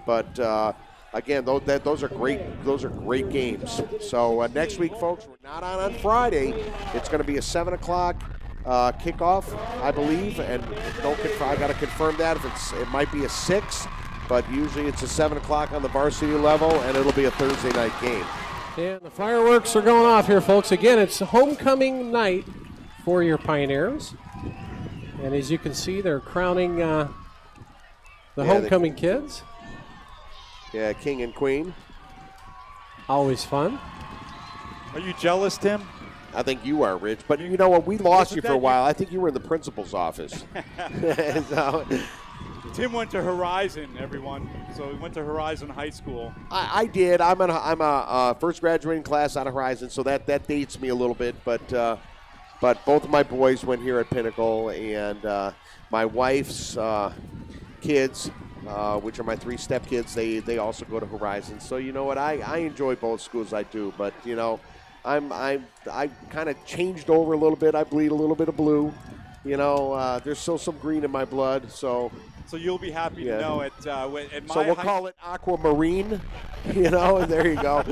but. Again, those are great. Those are great games. So next week, folks, we're not on Friday. It's going to be a 7 o'clock kickoff, I believe, and I got to confirm that. It might be a 6, but usually it's a 7 o'clock on the varsity level, and it'll be a Thursday night game. And the fireworks are going off here, folks. Again, it's homecoming night for your Pioneers, and as you can see, they're crowning the homecoming kids. Yeah, king and queen. Always fun. Are you jealous, Tim? I think you are, Rich. But you know what? We lost you for a while. I think you were in the principal's office. Tim went to Horizon, everyone. So he went to Horizon High School. I did. I'm a first graduating class out of Horizon, so that dates me a little bit. But both of my boys went here at Pinnacle, and my wife's kids, which are my 3 stepkids, they also go to Horizon. So you know what? I enjoy both schools. I do, but I kind of changed over a little bit. I bleed a little bit of blue. There's still some green in my blood. So you'll be happy to know it. At my we'll call it aquamarine. There you go.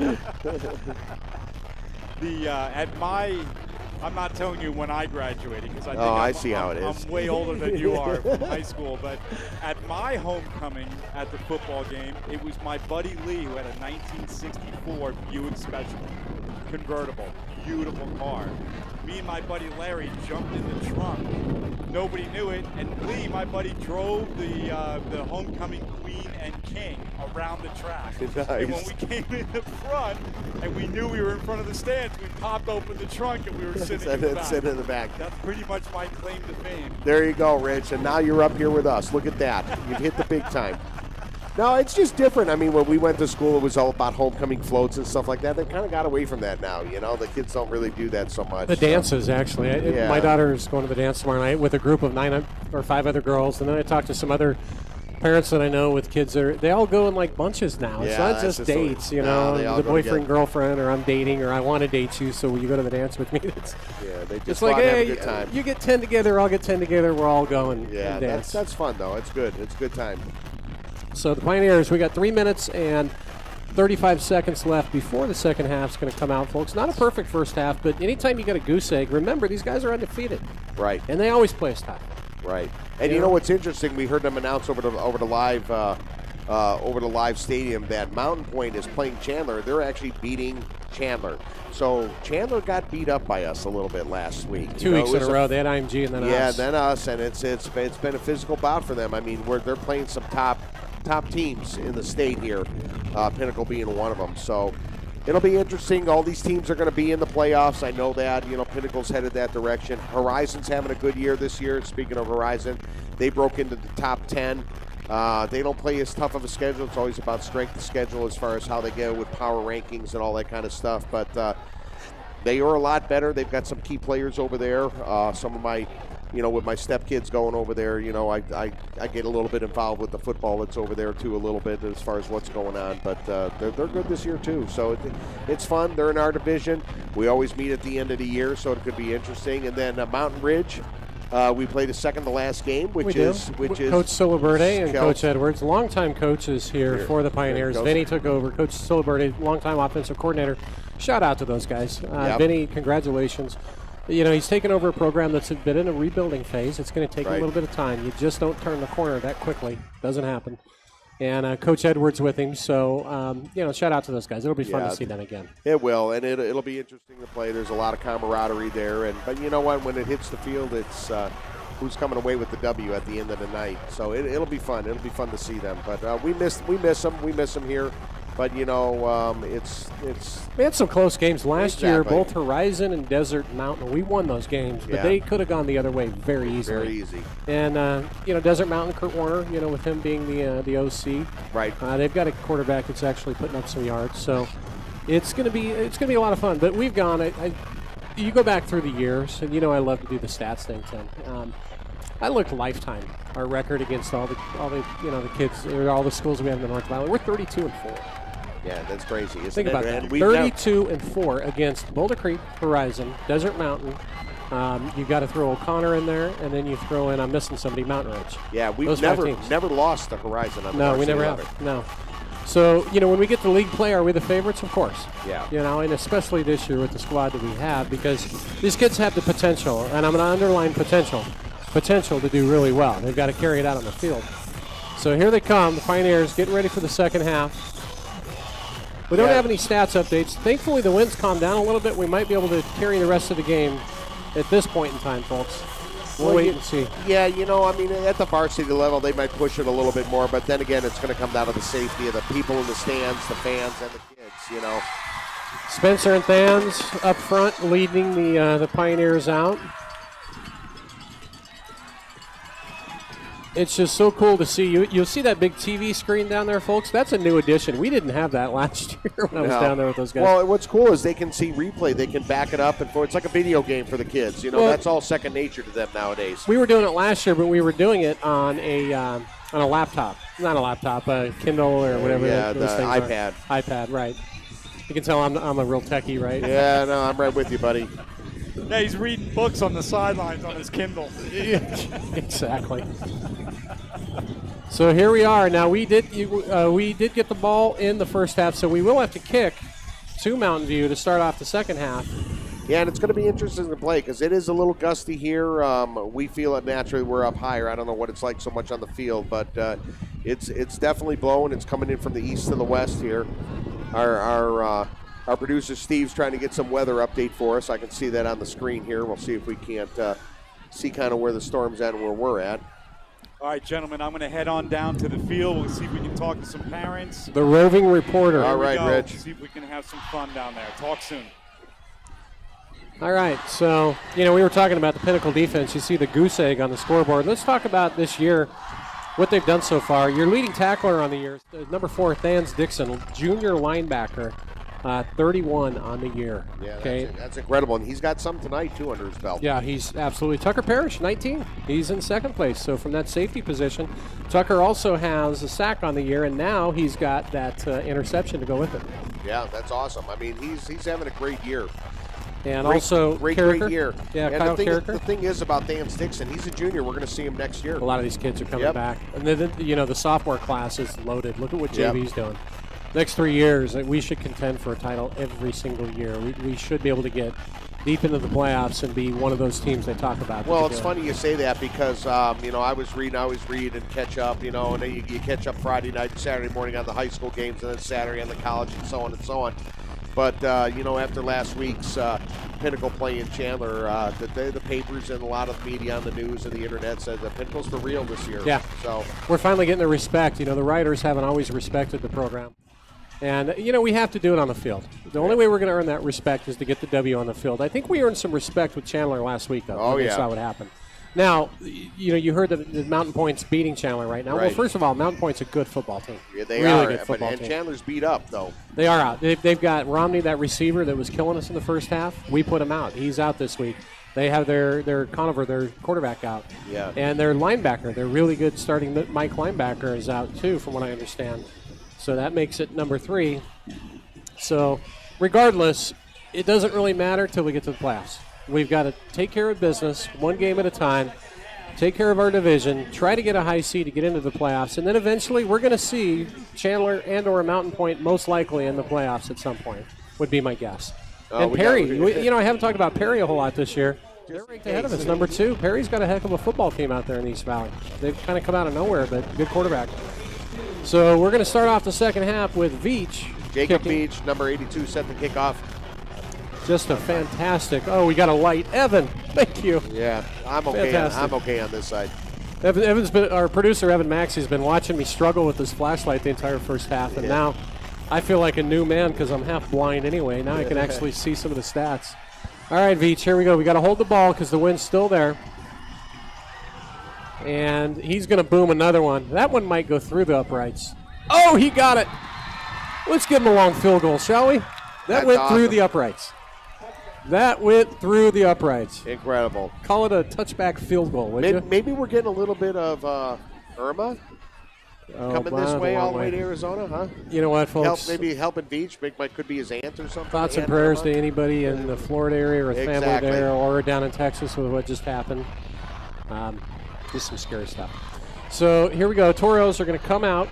I'm not telling you when I graduated because I see how it is. I'm way older than you are from high school. But at my homecoming at the football game, it was my buddy Lee who had a 1964 Buick Special convertible, beautiful car. Me and my buddy Larry jumped in the trunk. Nobody knew it, and Lee, my buddy, drove the homecoming queen and king around the track. Nice. And when we came in the front, and we knew we were in front of the stands, we popped open the trunk and we were sitting in the back. Sitting in the back. That's pretty much my claim to fame. There you go, Rich. And now you're up here with us. Look at that. You've hit the big time. No, it's just different. I mean, when we went to school, it was all about homecoming floats and stuff like that. They kind of got away from that now. The kids don't really do that so much. The dances, actually. My daughter is going to the dance tomorrow night with a group of 9 or 5 other girls. And then I talked to some other parents that I know with kids. They all go in like bunches now. It's not just dates, the boyfriend, girlfriend, or I'm dating, or I want to date you, so will you go to the dance with me? They just like, have hey, a good time. You get 10 together, I'll get 10 together, we're all going. Yeah, and dance. that's fun, though. It's good. It's a good time. So the Pioneers, we got 3 minutes and 35 seconds left before the second half's going to come out, folks. Not a perfect first half, but anytime you get a goose egg, remember, these guys are undefeated. Right. And they always play us tough. Right. And you know what's interesting? We heard them announce over the live stadium that Mountain Point is playing Chandler. They're actually beating Chandler. So Chandler got beat up by us a little bit last week. 2 weeks in a row. They had IMG and then us. Yeah, then us, and it's been a physical bout for them. I mean, they're playing some top teams in the state here, Pinnacle being one of them. So it'll be interesting. All these teams are going to be in the playoffs. I know that. Pinnacle's headed that direction. Horizon's having a good year this year. Speaking of Horizon, they broke into the top 10. They don't play as tough of a schedule. It's always about strength of schedule as far as how they go with power rankings and all that kind of stuff. But they are a lot better. They've got some key players over there. Some of my, with my stepkids going over there, I get a little bit involved with the football that's over there too, a little bit as far as what's going on. But they're good this year too. So it's fun. They're in our division. We always meet at the end of the year, so it could be interesting. And then Mountain Ridge. We played a second to last game, which is Coach Siliberde and Coach Edwards, longtime coaches here for the Pioneers. Vinny took over. Coach Siliberde, longtime offensive coordinator. Shout out to those guys. Vinny, congratulations. He's taken over a program that's been in a rebuilding phase. It's going to take a little bit of time. You just don't turn the corner that quickly. Doesn't happen. And Coach Edwards with him. So, shout out to those guys. It'll be fun to see them again. It will, and it'll be interesting to play. There's a lot of camaraderie there. But you know what? When it hits the field, it's who's coming away with the W at the end of the night. So it'll be fun. It'll be fun to see them. But we miss them. We miss them here. But, it's we had some close games last year, both Horizon and Desert Mountain. We won those games, but they could have gone the other way very easily. Very easy. And, Desert Mountain, Kurt Warner, with him being the OC. Right. They've got a quarterback that's actually putting up some yards. So it's going to be a lot of fun. But we've gone, you go back through the years, and I love to do the stats thing, Tim. I looked lifetime, our record against all the kids, or all the schools we have in the North Valley. We're 32-4. Yeah, that's crazy. Think about that. 32-4 against Boulder Creek, Horizon, Desert Mountain. You've got to throw O'Connor in there, and then you throw in, I'm missing somebody, Mountain Ridge. Yeah, we've never lost to Horizon on the No, we never have. No. So, when we get to league play, are we the favorites? Of course. Yeah. And especially this year with the squad that we have, because these kids have the potential, and I'm going to underline potential to do really well. They've got to carry it out on the field. So here they come, the Pioneers, getting ready for the second half. We don't have any stats updates. Thankfully, the wind's calmed down a little bit. We might be able to carry the rest of the game at this point in time, folks. We'll wait and see. Yeah, at the varsity level, they might push it a little bit more, but then again, it's going to come down to the safety of the people in the stands, the fans, and the kids, Spencer and Thans up front leading the Pioneers out. It's just so cool to see. You'll see that big TV screen down there, folks. That's a new addition. We didn't have that last year when I was down there with those guys. Well, what's cool is they can see replay. They can back it up, and it's like a video game for the kids. That's all second nature to them nowadays. We were doing it last year, but we were doing it on a laptop. Not a laptop, a Kindle or whatever. Yeah, those the things iPad. Are. iPad, right. You can tell I'm a real techie, right? Yeah, no, I'm right with you, buddy. Yeah, he's reading books on the sidelines on his Kindle. Exactly. So here we are. Now we did get the ball in the first half, so we will have to kick to Mountain View to start off the second half. Yeah, and it's going to be interesting to play because it is a little gusty here. We feel it naturally. We're up higher. I don't know what it's like so much on the field, but it's definitely blowing. It's coming in from the east to the west here. Our producer Steve's trying to get some weather update for us. I can see that on the screen here. We'll see if we can't see kind of where the storm's at and where we're at. All right, gentlemen, I'm going to head on down to the field. We'll see if we can talk to some parents. The roving reporter. All right, Rich. See if we can have some fun down there. Talk soon. All right, so, we were talking about the Pinnacle defense. You see the goose egg on the scoreboard. Let's talk about this year, what they've done so far. Your leading tackler on the year, number 4, Thans Dixon, junior linebacker. 31 on the year. Yeah, that's incredible. And he's got some tonight, too, under his belt. Yeah, he's absolutely. Tucker Parrish, 19. He's in second place. So from that safety position, Tucker also has a sack on the year, and now he's got that interception to go with it. Yeah, that's awesome. I mean, he's having a great year. And also great year. Yeah, and Kyle Carricker. The thing is about Dan Dixon, he's a junior. We're going to see him next year. A lot of these kids are coming back. And then, the sophomore class is loaded. Look at what JV's doing. Next 3 years, we should contend for a title every single year. We should be able to get deep into the playoffs and be one of those teams they talk about. Well, it's funny you say that because, I always read and catch up, and then you catch up Friday night and Saturday morning on the high school games and then Saturday on the college and so on and so on. But, after last week's Pinnacle play in Chandler, the papers and a lot of the media on the news and the internet said that Pinnacle's for real this year. Yeah. So we're finally getting the respect. The writers haven't always respected the program. And, we have to do it on the field. The only way we're going to earn that respect is to get the W on the field. I think we earned some respect with Chandler last week, though. Oh, yeah. That's how it happened. Now, you heard that the Mountain Point's beating Chandler right now. Right. Well, first of all, Mountain Point's a good football team. Yeah, they really are. good football And team. Chandler's beat up, though. They are out. They've got Romney, that receiver that was killing us in the first half. We put him out. He's out this week. They have their Conover, their quarterback, out. Yeah. And their linebacker, their really good starting Mike linebacker, is out too, from what I understand. So that makes it number 3. So regardless, it doesn't really matter till we get to the playoffs. We've got to take care of business, one game at a time, take care of our division, try to get a high seed to get into the playoffs, and then eventually we're going to see Chandler and or Mountain Point most likely in the playoffs at some point, would be my guess. And Perry, I haven't talked about Perry a whole lot this year. They're ranked ahead of us, number 2. Perry's got a heck of a football team out there in East Valley. They've kind of come out of nowhere, but good quarterback. So we're going to start off the second half with Veach. Jacob kicking. Veach, number 82, set the kickoff. Just a fantastic. Oh, we got a light. Evan, thank you. Yeah, I'm okay. I'm okay on this side. Evan's been, our producer Evan Maxey's been watching me struggle with this flashlight the entire first half, and now I feel like a new man because I'm half blind anyway. Now I can actually see some of the stats. All right, Veach, here we go. We got to hold the ball because the wind's still there. And he's going to boom another one. That one might go through the uprights. Oh, he got it. Let's give him a long field goal, shall we? That went through the uprights. That went through the uprights. Incredible. Call it a touchback field goal, would you? Maybe we're getting a little bit of Irma coming this way, all the way to Arizona, huh? You know what, folks? Maybe helping Veach. Could be his aunt or something. Thoughts and prayers to anybody in the Florida area or family there or down in Texas with what just happened. Just some scary stuff. So here we go. Toros are going to come out,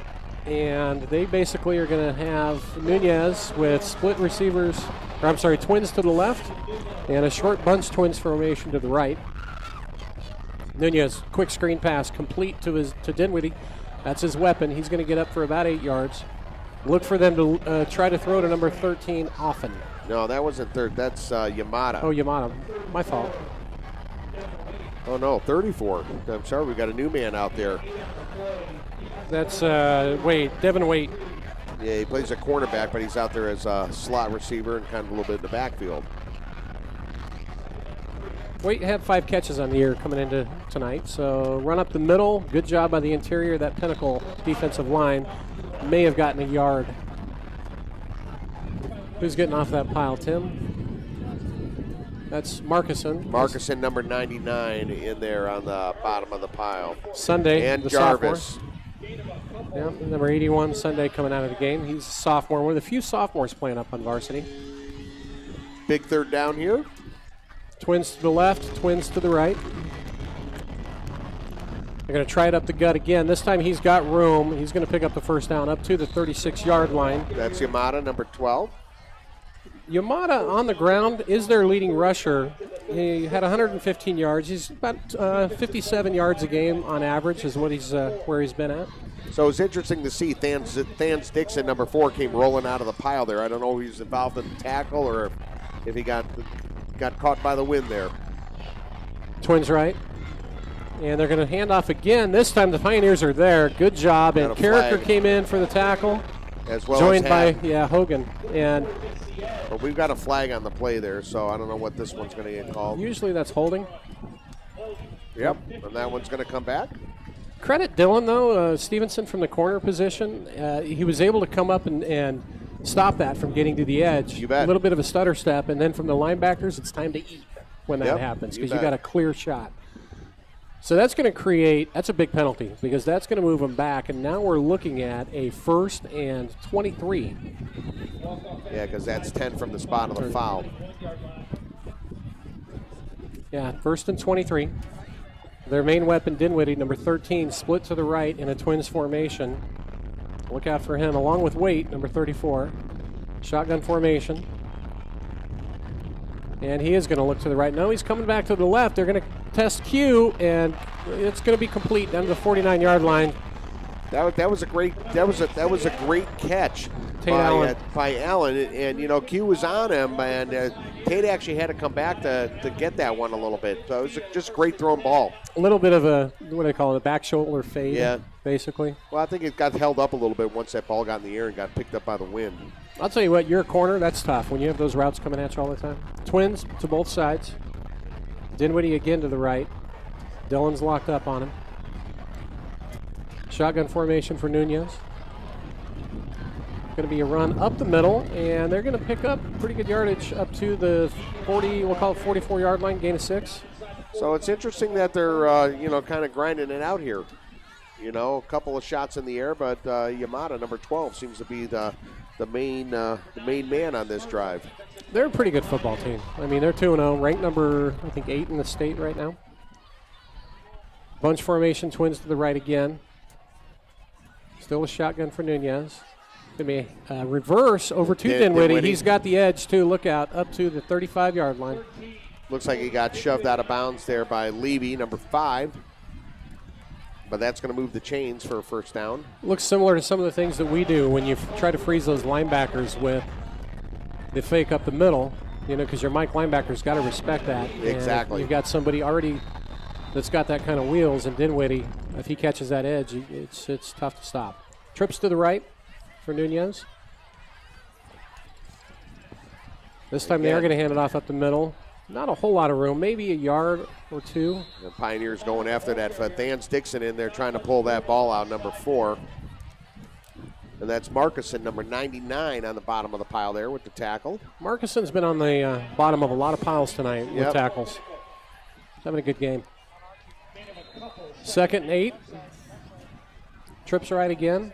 and they basically are going to have Nunez with split receivers, twins to the left, and a short bunch twins formation to the right. Nunez, quick screen pass, complete to Dinwiddie. That's his weapon. He's going to get up for about 8 yards. Look for them to try to throw to number 13 often. No, that wasn't third. That's Yamada. Oh, Yamada. My fault. Oh, no, 34. I'm sorry, we got a new man out there. That's Devin Waite. Yeah, he plays a cornerback, but he's out there as a slot receiver and kind of a little bit in the backfield. Waite had 5 catches on the year coming into tonight, so run up the middle. Good job by the interior of that Pinnacle defensive line. May have gotten a yard. Who's getting off that pile, Tim? That's Markison. Markison, number 99, in there on the bottom of the pile. Sunday, and the Jarvis. Sophomore. Yeah, number 81, Sunday coming out of the game. He's a sophomore. One of the few sophomores playing up on varsity. Big third down here. Twins to the left, twins to the right. They're going to try it up the gut again. This time he's got room. He's going to pick up the first down up to the 36-yard line. That's Yamada, number 12. Yamada on the ground is their leading rusher. He had 115 yards. He's about 57 yards a game on average is what he's where he's been at. So it's interesting to see Thans Dixon, number 4, came rolling out of the pile there. I don't know if he's involved in the tackle or if he got caught by the wind there. Twins right. And they're going to hand off again. This time the Pioneers are there. Good job. And Carricker came in for the tackle. As well joined as by Hogan. And but we've got a flag on the play there, so I don't know what this one's going to get called. Usually that's holding. Yep, and that one's going to come back. Credit Dylan, though, Stevenson from the corner position. He was able to come up and stop that from getting to the edge. You bet. A little bit of a stutter step, and then from the linebackers, it's time to eat when that happens because you got a clear shot. So that's going to create, that's a big penalty because that's going to move them back, and now we're looking at a 1st and 23. Yeah, because that's 10 from the spot of the foul. Yeah, 1st and 23. Their main weapon, Dinwiddie, number 13, split to the right in a twins formation. Look out for him, along with Waite, number 34. Shotgun formation. And he is going to look to the right. No, he's coming back to the left. They're going to test Q, and it's going to be complete down to the 49-yard line. That was a great catch Tate Allen. By Allen, and you know Q was on him, and Tate actually had to come back to get that one a little bit. So it was just a great thrown ball. A little bit of a, what do they call it, a back shoulder fade, basically. Well, I think it got held up a little bit once that ball got in the air and got picked up by the wind. I'll tell you what, your corner, that's tough when you have those routes coming at you all the time. Twins to both sides. Dinwiddie again to the right. Dillon's locked up on him. Shotgun formation for Nunez. Going to be a run up the middle, and they're going to pick up pretty good yardage up to the 40, we'll call it 44-yard line, gain of 6. So it's interesting that they're, kind of grinding it out here. You know, a couple of shots in the air, but Yamada, number 12, seems to be the main man on this drive. They're a pretty good football team. I mean, they're 2-0, ranked number, I think, 8 in the state right now. Bunch formation, Twins to the right again. Still a shotgun for Nunez. Going to be a reverse over to Dinwiddie. He's got the edge, too. Look out, up to the 35-yard line. Looks like he got shoved out of bounds there by Levy, number 5. But that's going to move the chains for a first down. Looks similar to some of the things that we do when you try to freeze those linebackers with the fake up the middle, because your Mike linebacker's got to respect that. Exactly. And you've got somebody already that's got that kind of wheels, and Dinwiddie, if he catches that edge, it's tough to stop. Trips to the right for Nunez. This time they are going to hand it off up the middle. Not a whole lot of room, maybe a yard or two. The Pioneers going after that. Thans Dixon in there trying to pull that ball out, number 4. And that's Marcuson, number 99, on the bottom of the pile there with the tackle. Marcuson's been on the bottom of a lot of piles tonight with tackles. Having a good game. 2nd and 8. Trips right again.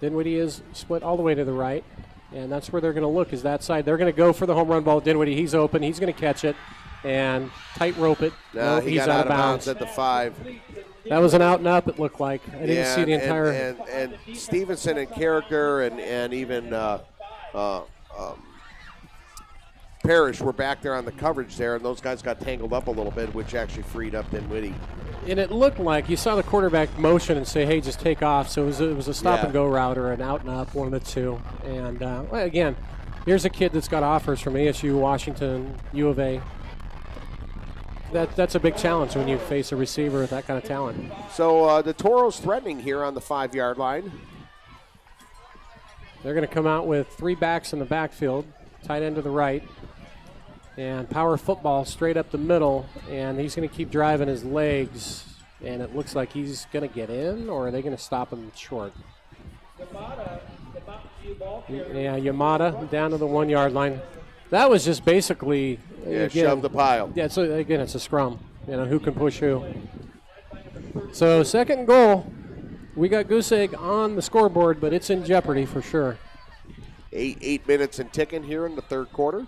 Dinwiddie is split all the way to the right. And that's where they're going to look, is that side. They're going to go for the home run ball. Dinwiddie, he's open. He's going to catch it and tight rope it. No, he got out of bounds at the 5. That was an out and up, it looked like. I didn't see the entire. And Stevenson in character and even Parrish were back there on the coverage there, and those guys got tangled up a little bit, which actually freed up Dinwiddie. And it looked like you saw the quarterback motion and say, hey, just take off. So it was a stop-and-go route or an out and up, one of the two. And, again, here's a kid that's got offers from ASU, Washington, U of A. That's a big challenge when you face a receiver with that kind of talent. So the Toros threatening here on the 5-yard line. They're going to come out with 3 backs in the backfield, tight end to the right. And power football straight up the middle, and he's going to keep driving his legs, and it looks like he's going to get in, or are they going to stop him short? Yeah, Yamada down to the 1-yard line. That was just basically shove the pile. Yeah, so again, it's a scrum. Who can push who. So 2nd and goal. We got Goose Egg on the scoreboard, but it's in jeopardy for sure. 8 minutes and ticking here in the 3rd quarter.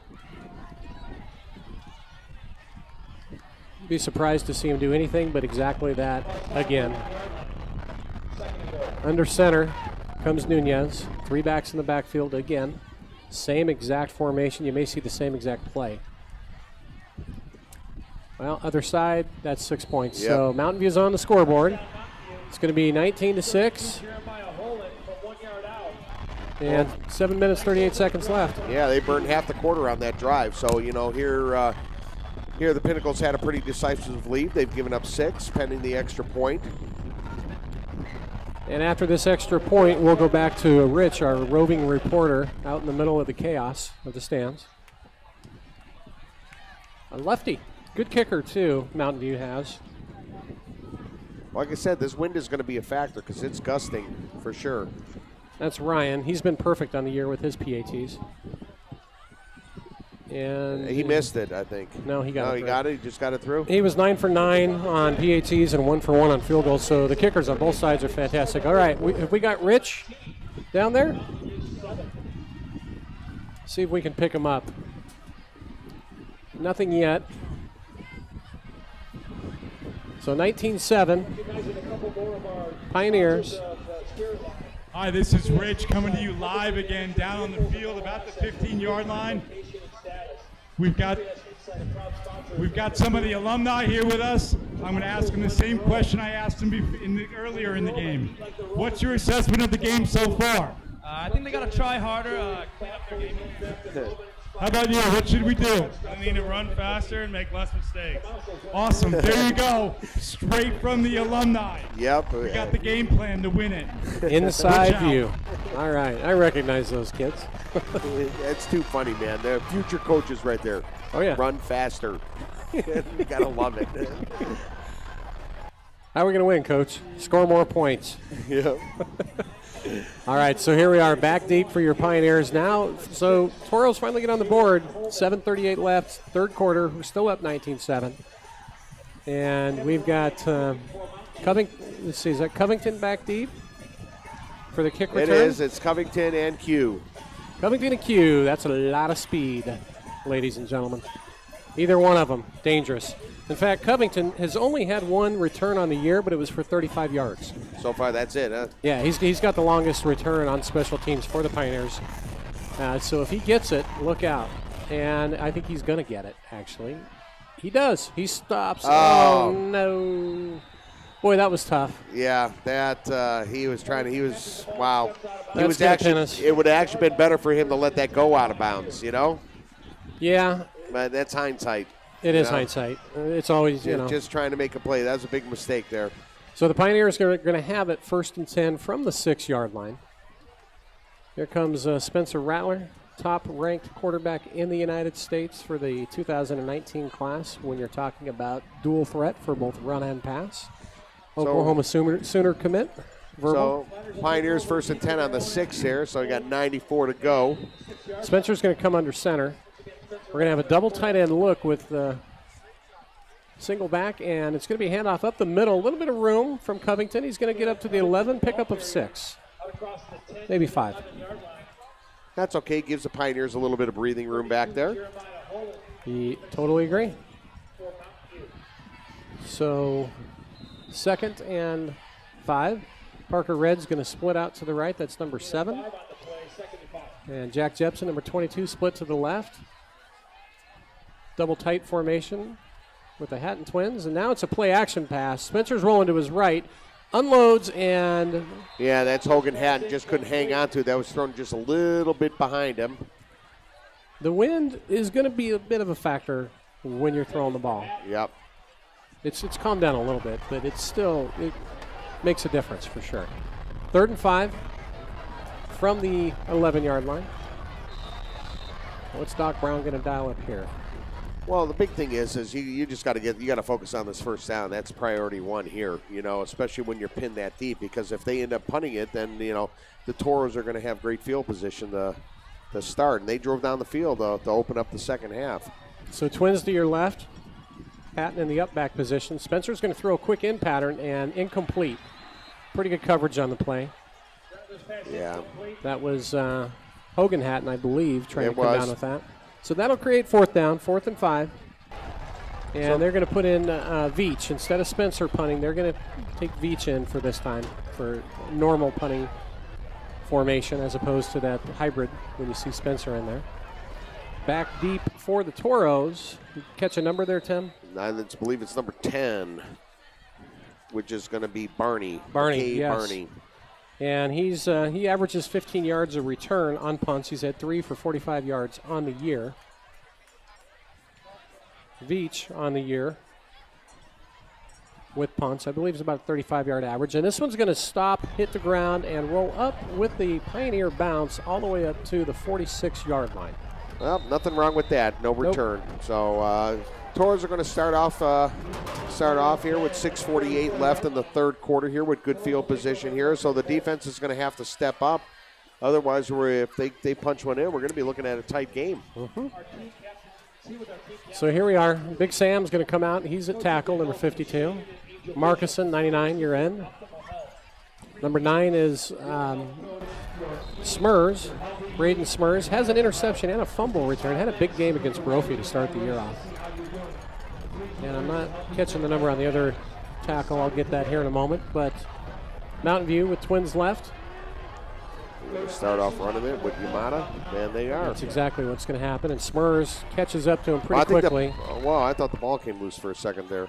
Be surprised to see him do anything but exactly that again. Under center comes Nunez. 3 backs in the backfield again. Same exact formation. You may see the same exact play. Well, other side, that's 6 points. Yep. So Mountain View's on the scoreboard. It's going to be 19-6. And 7 minutes, 38 seconds left. Yeah, they burned half the quarter on that drive. So, here the Pinnacle's had a pretty decisive lead. They've given up 6, pending the extra point. And after this extra point, we'll go back to Rich, our roving reporter, out in the middle of the chaos of the stands. A lefty. Good kicker, too, Mountain View has. Like I said, this wind is going to be a factor because it's gusting for sure. That's Ryan. He's been perfect on the year with his PATs. And he missed it, I think. No, he got it. He got it? He just got it through? He was 9 for 9 on PATs and 1 for 1 on field goals, so the kickers on both sides are fantastic. All right, have we got Rich down there? See if we can pick him up. Nothing yet. So 19-7. Pioneers. Hi, this is Rich coming to you live again down on the field about the 15-yard line. We've got some of the alumni here with us. I'm going to ask them the same question I asked them earlier in the game. What's your assessment of the game so far? I think they got to try harder, clean up their game. How about you? What should we do? I need to run faster and make less mistakes. Awesome. There you go. Straight from the alumni. Yep. We got the game plan to win it. Inside Watch out. view. All right. I recognize those kids. It's too funny, man. They're future coaches right there. Oh, yeah. Run faster. You got to love it. How are we going to win, Coach? Score more points. Yeah. All right, so here we are, back deep for your Pioneers now. So Toros finally get on the board. 7:38 left, third quarter. We're still up 19-7. And we've got Covington. Let's see, is that Covington back deep for the kick return? It is. It's Covington and Q. Covington and Q. That's a lot of speed, ladies and gentlemen. Either one of them, dangerous. In fact, Covington has only had one return on the year, but it was for 35 yards. So far, that's it, huh? Yeah, he's got the longest return on special teams for the Pioneers. So if he gets it, look out. And I think he's going to get it, actually. He does. He stops. Oh, no. Boy, that was tough. Yeah, that he was trying to. He was wow. He That's was gonna actually. pin us. It would have actually been better for him to let that go out of bounds. You know. Yeah. But that's hindsight. It is hindsight. It's always, Just trying to make a play. That was a big mistake there. So the Pioneers are going to have it 1st and 10 from the 6-yard line. Here comes Spencer Rattler, top-ranked quarterback in the United States for the 2019 class when you're talking about dual threat for both run and pass. Oklahoma Sooner commit. Verbal. So Pioneers 1st and 10 on the 6 here, so we got 94 to go. Spencer's going to come under center. We're going to have a double tight end look with single back, and it's going to be a handoff up the middle. A little bit of room from Covington. He's going to get up to the 11, pickup of 6, maybe 5. That's okay. Gives the Pioneers a little bit of breathing room back there. Totally agree. So 2nd and 5. Parker Red's going to split out to the right. That's number 7. And Jack Jepson, number 22, split to the left. Double tight formation with the Hatton twins. And now it's a play action pass. Spencer's rolling to his right. Unloads and... Yeah, that's Hogan Hatton. Just couldn't hang on to it. That was thrown just a little bit behind him. The wind is going to be a bit of a factor when you're throwing the ball. Yep. It's calmed down a little bit, but it makes a difference for sure. 3rd and 5 from the 11-yard line. What's Doc Brown going to dial up here? Well, the big thing is you just got to focus on this 1st down. That's priority 1 here, especially when you're pinned that deep, because if they end up punting it, then, the Toros are going to have great field position to start. And they drove down the field to open up the second half. So twins to your left, Hatton in the up back position. Spencer's going to throw a quick in pattern and incomplete. Pretty good coverage on the play. Yeah. That was Hogan Hatton, I believe, trying to come down with that. So that'll create 4th down, 4th and 5. And they're going to put in Veach. Instead of Spencer punting, they're going to take Veach in for this time for normal punting formation as opposed to that hybrid when you see Spencer in there. Back deep for the Toros. Catch a number there, Tim? I believe it's number 10, which is going to be Barney. Barney, yes. Barney. And he averages 15 yards a return on punts. He's had 3 for 45 yards on the year. Veach on the year with punts. I believe it's about a 35-yard average. And this one's going to stop, hit the ground, and roll up with the Pioneer bounce all the way up to the 46-yard line. Well, nothing wrong with that. No return. Nope. So Toros are going to start off here with 6:48 left in the 3rd quarter here with good field position here. So the defense is going to have to step up. Otherwise, if they punch one in, we're going to be looking at a tight game. Mm-hmm. So here we are. Big Sam's going to come out. He's at tackle, number 52. Markison, 99, year end. Number 9 is Smurs. Braden Smurs has an interception and a fumble return. Had a big game against Brophy to start the year off. And I'm not catching the number on the other tackle. I'll get that here in a moment. But Mountain View with twins left. We're going to start off running it with Yamada, and they are. That's exactly what's going to happen. And Smurs catches up to him pretty quickly. I thought the ball came loose for a second there.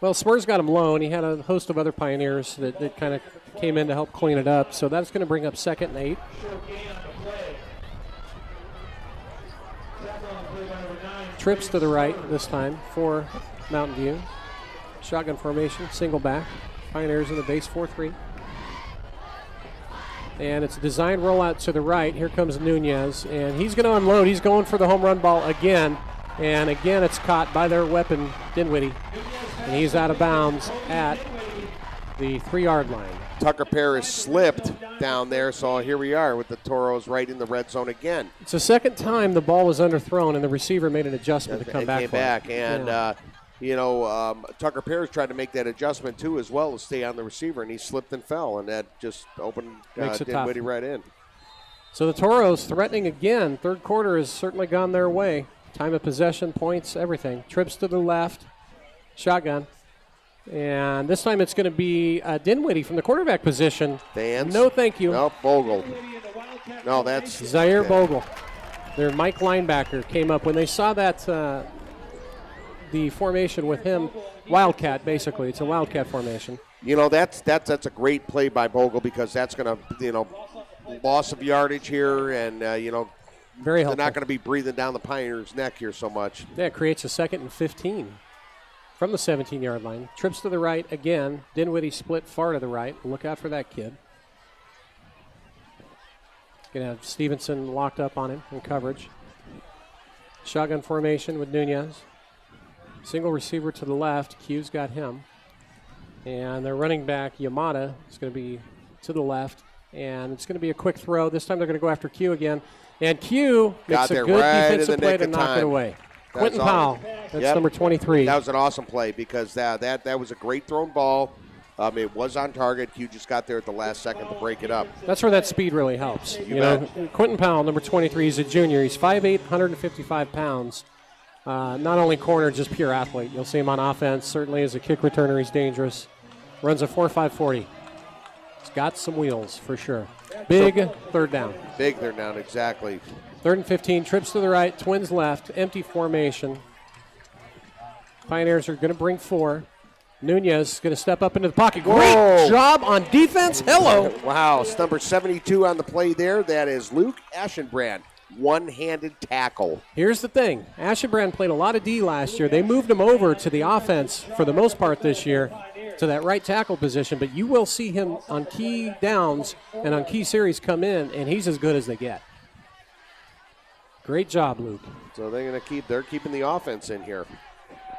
Well, Spurs got him low, and he had a host of other Pioneers that kind of came in to help clean it up. So that's going to bring up 2nd and 8. Trips to the right this time for Mountain View. Shotgun formation, single back. Pioneers in the base 4-3. And it's a design rollout to the right. Here comes Nunez, and he's going to unload. He's going for the home run ball again. And again, it's caught by their weapon, Dinwiddie. And he's out of bounds at the 3-yard line. Tucker Parrish slipped down there, so here we are with the Toros right in the red zone again. It's the second time the ball was underthrown, and the receiver made an adjustment to come back. Came back, and Tucker Parrish tried to make that adjustment too, as well, to stay on the receiver, and he slipped and fell, and that just opened Dinwiddie right in. So the Toros threatening again. Third quarter has certainly gone their way. Time of possession, points, everything. Trips to the left, shotgun. And this time it's going to be Dinwiddie from the quarterback position. Fans? No, thank you. Nope, Bogle. No, that's Zaire Bogle. Their Mike linebacker came up when they saw that the formation with him. Wildcat, basically. It's a Wildcat formation. That's a great play by Bogle, because that's going to, loss of yardage here, and very helpful. They're not going to be breathing down the Pioneers' neck here so much. Yeah, it creates a 2nd and 15 from the 17-yard line. Trips to the right again. Dinwiddie split far to the right. Look out for that kid. Going to have Stevenson locked up on him in coverage. Shotgun formation with Nunez. Single receiver to the left. Q's got him. And their running back, Yamada, is going to be to the left. And it's going to be a quick throw. This time they're going to go after Q again. And Q makes a good defensive play to knock it away. Quentin Powell, that's number 23. That was an awesome play, because that was a great thrown ball. It was on target. Q just got there at the last second to break it up. That's where that speed really helps. Quentin Powell, number 23, he's a junior. He's 5'8", 155 pounds. Not only corner, just pure athlete. You'll see him on offense. Certainly as a kick returner, he's dangerous. Runs a 4.5 40. He's got some wheels for sure. Big third down. Big third down, exactly. 3rd and 15, trips to the right, Twins left, empty formation. Pioneers are going to bring 4. Nunez is going to step up into the pocket. Great job on defense. Hello. Wow, it's number 72 on the play there. That is Luke Aschenbrand. One-handed tackle. Here's the thing. Aschenbrand played a lot of D last year. They moved him over to the offense for the most part this year, to that right tackle position, but you will see him on key downs and on key series come in, and he's as good as they get. Great job, Luke. So they're keeping the offense in here.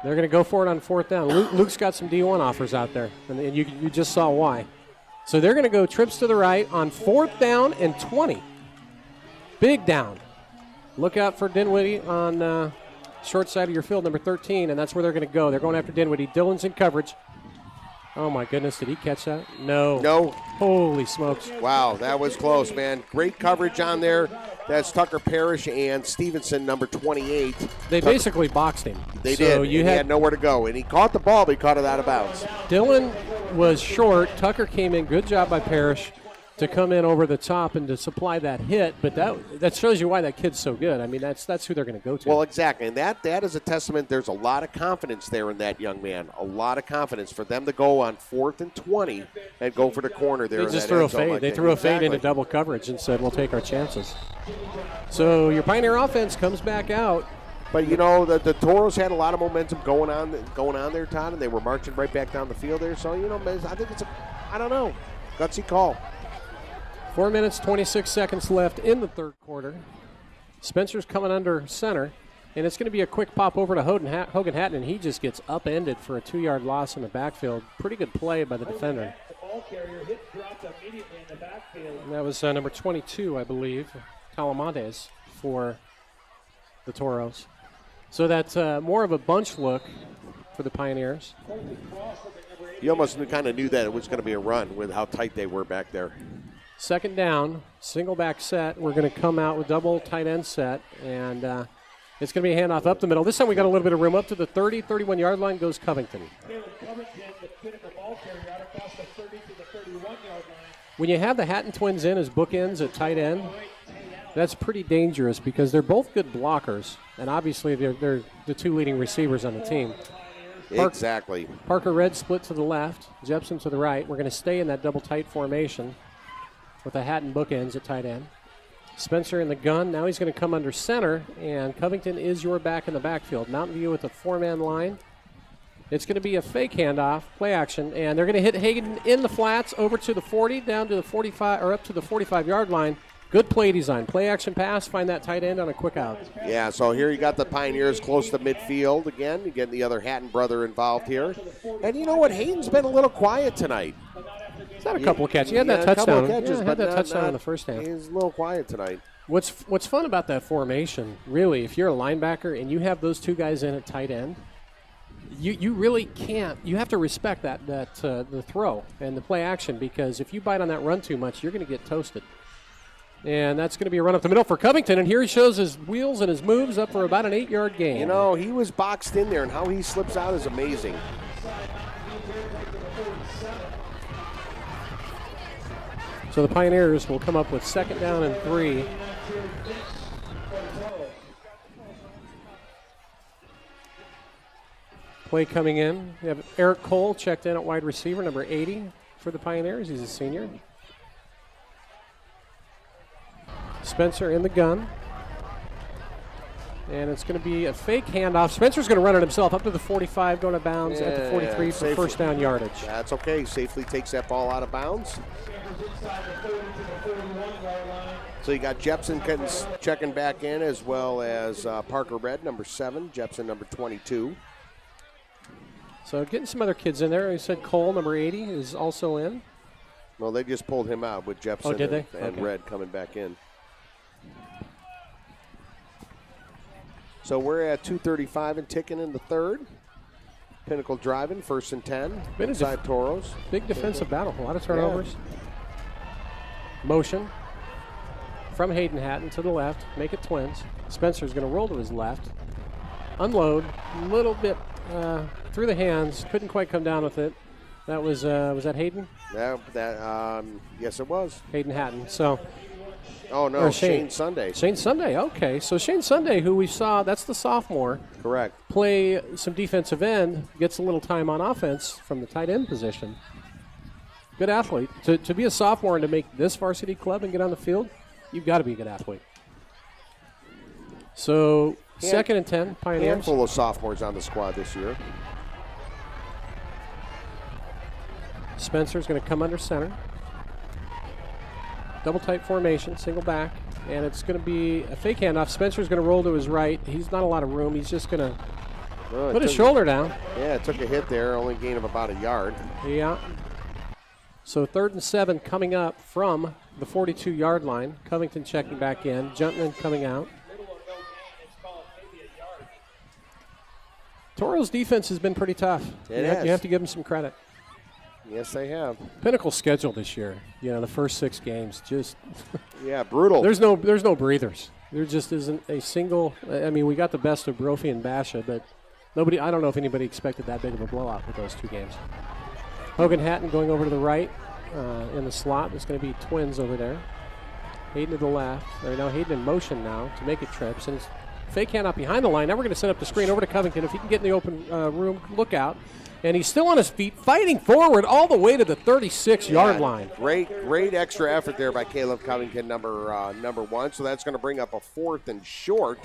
They're going to go for it on 4th down. Luke's got some D1 offers out there, and you just saw why. So they're going to go trips to the right on 4th down and 20. Big down. Look out for Dinwiddie on short side of your field, number 13, and that's where they're going to go. They're going after Dinwiddie. Dillon's in coverage. Oh, my goodness. Did he catch that? No. Holy smokes. Wow, that was close, man. Great coverage on there. That's Tucker Parrish and Stevenson, number 28. They basically boxed him. They did. He had nowhere to go, and he caught the ball, but he caught it out of bounds. Dillon was short. Tucker came in. Good job by Parrish to come in over the top and to supply that hit, but that shows you why that kid's so good. I mean, that's who they're going to go to. Well, exactly, and that is a testament. There's a lot of confidence there in that young man. A lot of confidence for them to go on 4th and 20 and go for the corner there. They just threw a fade. They threw a fade into double coverage and said, we'll take our chances. So your Pioneer offense comes back out. But, the Toros had a lot of momentum going on there, Todd, and they were marching right back down the field there. So, I think it's I don't know, gutsy call. 4 minutes, 26 seconds left in the third quarter. Spencer's coming under center, and it's going to be a quick pop over to Hogan Hatton, and he just gets upended for a 2-yard loss in the backfield. Pretty good play by the defender. And that was number 22, I believe, Talamantes for the Toros. So that's more of a bunch look for the Pioneers. You almost kind of knew that it was going to be a run with how tight they were back there. 2nd down, single back set. We're going to come out with double tight end set, and it's going to be a handoff up the middle. This time we got a little bit of room. Up to the 30, 31-yard line goes Covington. When you have the Hatton twins in as bookends at tight end, that's pretty dangerous because they're both good blockers, and obviously they're the 2 leading receivers on the team. Exactly. Parker Red split to the left, Jepson to the right. We're going to stay in that double tight formation with a Hatton bookends at tight end. Spencer in the gun. Now he's going to come under center, and Covington is your back in the backfield. Mountain View with a 4-man line. It's going to be a fake handoff, play action, and they're going to hit Hayden in the flats over to the 40, down to the 45, or up to the 45-yard line. Good play design. Play action pass, find that tight end on a quick out. Yeah, so here you got the Pioneers close to midfield again. You get the other Hatton brother involved here. And you know what? Hayden's been a little quiet tonight. He's had a couple of catches. He had that touchdown. A couple of catches, had but that not, touchdown in the first half. He's a little quiet tonight. What's fun about that formation, really, if you're a linebacker and you have those two guys in at tight end, you really can't. You have to respect the throw and the play action, because if you bite on that run too much, you're going to get toasted. And that's going to be a run up the middle for Covington, and here he shows his wheels and his moves up for about an 8-yard gain. You know, he was boxed in there, and how he slips out is amazing. So the Pioneers will come up with 2nd down and 3. Play coming in. We have Eric Cole checked in at wide receiver, number 80 for the Pioneers. He's a senior. Spencer in the gun. And it's going to be a fake handoff. Spencer's going to run it himself up to the 45, going to bounds at the 43 for first down yardage. That's okay. Safely takes that ball out of bounds. So you got Jepson checking back in, as well as Parker Red, number 7, Jepson, number 22. So getting some other kids in there. He said Cole, number 80, is also in. Well, they just pulled him out with Jepson did they? and Okay. Red coming back in. So we're at 2:35 and ticking in the third. Pinnacle driving, 1st and 10. Been a Inside Toros. Big defensive battle. A lot of turnovers. Motion from Hayden Hatton to the left. Make it twins. Spencer's going to roll to his left. Unload. A little bit through the hands. Couldn't quite come down with it. That was that Hayden? Yes, it was. Hayden Hatton. So. Oh, no, Shane Sunday. Shane Sunday, okay. So Shane Sunday, who we saw, that's the sophomore. Correct. Play some defensive end, gets a little time on offense from the tight end position. Good athlete. To be a sophomore and to make this varsity club and get on the field, you've got to be a good athlete. So 2nd and 10, Pioneers. Handful of sophomores on the squad this year. Spencer's going to come under center. Double tight formation, single back, and it's going to be a fake handoff. Spencer's going to roll to his right. He's not a lot of room. He's just going to put his shoulder down. Yeah, it took a hit there, only gain of about a yard. Yeah. So 3rd and 7 coming up from the 42-yard line. Covington checking back in. Juntman coming out. Toros' defense has been pretty tough. You have to give them some credit. Yes, they have. Pinnacle's schedule this year, the first 6 games, just yeah, brutal. There's no breathers. There just isn't a single. I mean, we got the best of Brophy and Basha, but I don't know if anybody expected that big of a blowout with those 2 games. Hogan Hatton going over to the right in the slot. There's going to be twins over there. Hayden to the left. Right now, Hayden in motion now to make it trips, and it's fake handoff behind the line. Now we're going to set up the screen over to Covington. If he can get in the open room, look out. And he's still on his feet, fighting forward all the way to the 36-yard line. Great extra effort there by Caleb Covington, number 1. So that's going to bring up a 4th and short.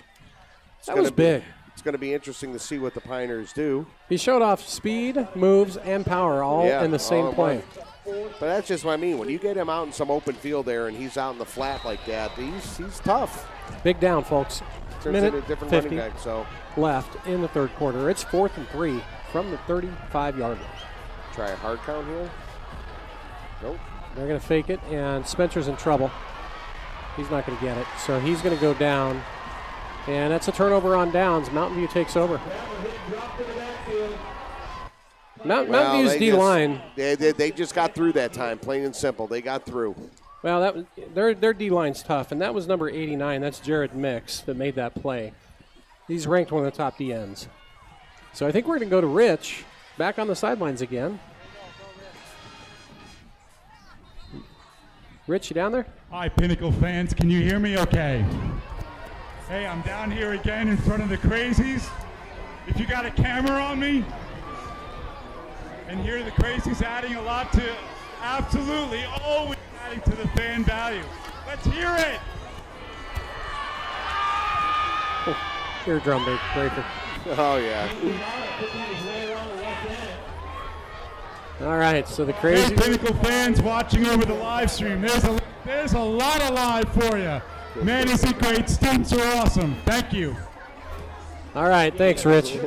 That was big. It's going to be interesting to see what the Pioneers do. He showed off speed, moves, and power all in the same play. But that's just what I mean. When you get him out in some open field there and he's out in the flat like that, he's tough. Big down, folks. Turns into a different running back. So left in the 3rd quarter. It's 4th and 3 from the 35-yard line. Try a hard count here. Nope. They're going to fake it, and Spencer's in trouble. He's not going to get it, so he's going to go down. And that's a turnover on downs. Mountain View takes over. Mountain View's D-line. They just got through that time, plain and simple. They got through. Well, their D-line's tough, and that was number 89. That's Jared Mix that made that play. He's ranked one of the top D-ends. So I think we're going to go to Rich, back on the sidelines again. Rich, you down there? Hi, Pinnacle fans. Can you hear me okay? Hey, I'm down here again in front of the crazies. If you got a camera on me, And here the Crazies adding a lot to, absolutely always adding to the fan value. Let's hear it. Eardrum breaker. Oh, yeah. All right, so the Hey, crazy. Pinnacle fans watching over the live stream, there's a lot of live for you. Man, is it great. Students are awesome. Thank you. All right, thanks, Rich.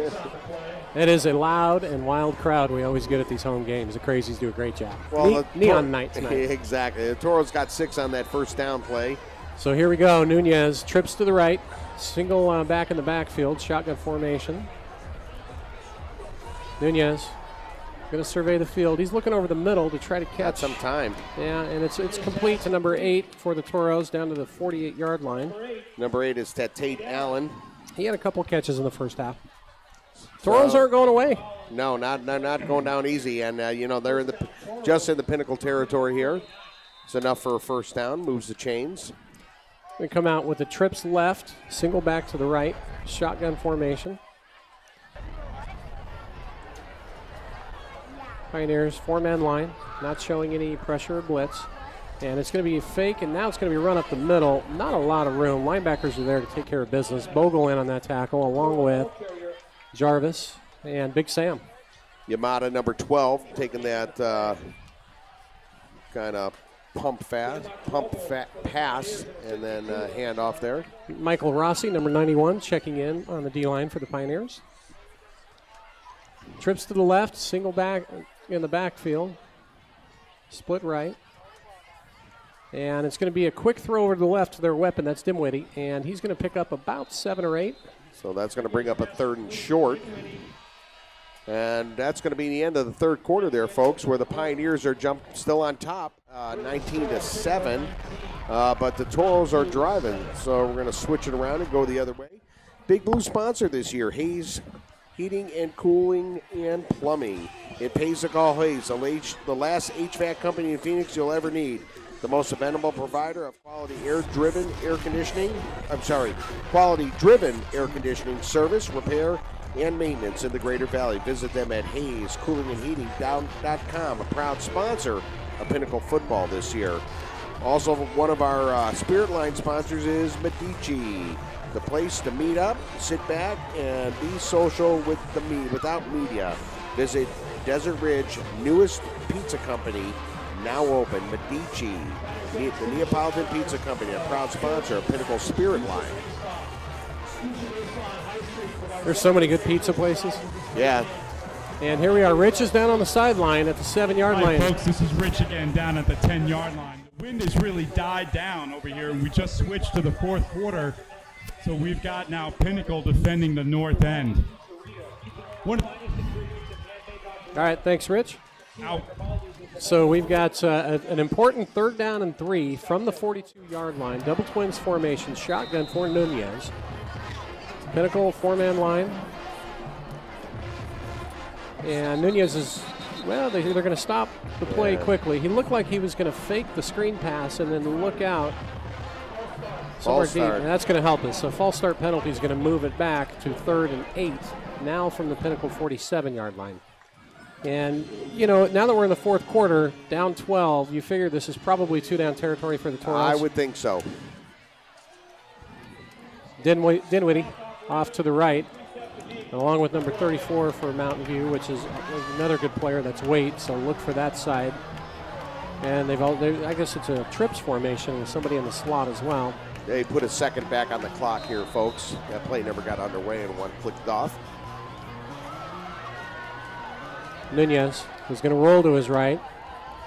It is a loud and wild crowd we always get at these home games. The Crazies do a great job. Well, Neon night tonight. Exactly. The Toros got 6 on that first down play. So here we go. Nunez trips to the right. Single back in the backfield. Shotgun formation. Nunez going to survey the field. He's looking over the middle to try to catch. Got some time. Yeah, and it's complete to number 8 for the Toros down to the 48-yard line. Number 8 is Tate Allen. He had a couple catches in the first half. Toros aren't going away. No, not going down easy. And, they're just in the Pinnacle territory here. It's enough for a first down. Moves the chains. We come out with the trips left, single back to the right, shotgun formation. Pioneers, 4-man line, not showing any pressure or blitz. And it's going to be a fake, and now it's going to be run up the middle. Not a lot of room. Linebackers are there to take care of business. Bogle in on that tackle, along with Jarvis and Big Sam. Yamada, number 12, taking that kind of pump pass, and then hand off there. Michael Rossi, number 91, checking in on the D-line for the Pioneers. Trips to the left, single back in the backfield. Split right. And it's going to be a quick throw over to the left to their weapon. That's Dimwitty. And he's going to pick up about 7 or 8. So that's going to bring up a 3rd and short. And that's going to be the end of the third quarter there, folks, where the Pioneers are still on top, 19-7. But the Toros are driving. So we're going to switch it around and go the other way. Big Blue sponsor this year, Hayes Heating and Cooling and Plumbing. It pays to call Hayes, the last HVAC company in Phoenix you'll ever need. The most dependable provider of quality-driven air conditioning service, repair, and maintenance in the Greater Valley. Visit them at HayesCoolingandHeating.com, a proud sponsor of Pinnacle football this year. Also, one of our Spirit Line sponsors is Medici, the place to meet up, sit back, and be social without media. Visit Desert Ridge, newest pizza company, now open, Medici, the Neapolitan Pizza Company, a proud sponsor of Pinnacle Spirit Line. There's so many good pizza places. Yeah. And here we are. Rich is down on the sideline at the 7-yard Hi, line. folks, this is Rich again down at the 10-yard line. The wind has really died down over here, and we just switched to the fourth quarter. So we've got now Pinnacle defending the north end. All right, thanks, Rich. Out. So we've got an important 3rd down and 3 from the 42-yard line. Double twins formation, shotgun for Nunez. Pinnacle 4-man line. And Nunez is, well, they're going to stop the play quickly. He looked like he was going to fake the screen pass and then look out somewhere deep. And that's going to help us. So false start penalty is going to move it back to 3rd and 8, now from the Pinnacle 47-yard line. And, now that we're in the fourth quarter, down 12, you figure this is probably 2-down territory for the Toros? I would think so. Dinwiddie off to the right, along with number 34 for Mountain View, which is another good player. That's Waite, so look for that side. And I guess it's a trips formation with somebody in the slot as well. They put a second back on the clock here, folks. That play never got underway and one clicked off. Nunez is going to roll to his right,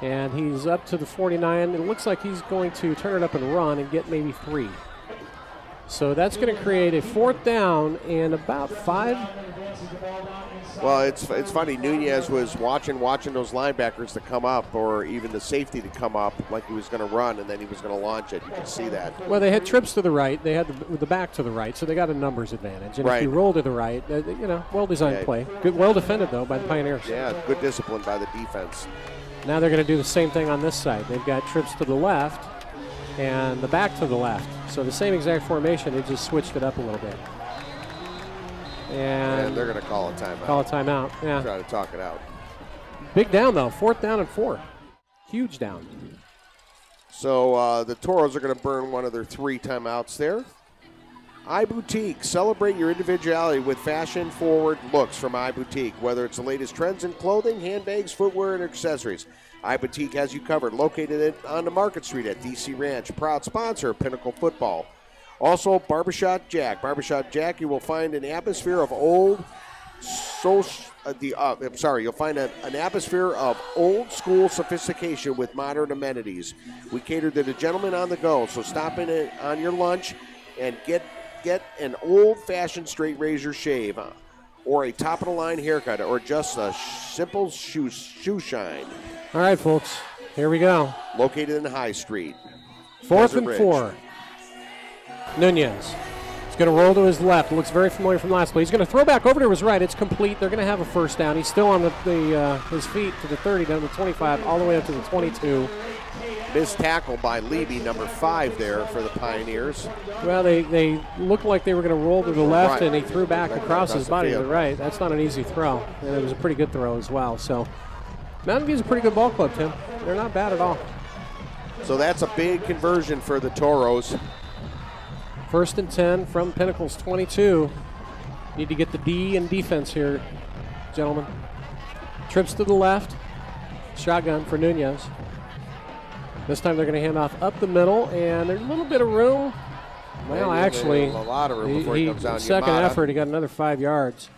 and he's up to the 49. It looks like he's going to turn it up and run and get maybe 3. So that's going to create a 4th down and about 5. Well, it's funny. Nunez was watching those linebackers to come up, or even the safety to come up, like he was going to run, and then he was going to launch it. You can see that. Well, they had trips to the right. They had the back to the right, so they got a numbers advantage. And if you roll to the right, well-designed play. Good, well defended, though, by the Pioneers. Yeah, good discipline by the defense. Now they're going to do the same thing on this side. They've got trips to the left and the back to the left. So the same exact formation, they just switched it up a little bit. And they're going to call a timeout. Call a timeout, yeah. Try to talk it out. Big down, though. 4th down and 4. Huge down. So the Toros are going to burn one of their 3 timeouts there. iBoutique. Celebrate your individuality with fashion-forward looks from iBoutique. Whether it's the latest trends in clothing, handbags, footwear, and accessories, iBoutique has you covered. Located on the Market Street at DC Ranch. Proud sponsor of Pinnacle Football. Also, Barbershop Jack. Barbershop Jack, you will find an atmosphere of old you'll find an atmosphere of old school sophistication with modern amenities. We cater to the gentleman on the go, so stop in on your lunch and get an old-fashioned straight razor shave or a top-of-the-line haircut or just a simple shoe shine. All right, folks, here we go. Located in High Street. 4th and 4. Nunez. He's going to roll to his left. Looks very familiar from last play. He's going to throw back over to his right. It's complete. They're going to have a first down. He's still on his feet to the 30, down to the 25, all the way up to the 22. Missed tackle by Levy, number 5 there for the Pioneers. Well, they looked like they were going to roll to the left, Right. and he threw back across his body to field. the right. That's not an easy throw, and it was a pretty good throw as well. So Mountain View's a pretty good ball club, Tim. They're not bad at all. So that's a big conversion for the Toros. 1st and 10 from Pinnacle's 22. Need to get the D in defense here, gentlemen. Trips to the left. Shotgun for Nunez. This time they're going to hand off up the middle, and there's a little bit of room. Well, Maybe actually, a lot of room before he comes down. second Yamada. effort, he got another 5 yards.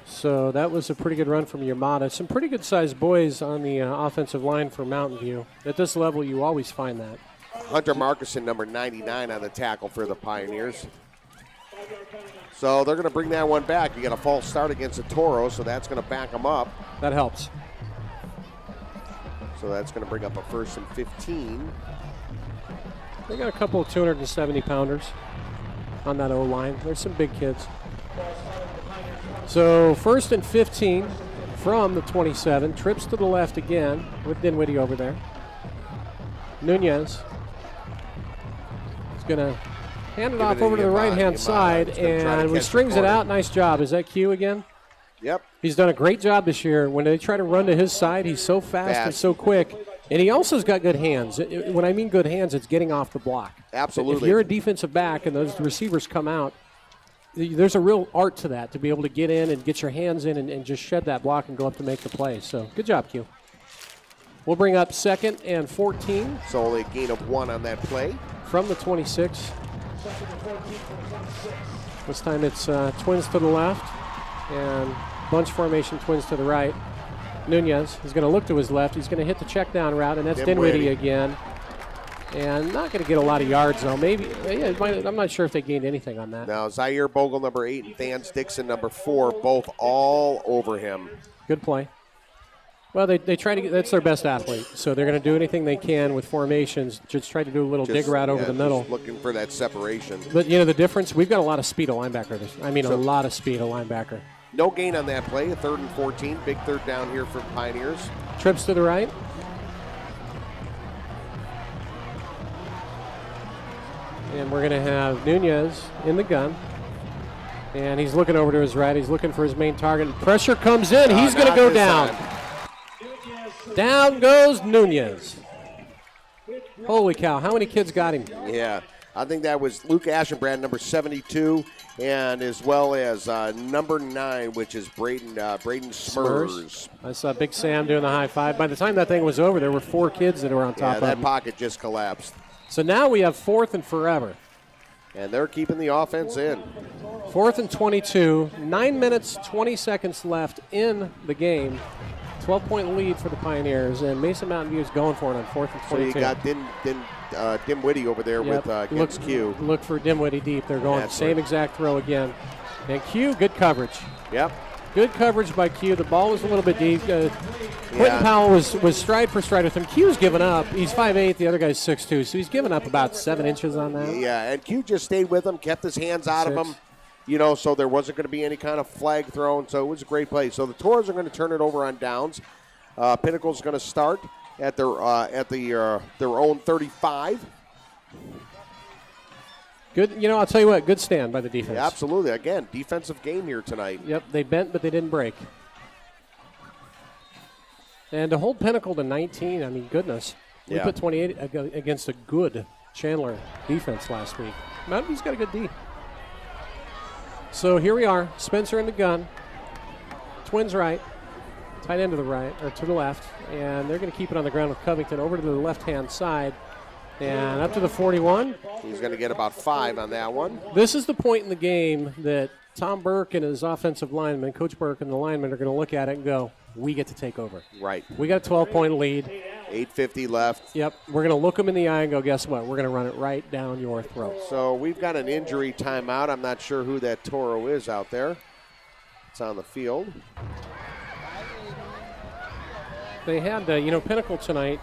So that was a pretty good run from Yamada. Some pretty good-sized boys on the offensive line for Mountain View. At this level, you always find that. Hunter Markison, number 99 on the tackle for the Pioneers. So they're going to bring that one back. You got a false start against the Toros, so that's going to back them up. That helps. So that's going to bring up a 1st and 15. They got a couple of 270-pounders on that O-line. There's some big kids. So 1st and 15 from the 27. Trips to the left again with Dinwiddie over there. Nunez is going to hand it off over to the right-hand side, and he strings it out. Nice job. Is that Q again? Yep. He's done a great job this year. When they try to run to his side, he's so fast and so quick. And he also has got good hands. When I mean good hands, it's getting off the block. Absolutely. If you're a defensive back and those receivers come out, there's a real art to that, to be able to get in and get your hands in and just shed that block and go up to make the play. So good job, Q. We'll bring up 2nd and 14. So only a gain of 1 on that play. From the 26. This time it's twins to the left and bunch formation, twins to the right. Nunez is going to look to his left. He's going to hit the check down route, and that's Dinwiddie again. And not going to get a lot of yards, though. Maybe, I'm not sure if they gained anything on that. Now, Zaire Bogle, number 8, and Thans Dixon, number 4, both all over him. Good play. Well, they try to get, that's their best athlete, so they're going to do anything they can with formations, just try to do a little dig route over the middle. Looking for that separation. But, the difference, we've got a lot of speed of linebacker. A lot of speed of linebacker. No gain on that play, a 3rd and 14. Big 3rd down here for Pioneers. Trips to the right. And we're going to have Nunez in the gun. And he's looking over to his right. He's looking for his main target. Pressure comes in. He's going to go down. Down goes Nunez. Holy cow. How many kids got him? Yeah. I think that was Luke Ashenbrand, number 72, and as well as number 9, which is Braden Smurs. I saw Big Sam doing the high five. By the time that thing was over, there were 4 kids that were on top of that him. pocket just collapsed. So now we have 4th and forever. And they're keeping the offense in. 4th and 22, 9 minutes, 20 seconds left in the game. 12-point lead for the Pioneers, and Mesa Mountain View is going for it on 4th and 22. So you got Dinwiddie over there with against Q. Look for Dinwiddie deep. They're going same exact throw again. And Q, good coverage. Yep. Good coverage by Q. The ball was a little bit deep. Quentin Powell was stride for stride with him. Q's given up. He's 5'8", the other guy's 6'2", so he's given up about 7 inches on that. Yeah, and Q just stayed with him, kept his hands out of him, so there wasn't going to be any kind of flag thrown, so it was a great play. So the Toros are going to turn it over on downs. Pinnacle's going to start at their own 35. Good, I'll tell you what, good stand by the defense. Yeah, absolutely. Again, defensive game here tonight. Yep, they bent, but they didn't break. And to hold Pinnacle to 19, I mean, goodness. We Yeah. put 28 against a good Chandler defense last week. Mountain View's got a good D. So here we are, Spencer in the gun. Twins right, tight end to the right, or to the left. And they're going to keep it on the ground with Covington over to the left-hand side. And up to the 41. He's going to get about 5 on that one. This is the point in the game that Tom Burke and his offensive lineman, Coach Burke and the linemen, are going to look at it and go, we get to take over. Right. We got a 12-point lead. 8:50 left. Yep. We're going to look them in the eye and go, guess what? We're going to run it right down your throat. So we've got an injury timeout. I'm not sure who that Toro is out there. It's on the field. They had, Pinnacle tonight.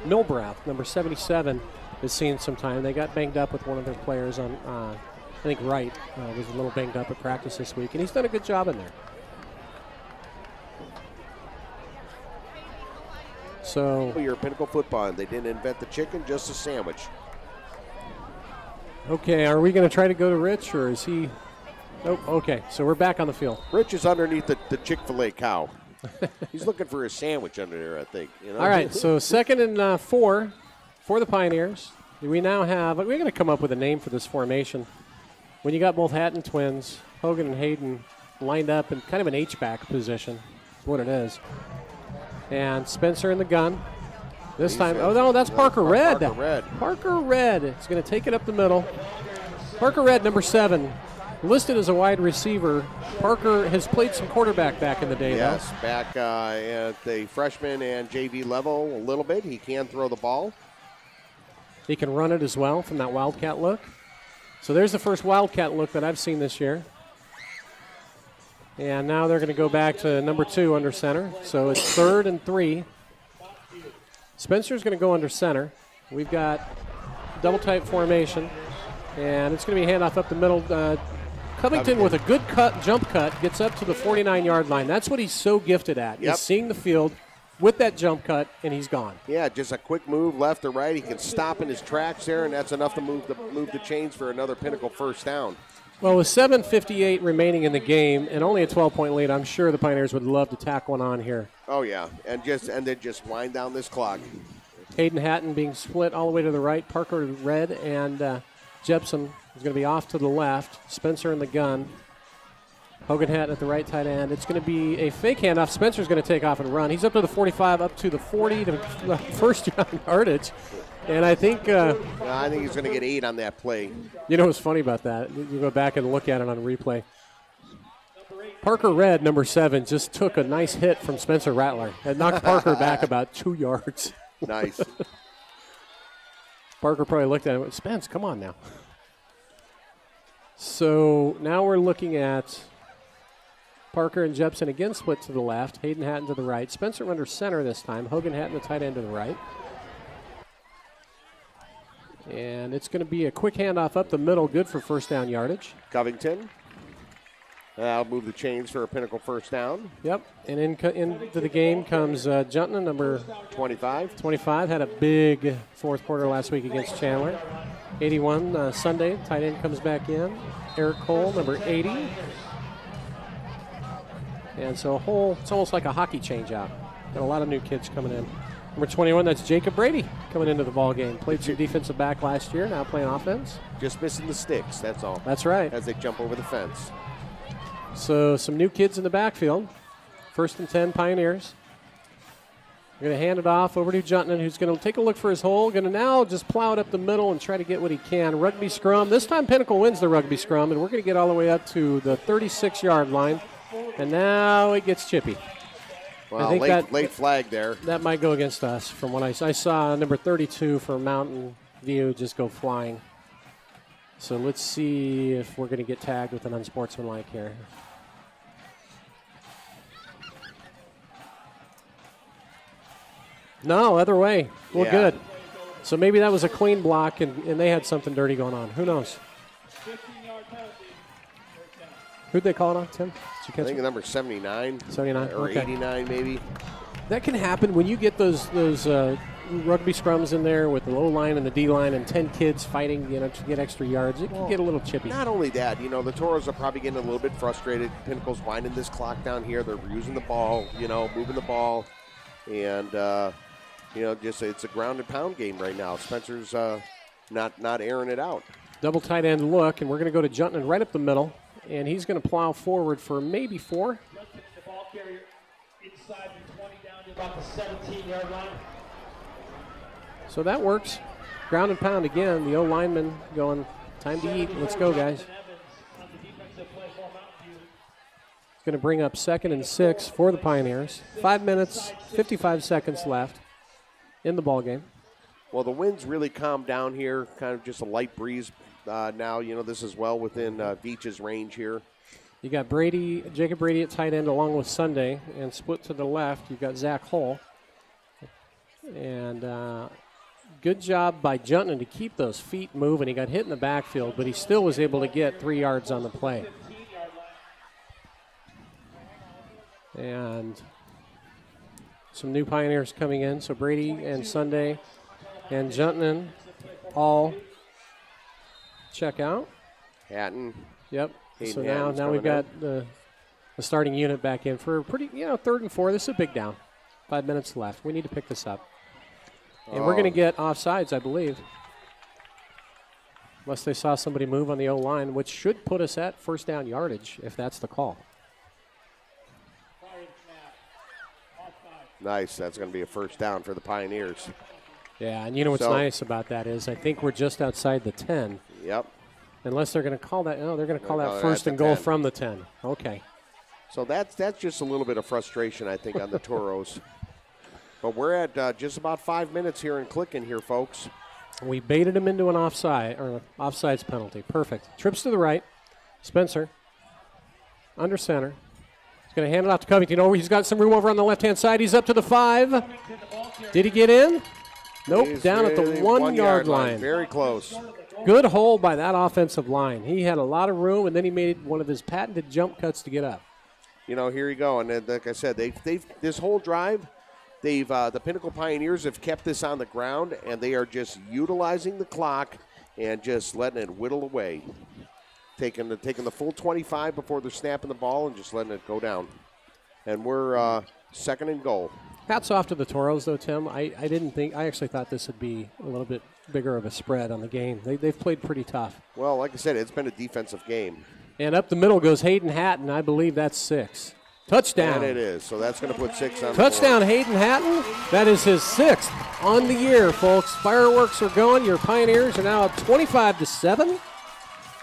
Milbrath, number 77, is seeing some time. They got banged up with one of their players on, I think Wright was a little banged up at practice this week, and he's done a good job in there. So Your Pinnacle football, and they didn't invent the chicken, just a sandwich. Okay, are we going to try to go to Rich, or is he? Nope. Okay, so we're back on the field. Rich is underneath the Chick-fil-A cow. He's looking for a sandwich under there, I think. You know? All right, so 2nd and 4 for the Pioneers. We now have, we're going to come up with a name for this formation. When you got both Hatton twins, Hogan and Hayden, lined up in kind of an H-back position, is what it is. And Spencer in the gun. This time, oh no, that's Parker Red. Parker Red. Parker Red is going to take it up the middle. Parker Red, number 7, listed as a wide receiver. Parker has played some quarterback back in the day, Yes, though. back at the freshman and JV level a little bit. He can throw the ball. He can run it as well from that Wildcat look. So there's the first Wildcat look that I've seen this year. And now they're going to go back to number 2 under center. So it's 3rd and 3. Spencer's going to go under center. We've got double type formation. And it's going to be a handoff up the middle. Covington with a good jump cut, gets up to the 49-yard line. That's what he's so gifted at, is seeing the field with that jump cut, and he's gone. Yeah, just a quick move left or right. He can stop in his tracks there, and that's enough to move the chains for another Pinnacle first down. Well, with 7:58 remaining in the game and only a 12-point lead, I'm sure the Pioneers would love to tack one on here. Oh, yeah, and then just wind down this clock. Hayden Hatton being split all the way to the right. Parker Red and Jepson is going to be off to the left. Spencer in the gun. Hogan Hatton at the right tight end. It's going to be a fake handoff. Spencer's going to take off and run. He's up to the 45, up to the 40 to the first yardage. And I think he's going to get 8 on that play. You know what's funny about that? You go back and look at it on replay. Parker Red, number 7, just took a nice hit from Spencer Rattler. It knocked Parker back about 2 yards. Nice. Parker probably looked at him and went, Spence, come on now. So now we're looking at Parker and Jepson again split to the left. Hayden Hatton to the right. Spencer under center this time. Hogan Hatton the tight end to the right. And it's going to be a quick handoff up the middle, good for first down yardage. Covington. That'll move the chains for a Pinnacle first down. Yep, and into the game comes Junton, number 25. 25, had a big fourth quarter last week against Chandler. 81 Sunday, tight end comes back in. Eric Cole, number 80. And so it's almost like a hockey change-out. Got a lot of new kids coming in. Number 21, that's Jacob Brady coming into the ball game. Played some defensive back last year, now playing offense. Just missing the sticks, that's all. That's right. As they jump over the fence. So some new kids in the backfield. 1st and 10 Pioneers. We're going to hand it off over to Junton, who's going to take a look for his hole. Going to now just plow it up the middle and try to get what he can. Rugby scrum. This time Pinnacle wins the rugby scrum, and we're going to get all the way up to the 36-yard line. And now it gets chippy. Well, I think late flag there. That might go against us from what I saw. Number 32 for Mountain View just go flying. So let's see if we're going to get tagged with an unsportsmanlike here. No, other way. Well, Yeah. good. So maybe that was a clean block and they had something dirty going on. Who knows? Who'd they call it on, Tim? Did you catch I think it? number 79. 79, Or okay. 89 maybe. That can happen when you get those rugby scrums in there with the low line and the D line and 10 kids fighting, to get extra yards. It can get a little chippy. Not only that, the Toros are probably getting a little bit frustrated. Pinnacle's winding this clock down here. They're using the ball, moving the ball. And, just it's a ground and pound game right now. Spencer's not airing it out. Double tight end look, and we're going to go to Juntman right up the middle, and he's going to plow forward for maybe 4. The ball carrier inside the 20 down to about the 17-yard line. So that works. Ground and pound again. The O-lineman going, time to eat. Let's go, guys. It's going to bring up 2nd and 6 for the Pioneers. 5 minutes, 55 seconds left in the ball game. Well, the wind's really calmed down here, kind of just a light breeze now. This is well within Veach's range here. You got Jacob Brady at tight end along with Sunday, and split to the left, you've got Zach Hull. And good job by Juntman to keep those feet moving. He got hit in the backfield, but he still was able to get 3 yards on the play. And some new Pioneers coming in. So Brady and Sunday and Juntman all check out. Hatton. Yep. Hayden So Hatton's now we've coming got the starting unit back in for a pretty, 3rd and 4. This is a big down. 5 minutes left. We need to pick this up. And we're going to get offsides, I believe. Unless they saw somebody move on the O-line, which should put us at first down yardage, if that's the call. Nice. That's going to be a first down for the Pioneers. Yeah, and you know what's nice about that is I think we're just outside the 10. Yep. Unless they're going to call that. No, they're going to call that at first the and goal 10. from the 10. Okay. So that's just a little bit of frustration, I think, on the Toros. But we're at just about 5 minutes here and clicking here, folks. We baited him into an offsides penalty. Perfect. Trips to the right. Spencer under center. He's going to hand it off to Covington. Oh, he's got some room over on the left-hand side. He's up to the 5. Did he get in? Nope, He's down at the really 1 yard line. Very close. Good hold by that offensive line. He had a lot of room, and then he made one of his patented jump cuts to get up. Here you go. And like I said, they've this whole drive, the Pinnacle Pioneers have kept this on the ground, and they are just utilizing the clock and just letting it whittle away. Taking the full 25 before they're snapping the ball and just letting it go down. And we're 2nd and goal. Hats off to the Toros, though, Tim. I actually thought this would be a little bit bigger of a spread on the game. They've played pretty tough. Well, like I said, it's been a defensive game. And up the middle goes Hayden Hatton. I believe that's 6. Touchdown. And it is. So that's going to put 6 on Touchdown, Hayden Hatton. That is his 6th on the year, folks. Fireworks are going. Your Pioneers are now up 25-7.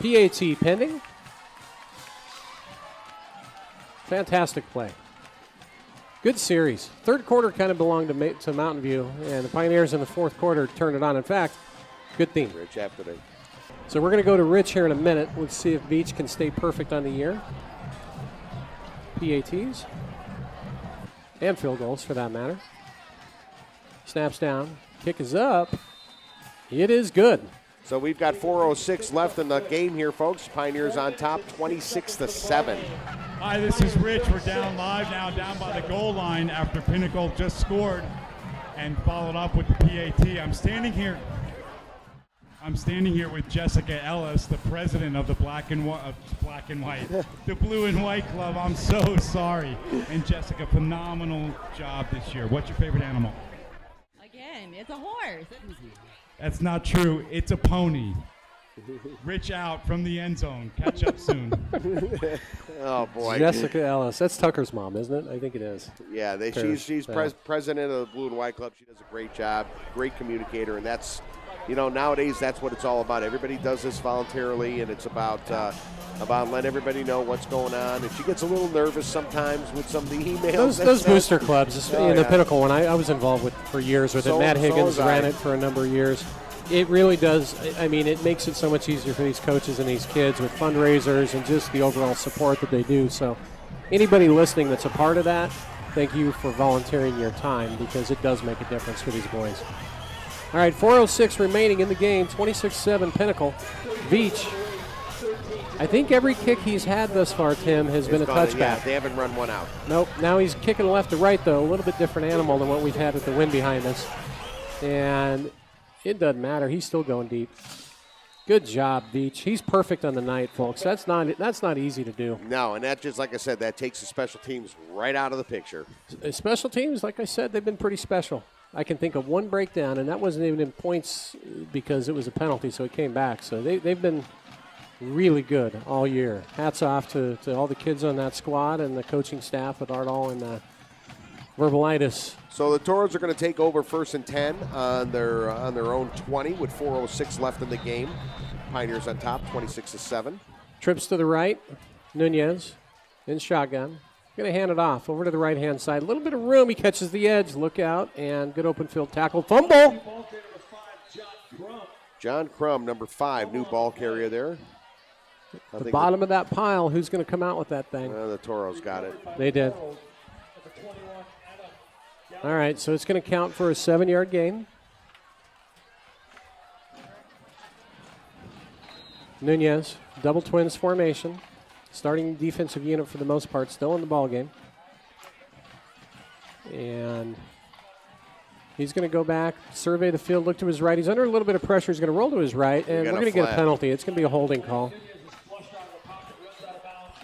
PAT pending. Fantastic play. Good series. 3rd quarter kind of belonged to Mountain View, and the Pioneers in the 4th quarter turned it on. In fact, good theme. Rich after they. So we're going to go to Rich here in a minute. Let's see if Veach can stay perfect on the year. PATs. And field goals, for that matter. Snaps down. Kick is up. It is good. So we've got 4:06 left in the game here, folks. Pioneers on top, 26-7. Hi, this is Rich. We're down live now, down by the goal line after Pinnacle just scored and followed up with the PAT. I'm standing here with Jessica Ellis, the president of the Black and White, the Blue and White Club. I'm so sorry. And Jessica, phenomenal job this year. What's your favorite animal? Again, it's a horse. That's not true. It's a pony. Rich out from the end zone. Catch up soon. Oh, boy. Jessica Ellis. That's Tucker's mom, isn't it? I think it is. Yeah, she's president of the Blue and White Club. She does a great job, great communicator, and that's, nowadays that's what it's all about. Everybody does this voluntarily, and it's about letting everybody know what's going on. And she gets a little nervous sometimes with some of the emails. Those booster clubs, the Pinnacle one, I was involved with for years with it. Matt Higgins ran it for a number of years. It really does. I mean, it makes it so much easier for these coaches and these kids with fundraisers and just the overall support that they do. So anybody listening that's a part of that, thank you for volunteering your time because it does make a difference for these boys. All right, 4:06 remaining in the game, 26-7 Pinnacle. Veach, I think every kick he's had thus far, Tim, has been a touchback. Yeah, they haven't run one out. Nope. Now he's kicking left to right, though. A little bit different animal than what we've had with the wind behind us. And it doesn't matter. He's still going deep. Good job, Beach. He's perfect on the night, folks. That's not easy to do. No, and that just, like I said, that takes the special teams right out of the picture. Special teams, like I said, they've been pretty special. I can think of one breakdown, and that wasn't even in points because it was a penalty, so it came back. So they've been really good all year. Hats off to all the kids on that squad and the coaching staff with Ardall and Verbalitis. So the Toros are going to take over 1st and 10 on their own 20 with 4:06 left in the game. Pioneers on top, 26-7. Trips to the right. Nunez in shotgun. Going to hand it off over to the right-hand side. A little bit of room. He catches the edge. Look out. And good open field tackle. Fumble. John Crum, number 5, new ball carrier there. The bottom of that pile. Who's going to come out with that thing? The Toros got it. They did. All right, so it's going to count for a 7-yard gain. Nunez, double twins formation. Starting defensive unit for the most part, still in the ball game. And he's going to go back, survey the field, look to his right. He's under a little bit of pressure. He's going to roll to his right, and we're going to get a penalty. It's going to be a holding call.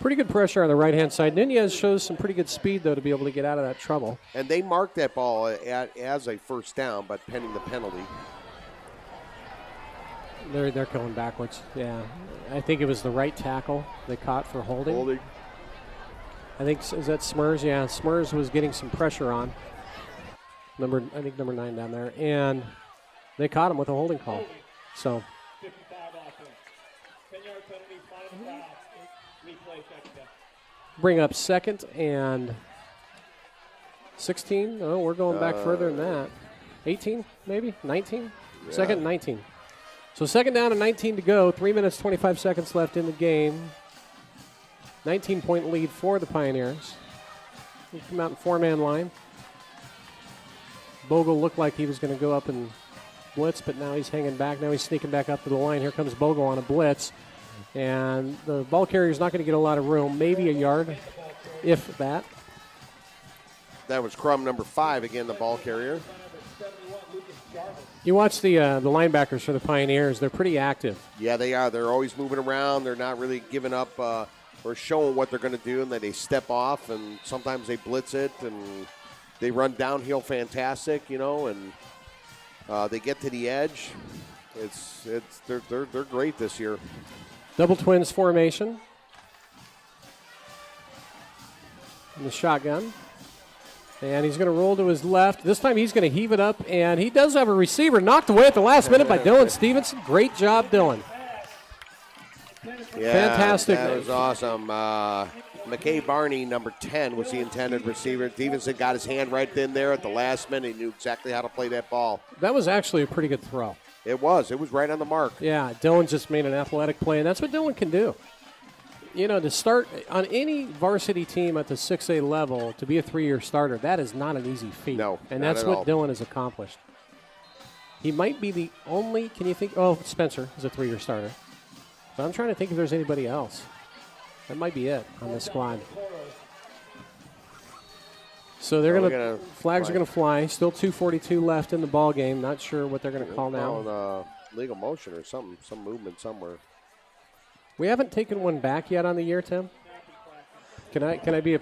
Pretty good pressure on the right-hand side. Nunez shows some pretty good speed, though, to be able to get out of that trouble. And they marked that ball as a first down, but pending the penalty. They're going backwards. Yeah, I think it was the right tackle they caught for holding. I think, is that Smurs? Yeah, Smurs was getting some pressure on. Number 9 down there. And they caught him with a holding call. So. Bring up 2nd and 16. Oh, we're going back further than that. 18, maybe? 19? Yeah. 2nd and 19. So 2nd down and 19 to go. 3 minutes, 25 seconds left in the game. 19-point lead for the Pioneers. They come out in 4-man line. Bogle looked like he was going to go up and blitz, but now he's hanging back. Now he's sneaking back up to the line. Here comes Bogle on a blitz. And the ball carrier's not going to get a lot of room, maybe a yard, if that. That was Crum, number 5, again, the ball carrier. You watch the linebackers for the Pioneers. They're pretty active. Yeah, they are. They're always moving around. They're not really giving up or showing what they're going to do, and then they step off, and sometimes they blitz it, and they run downhill fantastic, and they get to the edge. They're great this year. Double twins formation. In the shotgun. And he's going to roll to his left. This time he's going to heave it up, and he does have a receiver knocked away at the last minute by Dylan Stevenson. Great job, Dylan. Yeah, fantastic. That was awesome. McKay Barney, number 10, was the intended receiver. Stevenson got his hand right in there at the last minute. He knew exactly how to play that ball. That was actually a pretty good throw. It was. It was right on the mark. Yeah, Dylan just made an athletic play, and that's what Dylan can do. To start on any varsity team at the 6A level, to be a 3-year starter, that is not an easy feat. No, and that's what Dylan has accomplished. He might be the only, can you think, Spencer is a 3-year starter. But I'm trying to think if there's anybody else. That might be it on this squad. So they're flags are going to fly. Still 2:42 left in the ball game. Not sure what they're going to call now. Legal motion or something, some movement somewhere. We haven't taken one back yet on the year, Tim. Can I be a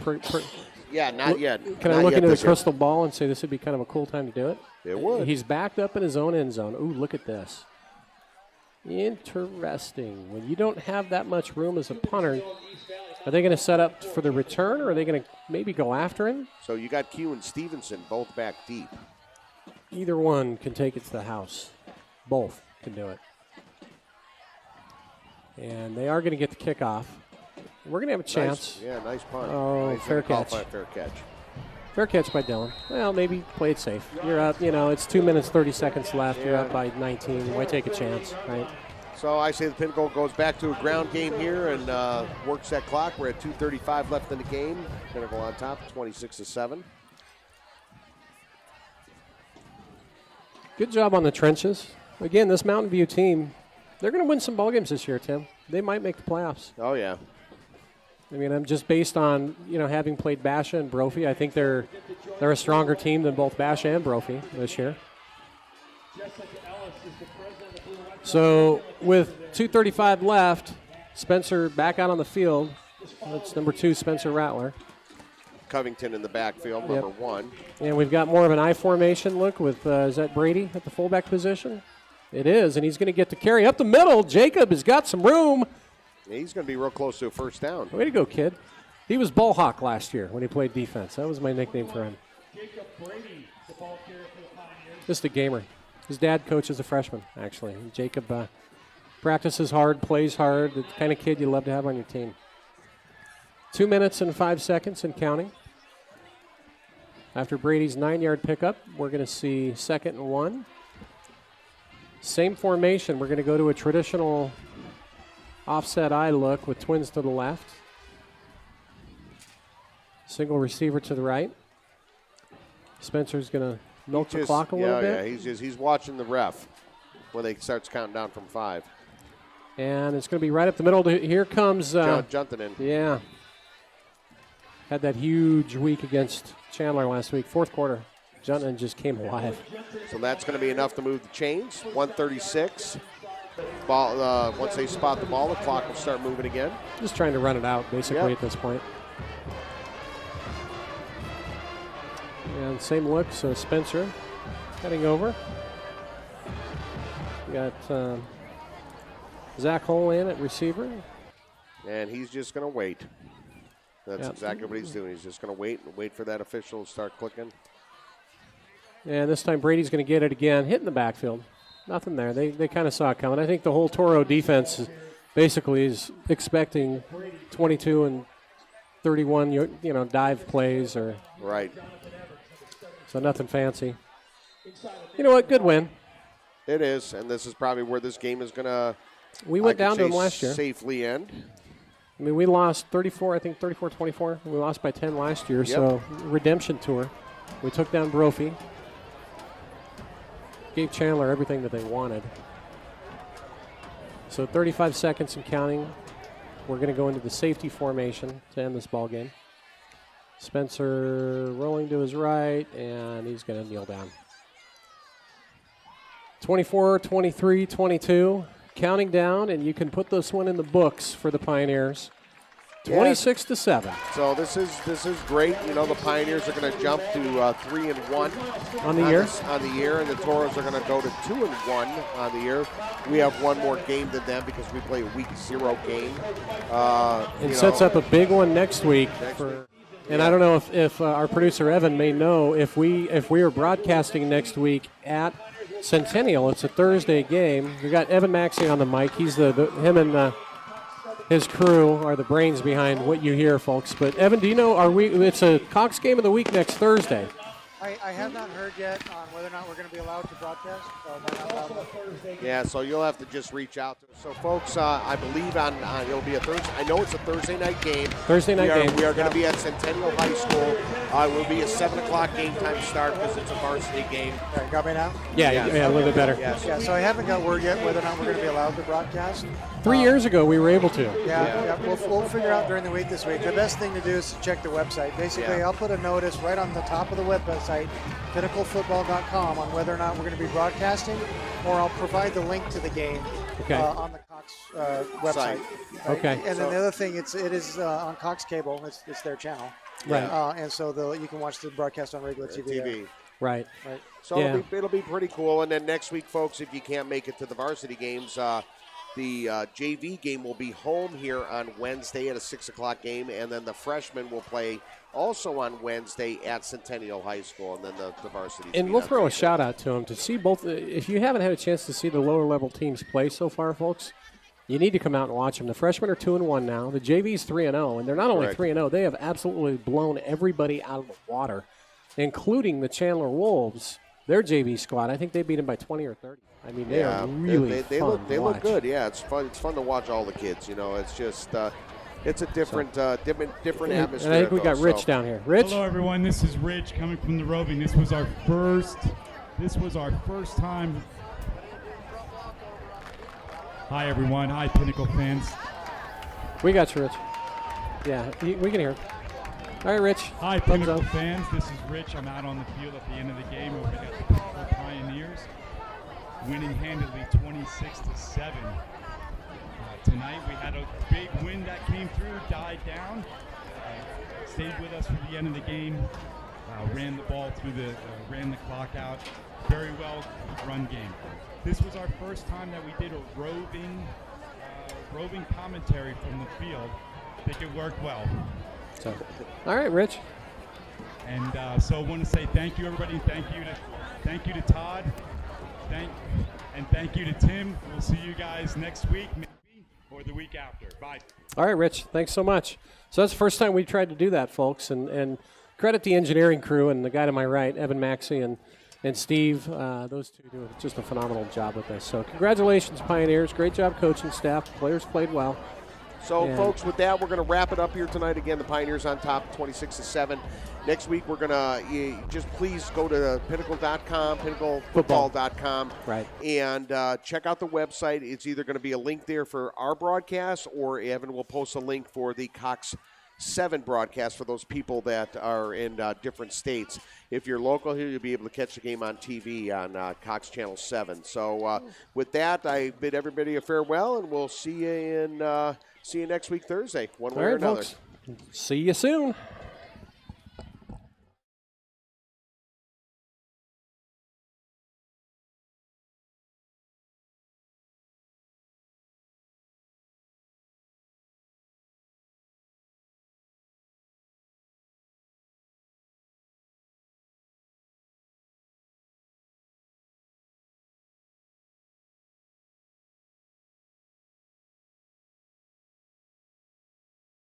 yeah, not yet. Can I look into the crystal ball and say this would be kind of a cool time to do it? It would. He's backed up in his own end zone. Ooh, look at this. Interesting. When you don't have that much room as a punter, are they going to set up for the return, or are they going to maybe go after him? So you got Q and Stevenson both back deep. Either one can take it to the house. Both can do it. And they are going to get the kickoff. We're going to have a chance. Nice punt. Oh, fair catch. Fair catch. Fair catch by Dylan. Well, maybe play it safe. You're up, it's 2 minutes, 30 seconds left. You're up by 19. Why take a chance, right? So I say the Pinnacle goes back to a ground game here and works that clock. We're at 2:35 left in the game. Pinnacle on top, 26-7. Good job on the trenches. Again, this Mountain View team, they're going to win some ball games this year, Tim. They might make the playoffs. Oh, yeah. I mean, I'm just based on, having played Basha and Brophy, I think they're a stronger team than both Basha and Brophy this year. So with 2:35 left, Spencer back out on the field. That's number 2, Spencer Rattler. Covington in the backfield, number 1. And we've got more of an I formation look with, is that Brady at the fullback position? It is, and he's going to get to carry up the middle. Jacob has got some room. He's going to be real close to a first down. Way to go, kid. He was ball hawk last year when he played defense. That was my nickname for him. Just a gamer. His dad coaches a freshman, actually. And Jacob practices hard, plays hard, the kind of kid you love to have on your team. 2 minutes and 5 seconds and counting. After Brady's 9-yard pickup, we're going to see 2nd and 1. Same formation. We're going to go to a traditional offset I look with twins to the left. Single receiver to the right. Spencer's going to milk the clock a little bit. Yeah, he's watching the ref when they starts counting down from 5. And it's going to be right up the middle. Here comes Junton in. Yeah. Had that huge week against Chandler last week. 4th quarter, Junton just came alive. So that's going to be enough to move the chains. 136. Ball. Once they spot the ball, the clock will start moving again. Just trying to run it out, basically, at this point. And same look, so Spencer heading over. We got Zach Hole in at receiver. And he's just going to wait. That's exactly what he's doing. He's just going to wait for that official to start clicking. And this time Brady's going to get it again, hitting the backfield. Nothing there. They kind of saw it coming. I think the whole Toro defense basically is expecting 22 and 31, dive plays or right. So nothing fancy. You know what? Good win. It is, and this is probably where this game is going to. We went down to them last year. Safely end. I mean, we lost 34-24. We lost by 10 last year, so redemption tour. We took down Brophy. Gave Chandler everything that they wanted. So 35 seconds and counting. We're going to go into the safety formation to end this ball game. Spencer rolling to his right, and he's going to kneel down. 24, 23, 22. Counting down, and you can put this one in the books for the Pioneers. 26-7. So this is great. The Pioneers are going to jump to 3-1 on the year. On the year, and the Toros are going to go to 2-1 on the year. We have one more game than them because we play a week 0 game. It sets up a big one next week. And I don't know if our producer Evan may know if we are broadcasting next week at Centennial. It's a Thursday game. We got Evan Maxey on the mic. He's him and his crew are the brains behind what you hear, folks. But Evan, do you know it's a Cox game of the week next Thursday? I have not heard yet on whether or not we're going to be allowed to broadcast. Yeah, so you'll have to just reach out to us. So, folks, I believe it'll be a Thursday. I know it's a Thursday night game. We are going to be at Centennial High School. It will be a 7 o'clock game time start because it's a varsity game. You got me now? Yeah, a little bit better. Yes. Yeah, so I haven't got word yet whether or not we're going to be allowed to broadcast. 3 years ago, we were able to. Yeah. We'll figure out during the week this week. The best thing to do is to check the website. Basically, I'll put a notice right on the top of the website, pinnaclefootball.com, on whether or not we're going to be broadcasting, or I'll provide the link to the game on the Cox website. Right? Okay. And then the other thing, it is on Cox Cable. It's their channel. Right. And so you can watch the broadcast on regular TV. Right. So it'll be pretty cool. And then next week, folks, if you can't make it to the varsity games, the JV game will be home here on Wednesday at a 6 o'clock game, and then the freshmen will play also on Wednesday at Centennial High School, and then the varsity. And we'll throw a shout out to them to see both. If you haven't had a chance to see the lower level teams play so far, folks, you need to come out and watch them. The freshmen are 2-1 now. The JV's 3-0, and they're not only 3-0, they have absolutely blown everybody out of the water, including the Chandler Wolves. Their JV squad, I think they beat them by 20 or 30. I mean, they are really fun. They look good. Yeah, it's fun. It's fun to watch all the kids. It's just it's a different different atmosphere. And I think we got Rich down here. Rich. Hello, everyone. This is Rich coming from the Roving. This was our first time. Hi, everyone. Hi, Pinnacle fans. We got you, Rich. Yeah, we can hear it. All right, Rich. Hi, Pinnacle fans. This is Rich. I'm out on the field at the end of the game where we got the Pinnacle Pioneers. winning handily 26-7. Tonight we had a big wind that came through, died down, stayed with us for the end of the game, ran the ball through ran the clock out. Very well run game. This was our first time that we did a roving commentary from the field. I think it worked well. So, all right, Rich. And so I want to say thank you, everybody. Thank you to Todd. Thank you to Tim. We'll see you guys next week, maybe, or the week after. Bye. All right, Rich. Thanks so much. So that's the first time we tried to do that, folks. And credit the engineering crew and the guy to my right, Evan Maxey and Steve. Those two do just a phenomenal job with this. So congratulations, Pioneers. Great job coaching staff. Players played well. So, folks, with that, we're going to wrap it up here tonight. Again, the Pioneers on top, 26-7. Next week, we're going to just please go to pinnacle.com, pinnaclefootball.com, right, and check out the website. It's either going to be a link there for our broadcast, or Evan will post a link for the Cox 7 broadcast for those people that are in different states. If you're local here, you'll be able to catch the game on TV on Cox Channel 7. So, with that, I bid everybody a farewell, and we'll see you next week Thursday, one way or another. Folks. See you soon.